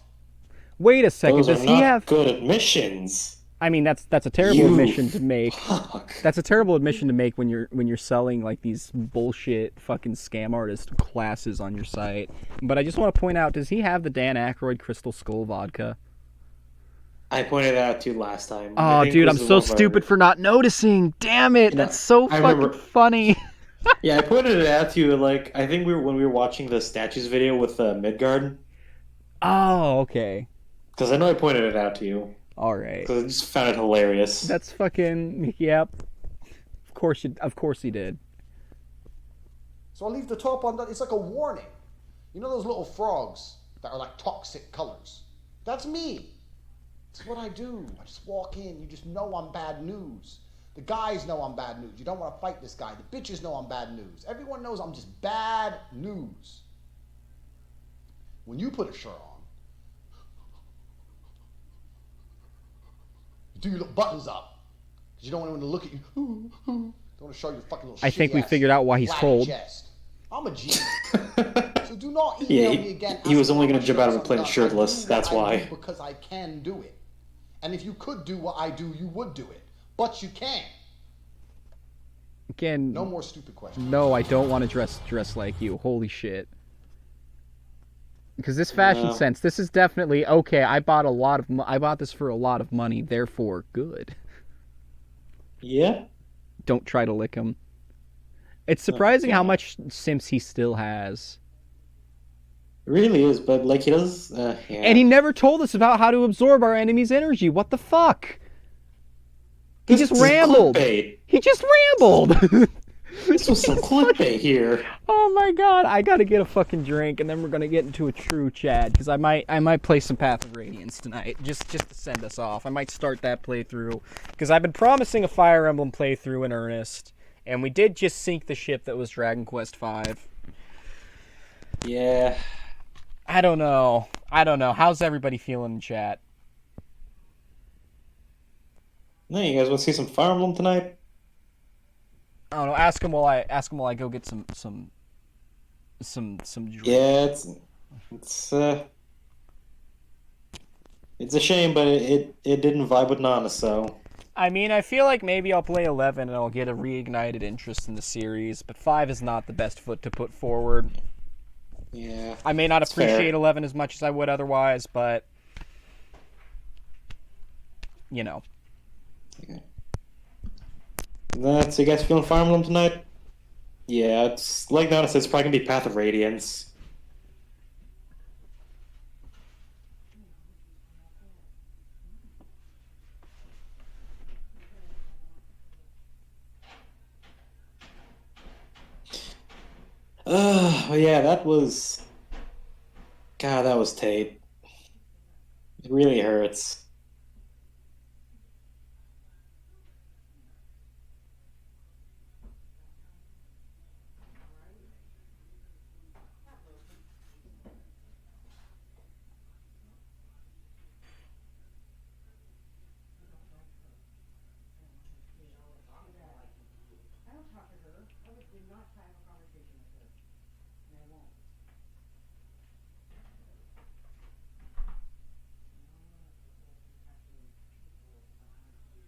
Wait a second. Those Does are he not have? good admissions. I mean, that's a terrible You admission to make. Fuck. That's a terrible admission to make when you're selling these bullshit fucking scam artist classes on your site. But I just want to point out, does he have the Dan Aykroyd Crystal Skull vodka? I pointed that out to you last time. Oh, dude, I'm so stupid for not noticing. Damn it, that's so I fucking remember- funny. Yeah, I pointed it out to you. Like, I think when we were watching the statues video with Midgard, Oh, okay. because I know I pointed it out to you. All right. Because I just found it hilarious. That's fucking yep. Of course he did. So I leave the top on. It's like a warning. You know those little frogs that are like toxic colors? That's me. It's what I do. I just walk in. You just know I'm bad news. The guys know I'm bad news. You don't want to fight this guy. The bitches know I'm bad news. Everyone knows I'm just bad news. When you put a shirt on, you do your little buttons up. Because you don't want anyone to look at you. Don't want to show your fucking little I think we shitty-ass figured out why he's black cold. chest. I'm a G. So do not email me again. He was only asking going to jump out of a my plane shirt's shirtless. undone. That's I do what I why. do because I can do it. And if you could do what I do, you would do it. But you can't. Again, No more stupid questions. no, I don't want to dress like you. Holy shit. Because this fashion No. sense, this is definitely okay. I bought this for a lot of money, therefore good. Yeah? Don't try to lick him. It's surprising how much simps he still has. It really is, but like he does. Yeah. And he never told us about how to absorb our enemy's energy. What the fuck? He This just is rambled. clickbait. He just rambled. This was some clickbait here. Oh my god, I gotta get a fucking drink, and then we're gonna get into a true Chad, because I might play some Path of Radiance tonight, just to send us off. I might start that playthrough, because I've been promising a Fire Emblem playthrough in earnest, and we did just sink the ship that was Dragon Quest V. Yeah. I don't know. How's everybody feeling in chat? No, you guys want to see some Fire Emblem tonight? I don't know. Ask him while I go get some drink. Yeah, it's a shame, but it didn't vibe with Nana, so. I mean, I feel like maybe I'll play 11 and I'll get a reignited interest in the series, but 5 is not the best foot to put forward. Yeah. I may not That's appreciate fair. 11 as much as I would otherwise, but you know. So you guys feeling Fire Emblem tonight? Yeah, it's like Nana said, it's probably gonna be Path of Radiance. Oh yeah, that was. God, that was Tate. It really hurts.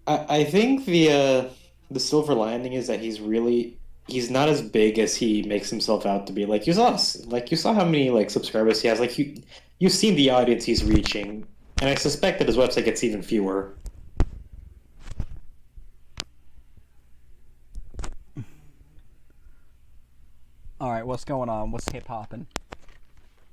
I think the silver lining is that he's not as big as he makes himself out to be. Like you saw how many like subscribers he has. Like you've seen the audience he's reaching, and I suspect that his website gets even fewer. All right, what's going on? What's hip hopping?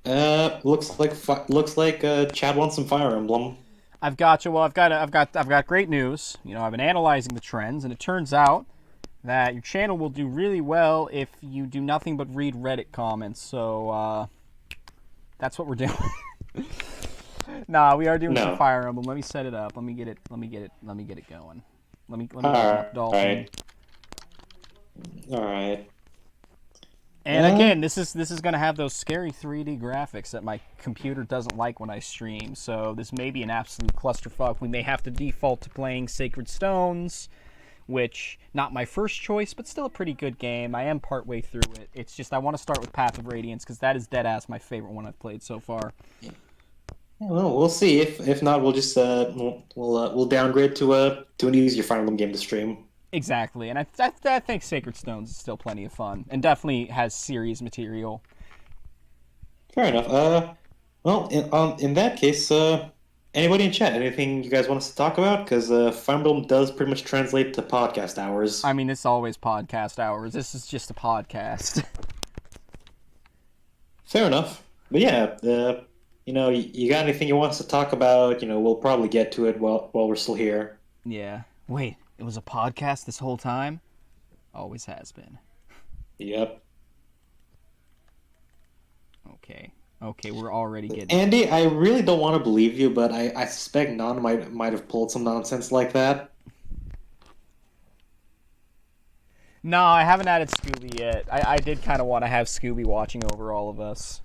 Looks like Chad wants some Fire Emblem. I've got you. Well, I've got great news. You know, I've been analyzing the trends, and it turns out that your channel will do really well if you do nothing but read Reddit comments. So that's what we're doing. Nah, we are doing some Fire Emblem. Let me set it up. Let me get it going. Let me open up Dolphin. All right. And again, this is going to have those scary 3D graphics that my computer doesn't like when I stream. So this may be an absolute clusterfuck. We may have to default to playing Sacred Stones, which not my first choice, but still a pretty good game. I am partway through it. It's just I want to start with Path of Radiance because that is dead ass my favorite one I've played so far. Yeah, well, we'll see. If not, we'll just we'll downgrade to an easier Fire Emblem game to stream. Exactly, and I think Sacred Stones is still plenty of fun, and definitely has series material. Fair enough. Well, in that case, Anybody in chat? Anything you guys want us to talk about? Because Fire Emblem does pretty much translate to podcast hours. I mean, it's always podcast hours. This is just a podcast. Fair enough. But yeah, you got anything you want us to talk about? We'll probably get to it while we're still here. Yeah. Wait, it was a podcast this whole time? Always has been. Yep. Okay, we're already getting... Andy, I really don't want to believe you, but I suspect Nan might have pulled some nonsense like that. No, I haven't added Scooby yet. I did kind of want to have Scooby watching over all of us.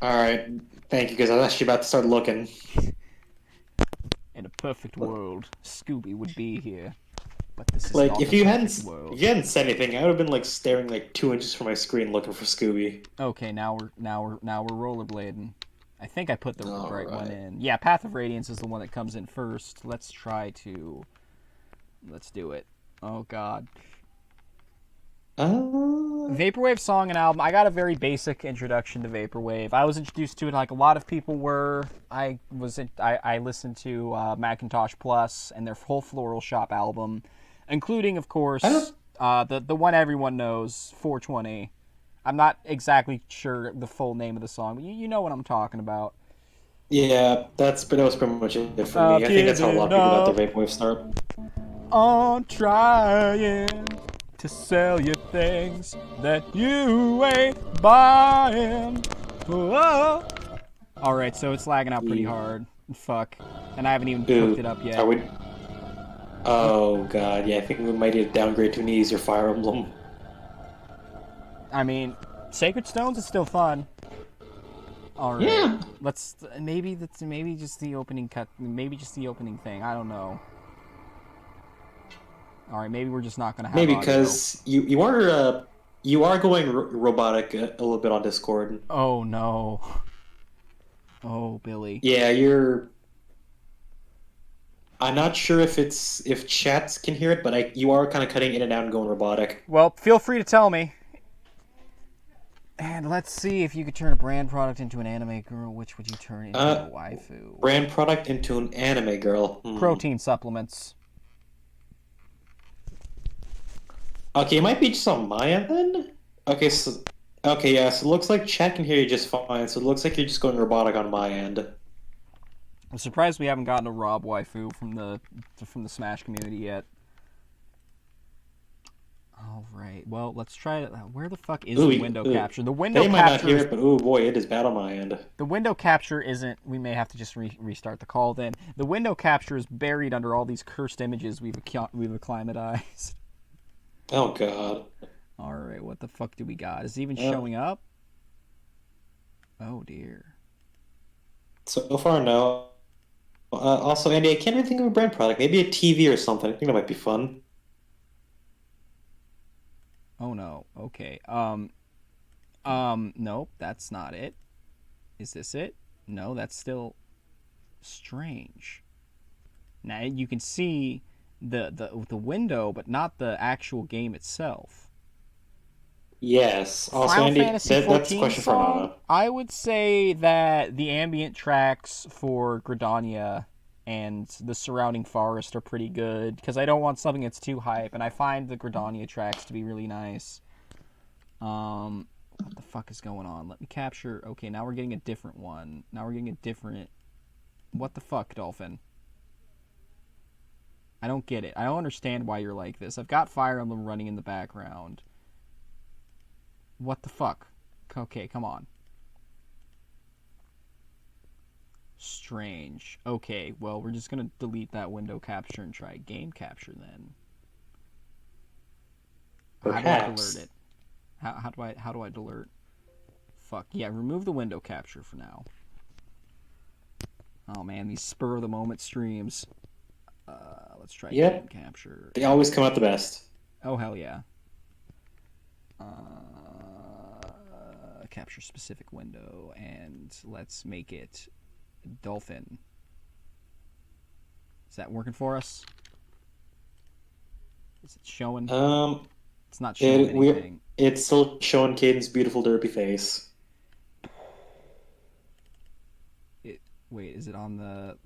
Alright, thank you, because I was actually about to start looking. In a perfect world, Scooby would be here. But this is Like, not if the you perfect world. if you hadn't said anything, I would have been like staring like 2 inches from my screen looking for Scooby. Okay, now we're rollerblading. I think I put the right one Alright. in. Yeah, Path of Radiance is the one that comes in first. Let's do it. Oh god. Vaporwave song and album. I got a very basic introduction to Vaporwave. I was introduced to it like a lot of people were. I listened to Macintosh Plus and their whole Floral Shop album, including, of course, the one everyone knows, 420. I'm not exactly sure the full name of the song, but you know what I'm talking about. Yeah, that was pretty much it for me. I think that's how a lot of people got their Vaporwave start. On trying to sell you things that you ain't buying. Whoa. Alright, so it's lagging out pretty hard. Fuck. And I haven't even cooked it up yet. Oh god, yeah, I think we might need to downgrade to an easier Fire Emblem. I mean, Sacred Stones is still fun. Alright. Yeah. Maybe just the opening cut. Maybe just the opening thing. I don't know. All right, maybe we're just not gonna have. Maybe audio. because you are going robotic a little bit on Discord. Oh no. Oh Billy. Yeah, I'm not sure if chats can hear it, but you are kind of cutting in and out and going robotic. Well, feel free to tell me. And let's see if you could turn a brand product into an anime girl. Which would you turn into a waifu? Brand product into an anime girl. Protein supplements. Okay, it might be just on my end then. Okay, so it looks like chat can hear you just fine. So it looks like you're just going robotic on my end. I'm surprised we haven't gotten a Rob waifu from the Smash community yet. All right. Well, let's try it. Where the fuck is the window capture? The window capture. They might not hear it, but oh boy, it is bad on my end. The window capture isn't. We may have to just restart the call then. The window capture is buried under all these cursed images we've acclimatized. Oh god. All right. What the fuck do we got? Is it even showing up? Oh dear. So far, no. Also, Andy, I can't really think of a brand product. Maybe a TV or something. I think that might be fun. Oh no. Okay. Nope, that's not it. Is this it? No, that's still strange. Now you can see the window, but not the actual game itself. Yes. Also, Final Andy, Fantasy that's a question for Nana. I would say that the ambient tracks for Gridania and the surrounding forest are pretty good, because I don't want something that's too hype, and I find the Gridania tracks to be really nice. What the fuck is going on? Let me capture... Okay, now we're getting a different one. Now we're getting a different... What the fuck, Dolphin? I don't get it. I don't understand why you're like this. I've got Fire Emblem running in the background. What the fuck? Okay, come on. Strange. Okay, well, we're just gonna delete that window capture and try game capture then. Perhaps. How do I delete it? How do I delete? Fuck yeah! Remove the window capture for now. Oh man, these spur of the moment streams. Let's try game capture. They always come out the best. Oh hell yeah. Capture specific window, and let's make it Dolphin. Is that working for us? Is it showing? It's not showing anything. It's still showing Caden's beautiful derpy face. Wait, is it on the